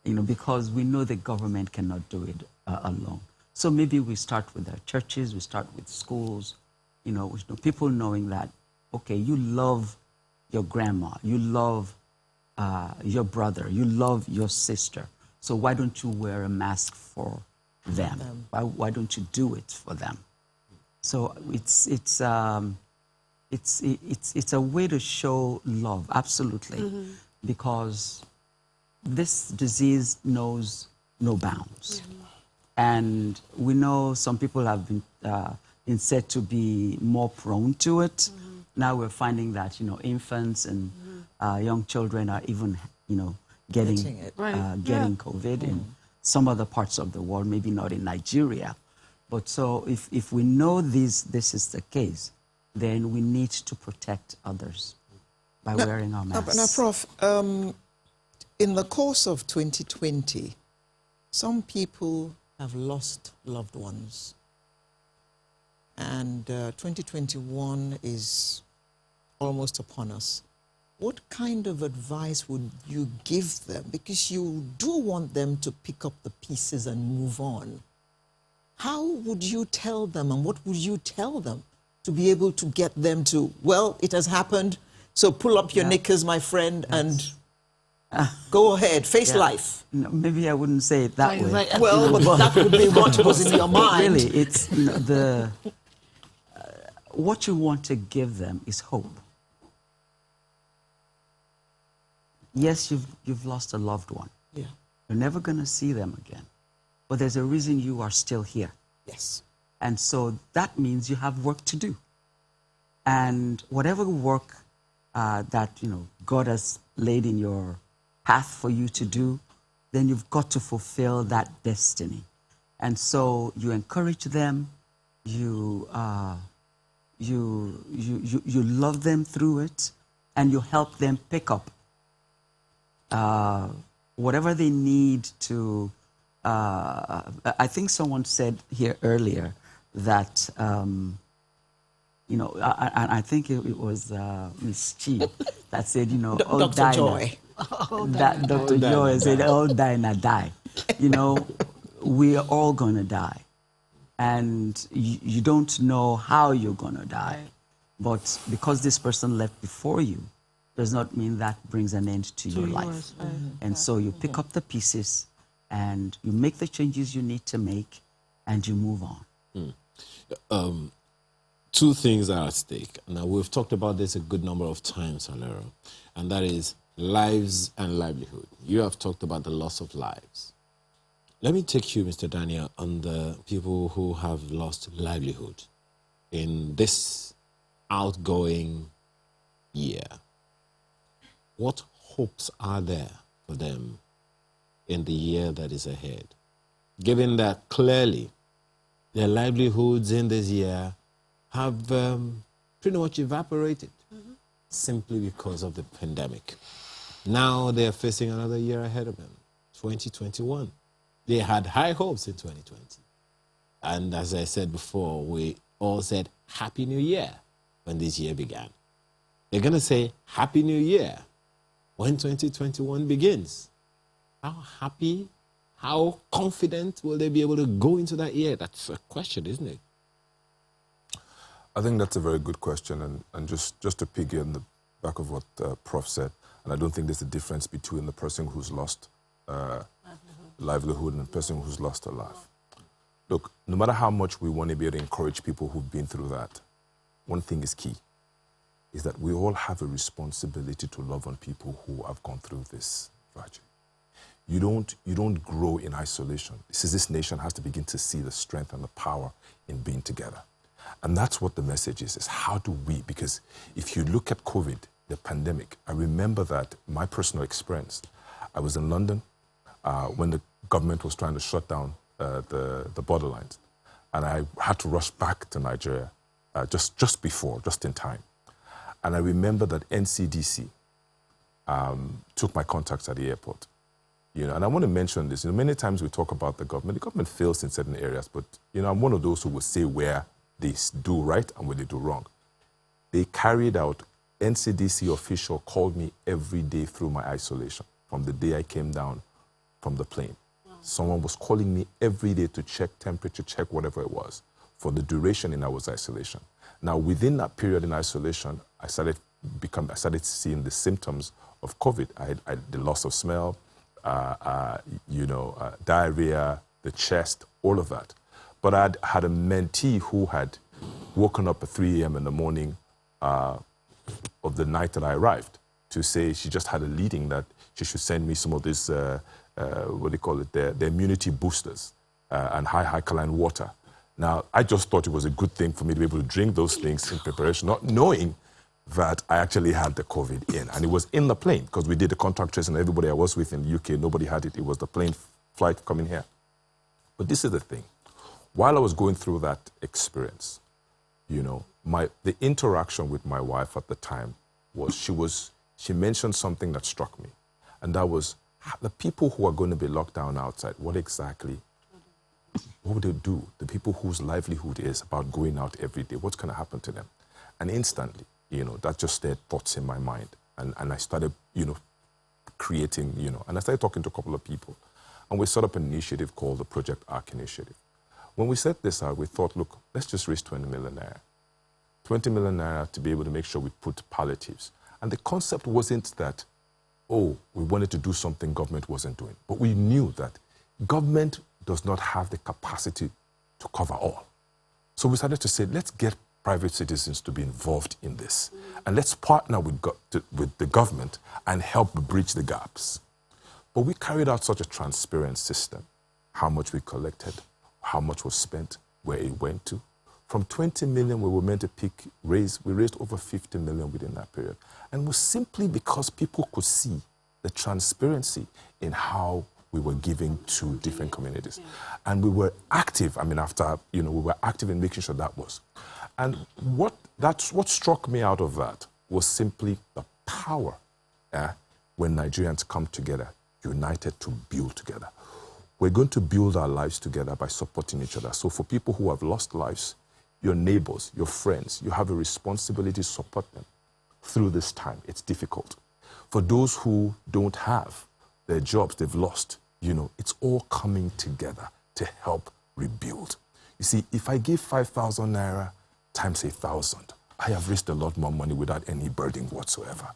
you know, because we know the government cannot do it alone. So maybe we start with our churches, we start with schools, you know, people knowing that, okay, you love your grandma, you love your brother, you love your sister. So why don't you wear a mask for them? Why don't you do it for them? So it's a way to show love, absolutely, because this disease knows no bounds. And we know some people have been said to be more prone to it. Now we're finding that, you know, infants and young children are even, you know, getting COVID in some other parts of the world, maybe not in Nigeria. But so if we know this is the case, then we need to protect others by wearing our masks. Now, Prof, in the course of 2020, some people have lost loved ones. And 2021 is almost upon us. What kind of advice would you give them? Because you do want them to pick up the pieces and move on. How would you tell them, and what would you tell them to be able to get them to, well, it has happened, so pull up your knickers, my friend, and go ahead, face life? No, maybe I wouldn't say it that way. Well, but that would be what was in your mind. Really, it's, you know, what you want to give them is hope. Yes, you've lost a loved one. Yeah. You're never going to see them again. But there's a reason you are still here. Yes. And so that means you have work to do. And whatever work that, God has laid in your path for you to do, then you've got to fulfill that destiny. And so you encourage them, you love them through it, and you help them pick up whatever they need to. I think someone said here earlier that, I think it was Miss Chi that said, Dr. Joy. That Dr. Joy said, all die and die. We are all going to die. And you don't know how you're going to die. But because this person left before you, does not mean that brings an end to your life. And so you pick up the pieces and you make the changes you need to make and you move on. Two things are at stake. Now, we've talked about this a good number of times, Alero, and that is lives and livelihood. You have talked about the loss of lives. Let me take you, Mr. Daniel, on the people who have lost livelihood in this outgoing year. What hopes are there for them in the year that is ahead? Given that clearly their livelihoods in this year have pretty much evaporated simply because of the pandemic. Now they're facing another year ahead of them, 2021. They had high hopes in 2020. And as I said before, we all said Happy New Year when this year began. They're going to say Happy New Year when 2021 begins. How happy, how confident will they be able to go into that year? That's a question, isn't it? I think that's a very good question. And just to piggy on the back of what Prof said, and I don't think there's a difference between the person who's lost livelihood and the person who's lost a life. Look, no matter how much we want to be able to encourage people who've been through that, one thing is key, is that we all have a responsibility to love on people who have gone through this tragedy. You don't grow in isolation. This nation has to begin to see the strength and the power in being together. And that's what the message is how do we, because if you look at COVID, the pandemic, I remember that my personal experience, I was in London when the government was trying to shut down the borderlines. And I had to rush back to Nigeria just in time. And I remember that NCDC took my contacts at the airport. And I want to mention this. Many times we talk about the government fails in certain areas, but I'm one of those who will say where they do right and where they do wrong. They carried out, NCDC official called me every day through my isolation, from the day I came down from the plane. Wow. Someone was calling me every day to check temperature, check whatever it was, for the duration in our isolation. Now, within that period in isolation, I started seeing the symptoms of COVID. I had the loss of smell, diarrhea, the chest, all of that. But I had a mentee who had woken up at 3 a.m. in the morning of the night that I arrived to say she just had a leading that she should send me some of this, the immunity boosters and high alkaline water. Now, I just thought it was a good thing for me to be able to drink those things in preparation, not knowing that I actually had the COVID in. And it was in the plane, because we did the contact tracing, and everybody I was with in the UK, nobody had it. It was the plane flight coming here. But this is the thing. While I was going through that experience, the interaction with my wife at the time was she mentioned something that struck me. And that was the people who are going to be locked down outside, what would they do? The people whose livelihood is about going out every day, what's going to happen to them? And instantly, that just stirred thoughts in my mind. And I started, creating, and I started talking to a couple of people. And we set up an initiative called the Project ARC Initiative. When we set this out, we thought, look, let's just raise 20 million naira. 20 million naira to be able to make sure we put palliatives. And the concept wasn't that, we wanted to do something government wasn't doing. But we knew that government does not have the capacity to cover all. So we started to say, let's get private citizens to be involved in this. And let's partner with the government and help bridge the gaps. But we carried out such a transparent system. How much we collected, how much was spent, where it went to. From 20 million we were meant to we raised over 50 million within that period. And it was simply because people could see the transparency in how we were giving to different communities. And we were active, we were active in making sure that was. And what struck me out of that was simply the power when Nigerians come together, united to build together. We're going to build our lives together by supporting each other. So for people who have lost lives, your neighbors, your friends, you have a responsibility to support them through this time. It's difficult. For those who don't have their jobs, they've lost, it's all coming together to help rebuild. You see, if I give 5,000 naira times 1,000, I have raised a lot more money without any burden whatsoever.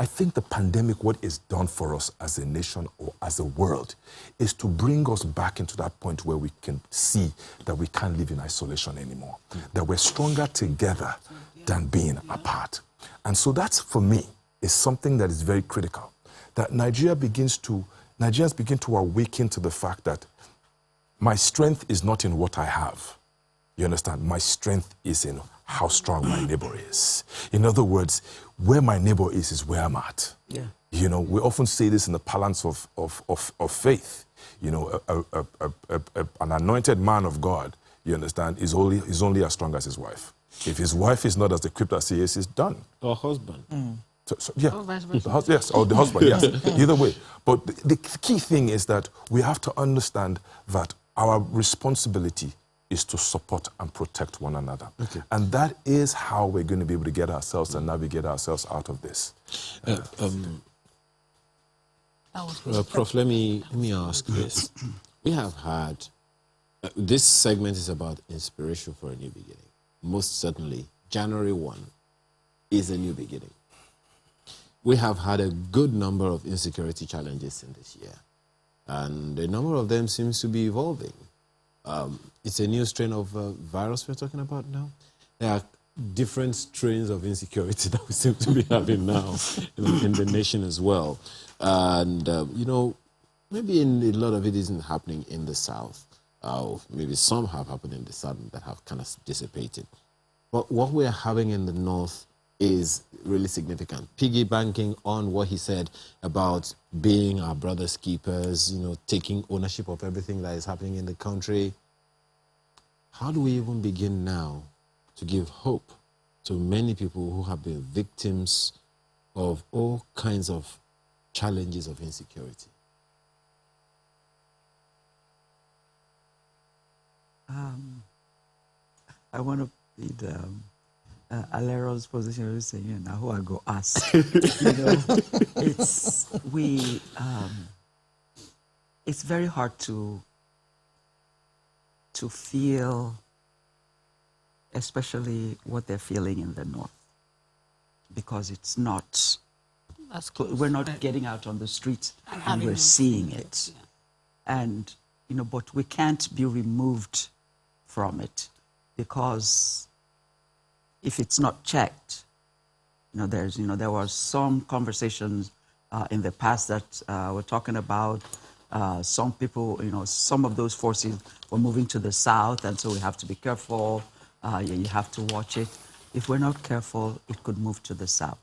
I think the pandemic, what it's done for us as a nation or as a world, is to bring us back into that point where we can see that we can't live in isolation anymore, that we're stronger together than being apart. And so that's, for me, is something that is very critical, that Nigerians begin to awaken to the fact that my strength is not in what I have. You understand? My strength is in how strong my neighbor is. In other words, where my neighbor is where I'm at. Yeah. We often say this in the parlance of faith. An anointed man of God, you understand, is only as strong as his wife. If his wife is not as equipped as he is, he's done. Or husband. Yeah. Or vice versa. Yes, or the husband, yes. Either way. But the key thing is that we have to understand that our responsibility is to support and protect one another. Okay. And that is how we're going to be able to get ourselves and navigate ourselves out of this. Prof, let me ask this. We have had, this segment is about inspiration for a new beginning. Most certainly, January 1 is a new beginning. We have had a good number of insecurity challenges in this year, and a number of them seems to be evolving. It's a new strain of virus we're talking about now. There are different strains of insecurity that we seem to be having now in the nation as well. And, maybe a lot of it isn't happening in the South. Maybe some have happened in the South that have kind of dissipated. But what we're having in the North is really significant. Piggybacking on what he said about being our brother's keepers, taking ownership of everything that is happening in the country. How do we even begin now to give hope to many people who have been victims of all kinds of challenges of insecurity? I want to be the Alero's position of saying, now who I go ask. It's very hard to feel, especially what they're feeling in the North, because it's not, we're not getting out on the streets and we're seeing it. Yeah. And, but we can't be removed from it, because if it's not checked, there were some conversations in the past that were talking about some people, some of those forces were moving to the South, and so we have to be careful. You have to watch it. If we're not careful, it could move to the South.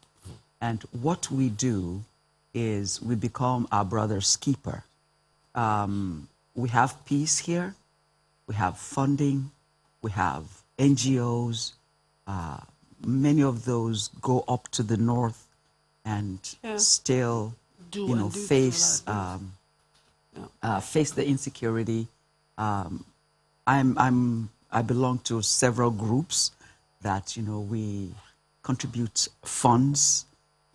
And what we do is we become our brother's keeper. We have peace here. We have funding. We have NGOs. Many of those go up to the North and still, face face the insecurity. I belong to several groups that we contribute funds,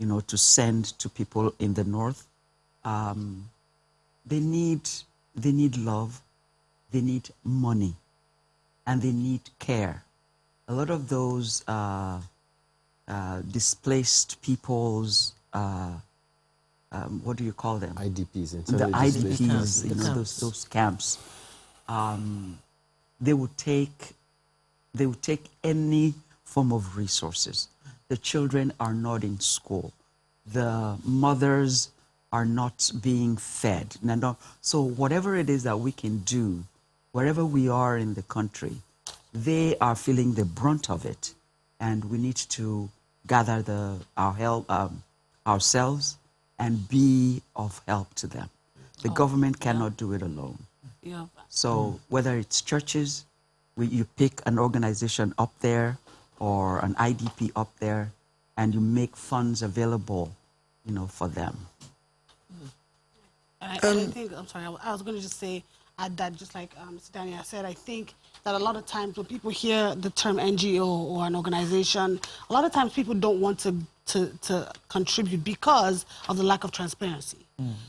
to send to people in the North. They need love, they need money, and they need care. A lot of those displaced peoples, what do you call them? IDPs. The IDPs, those camps. They would take any form of resources. The children are not in school. The mothers are not being fed. So whatever it is that we can do, wherever we are in the country, they are feeling the brunt of it. And we need to gather our help ourselves and be of help to them. The government cannot do it alone. Yeah. So whether it's churches, you pick an organization up there or an IDP up there, and you make funds available, for them. And I think, I'm sorry, I was going to just say, add that just like Mr. Daniel said, I think that a lot of times when people hear the term NGO or an organization, a lot of times people don't want to contribute because of the lack of transparency.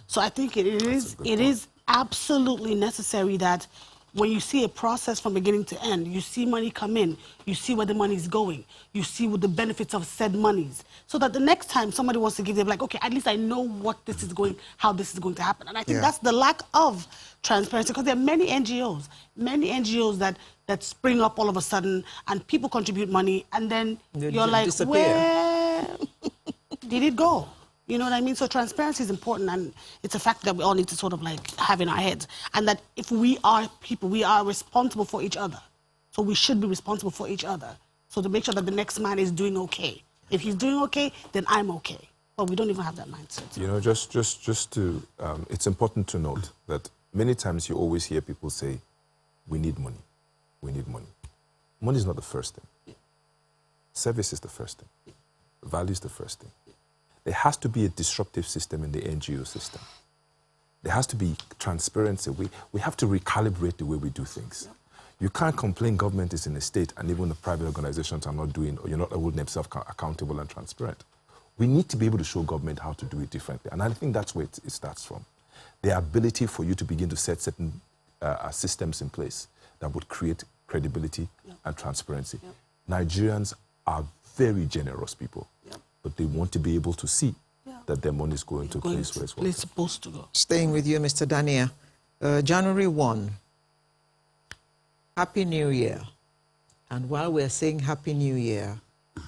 So I think it is absolutely necessary that when you see a process from beginning to end, you see money come in, you see where the money is going, you see what the benefits of said monies, so that the next time somebody wants to give, they're like, okay, at least I know how this is going to happen. And I think that's the lack of transparency, because there are many NGOs that spring up all of a sudden, and people contribute money, and then you're like, where did it go? You know what I mean? So transparency is important, and it's a fact that we all need to sort of like have in our heads. And that if we are people, we are responsible for each other. So we should be responsible for each other. So to make sure that the next man is doing okay. If he's doing okay, then I'm okay. But we don't even have that mindset. Just to, it's important to note that many times you always hear people say, we need money. We need money. Money is not the first thing. Service is the first thing. Value is the first thing. There has to be a disruptive system in the NGO system. There has to be transparency. We have to recalibrate the way we do things. You can't complain government is in a state and even the private organizations are not doing, or you're not holding themselves accountable and transparent. We need to be able to show government how to do it differently. And I think that's where it starts from. The ability for you to begin to set certain systems in place that would create credibility and transparency. Nigerians are very generous people. But they want to be able to see that their money is going to a place where it's supposed to go. Staying with you, Mr. Dania. January 1, Happy New Year. And while we're saying Happy New Year,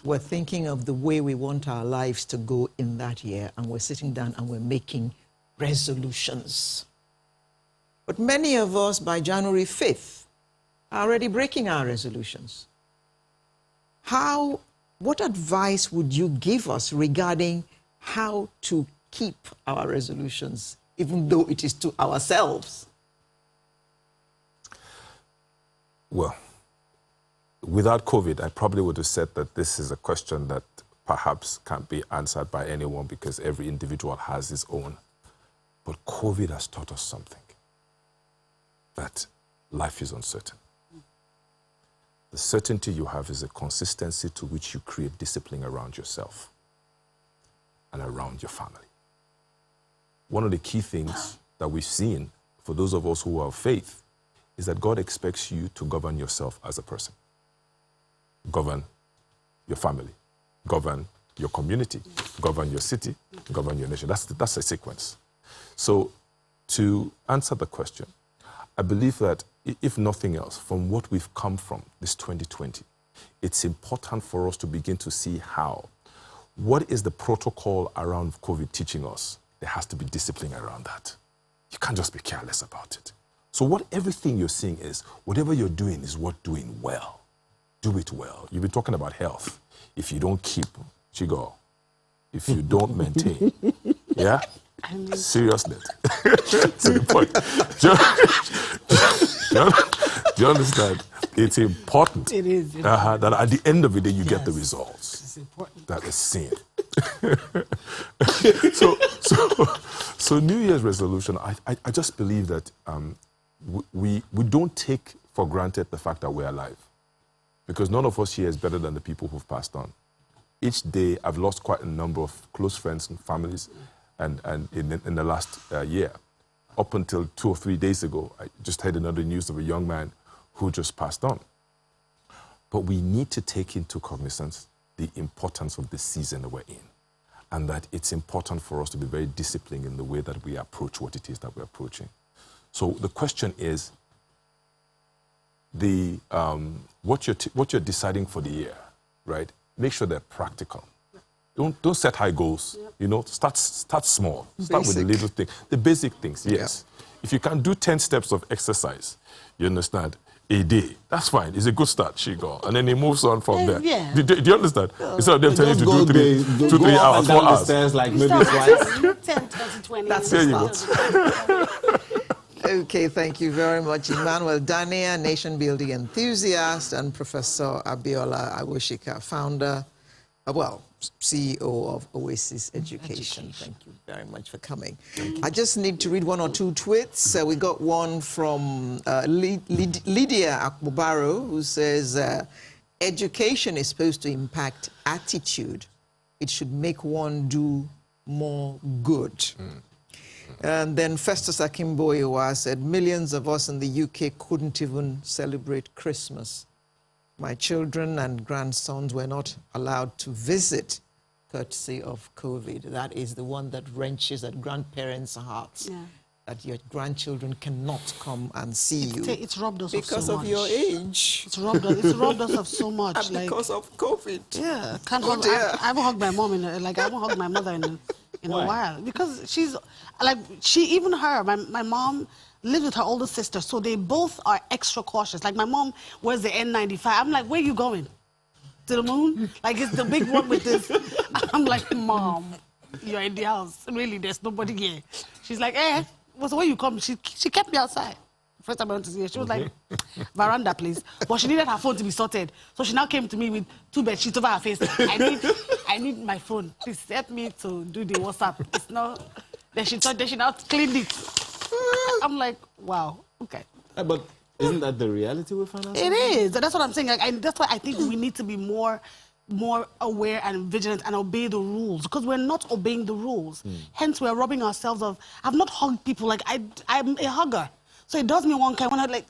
we're thinking of the way we want our lives to go in that year, and we're sitting down and we're making resolutions. But many of us, by January 5th, are already breaking our resolutions. What advice would you give us regarding how to keep our resolutions, even though it is to ourselves? Well, without COVID, I probably would have said that this is a question that perhaps can't be answered by anyone because every individual has his own. But COVID has taught us something, that life is uncertain. The certainty you have is a consistency to which you create discipline around yourself and around your family. One of the key things that we've seen for those of us who are of faith is that God expects you to govern yourself as a person. Govern your family, govern your community, govern your city, govern your nation. That's a sequence. So to answer the question, I believe that if nothing else, from what we've come from this 2020, it's important for us to begin to see what is the protocol around COVID teaching us? There has to be discipline around that. You can't just be careless about it. So everything you're seeing is, whatever you're doing is doing well. Do it well. You've been talking about health. If you don't keep, Chigo, if you don't maintain, yeah? Seriously. To the point. Do you understand? It's important. It is. That at the end of the day, you get the results. It's important. That is seen. So New Year's resolution, I just believe that we don't take for granted the fact that we're alive. Because none of us here is better than the people who've passed on. Each day, I've lost quite a number of close friends and families and in the last year. Up until 2 or 3 days ago, I just heard another news of a young man who just passed on. But we need to take into cognizance the importance of the season that we're in, and that it's important for us to be very disciplined in the way that we approach what it is that we're approaching. So the question is, what you're deciding for the year, right? Make sure they're practical. Don't set high goals. You know, start small. Start with the little thing, the basic things. Yes. If you can do 10 steps of exercise, you understand, a day, that's fine. It's a good start, Shigo. And then he moves on from there. Yeah. Do you understand? Instead of them telling you to Go do two, 3 hours, 4 hours. The stairs like maybe twice. 10, 20, 20. That's There the you start. Okay, thank you very much, Emmanuel Dania, nation building enthusiast, and Professor Abiola Awoshika, founder, CEO of Oasis Education. Thank you very much for coming. I just need to read one or two tweets. We got one from Lydia Akmubaro, who says, education is supposed to impact attitude. It should make one do more good. And then Festus Akimboyewa said, millions of us in the UK couldn't even celebrate Christmas. My children and grandsons were not allowed to visit, courtesy of COVID. That is the one that wrenches at grandparents' hearts. Yeah. That your grandchildren cannot come and see you. It's robbed us of so much. Because of your age. It's robbed us of so much. And because of COVID. Yeah. I haven't hugged my mom I haven't hugged my mother in a while. Because she's, my mom lives with her older sister, so they both are extra cautious. Like, my mom wears the N95. I'm like, where are you going? To the moon? Like, it's the big one with this. I'm like, Mom, you're in the house. Really, there's nobody here. She's like, so when you come, she kept me outside. First time I went to see her, she was like, veranda, please. But she needed her phone to be sorted. So she now came to me with 2 bed sheets over her face. I need my phone. Please help me to do the WhatsApp. It's not... Then she now cleaned it. I'm like, wow, okay. But isn't that the reality we find ourselves? It is. That's what I'm saying. That's why I think we need to be more aware and vigilant and obey the rules, because we're not obeying the rules. Hence, we're robbing ourselves of... I've not hugged people. Like, I'm a hugger. So it does me one kind when I'm like,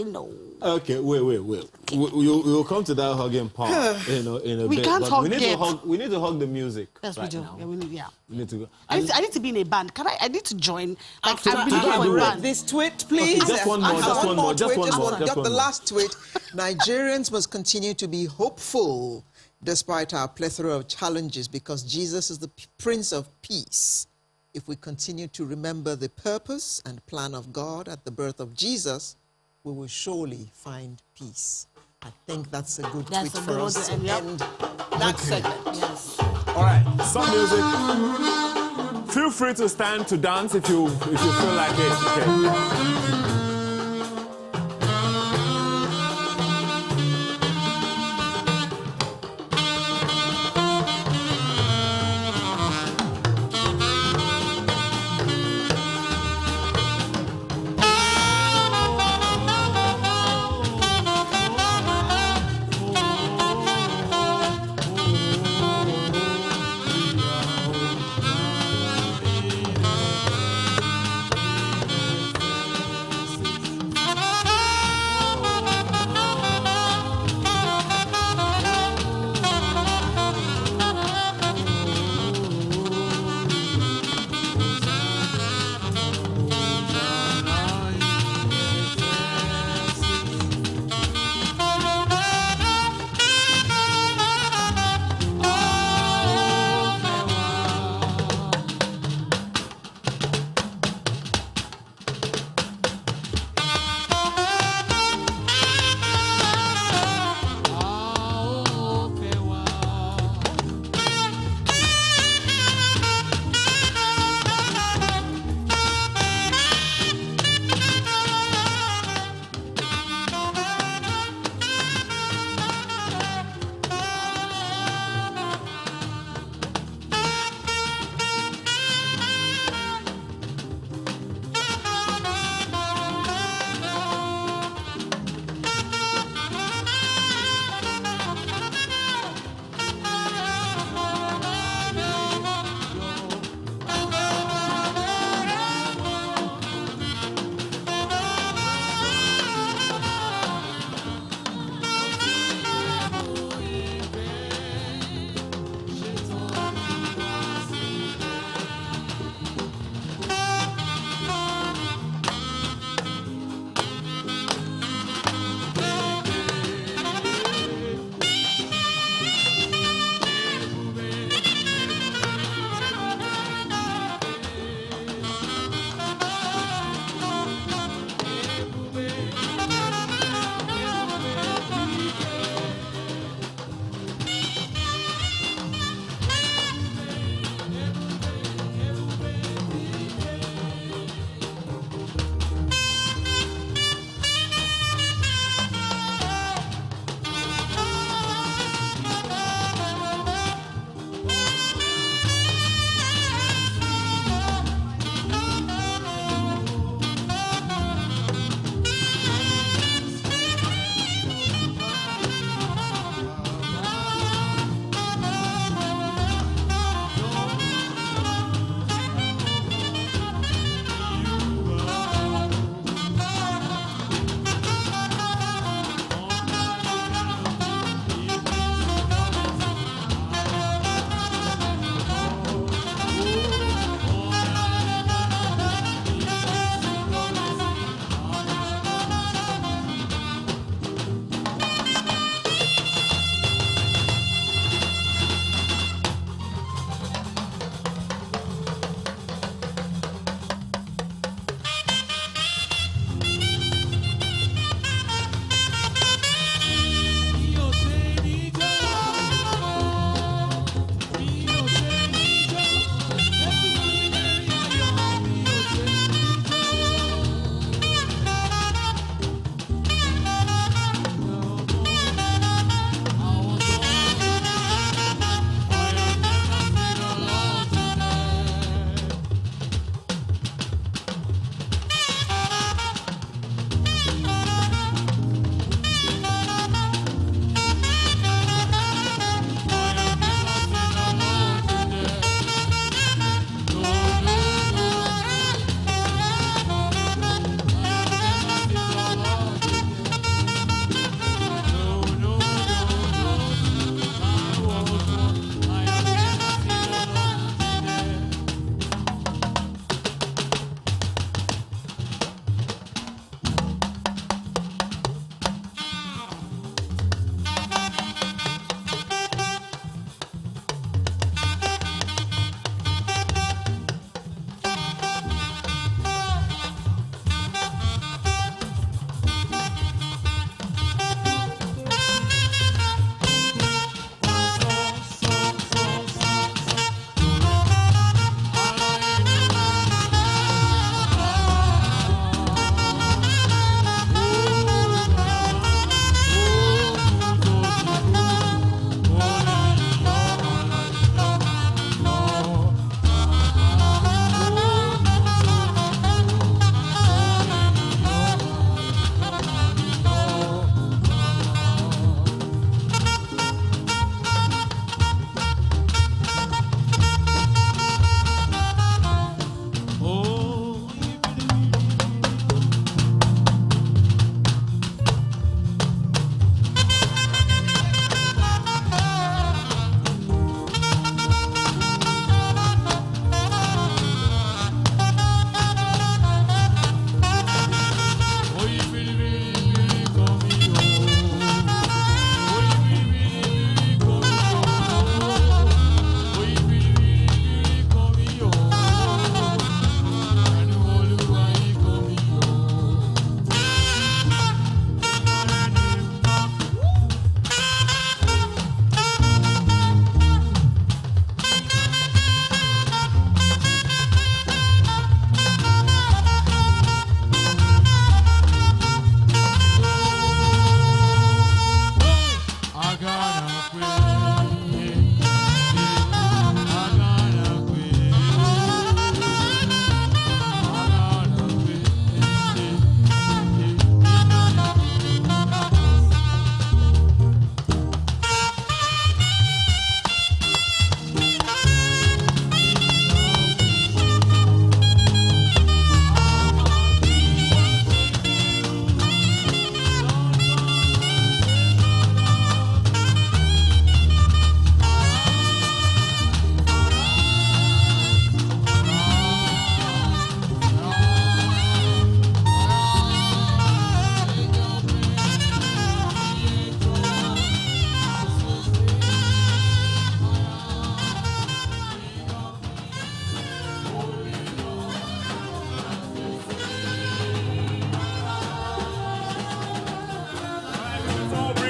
no. Okay, wait. We'll come to that hugging part, in a bit. We can't hug yet. We need to hug the music. Yes, right we do. now. Yeah, we need to go. I need to be in a band. I need to join. Like, I've been looking for a band. This tweet, please. Okay, just one more. Just the last tweet. Nigerians must continue to be hopeful despite our plethora of challenges, because Jesus is the Prince of Peace. If we continue to remember the purpose and plan of God at the birth of Jesus, we will surely find peace. I think that's a good tweet for us to end that segment. Yes. All right, some music. Feel free to stand to dance if you feel like it. Okay.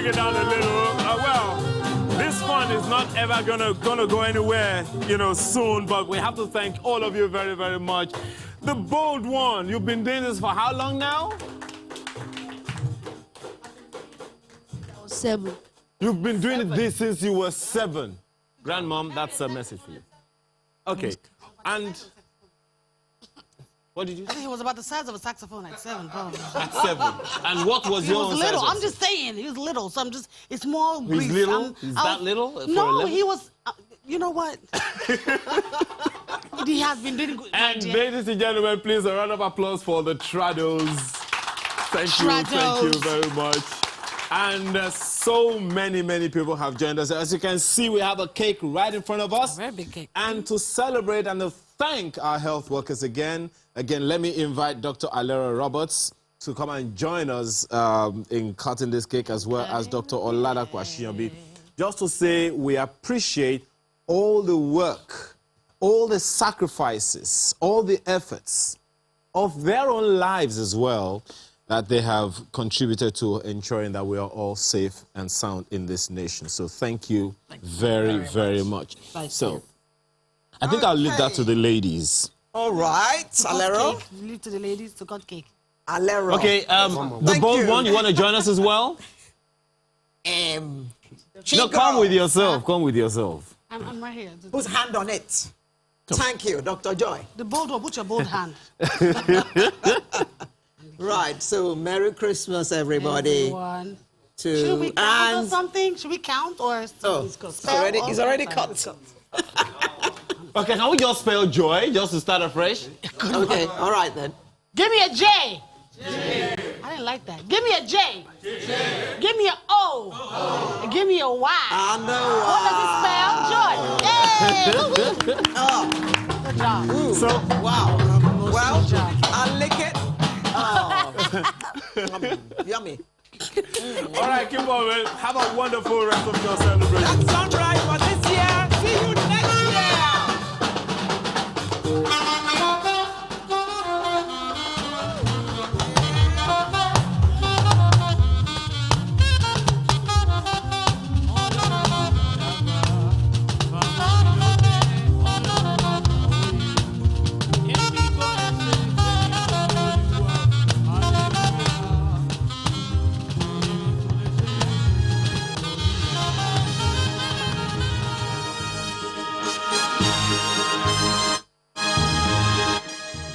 it down a little. Well, this fun is not ever gonna go anywhere, soon. But we have to thank all of you very, very much. The bold one, you've been doing this for how long now? 7. You've been doing this since you were 7. Grandmom, that's a message for you. Okay, and what did you I think he was about the size of a saxophone at 7, probably. At 7. And what was He your was own little. size? I'm just saying, he was little. So it's more brief. He's little? He's that little? For No, 11? he was, you know what? He has been doing good. And ladies and gentlemen, please a round of applause for the Traddles. Thank you very much. And so many people have joined us. As you can see, we have a cake right in front of us. Very big cake. And to celebrate and to thank our health workers again, let me invite Dr. Alera Roberts to come and join us in cutting this cake, as well as Dr. Oladapo Ashiyanbi, just to say we appreciate all the work, all the sacrifices, all the efforts of their own lives as well that they have contributed to ensuring that we are all safe and sound in this nation. So thank you very much. So I think I'll leave that to the ladies. All right, Alero. Leave to the ladies to cut cake. Alero. Okay, the bold one, you want to join us as well? No, come with yourself. Come with yourself. I'm right here. Whose hand on it? Thank you, Dr. Joy. The bold one, put your bold hand. Right, so Merry Christmas, everybody. Everyone. Should we count or something? Should we count or it's already cut. Okay, can we just spell joy just to start afresh? Okay, all right then. Give me a J. J. I didn't like that. Give me a J. J. Give me a O. And give me a Y. I know. What does it spell? Joy. Hey. Good job. So, wow. Well, I'll lick it. Yummy. All right, keep on, man. Have a wonderful rest of your celebration. That's sunrise for this year. See you next year.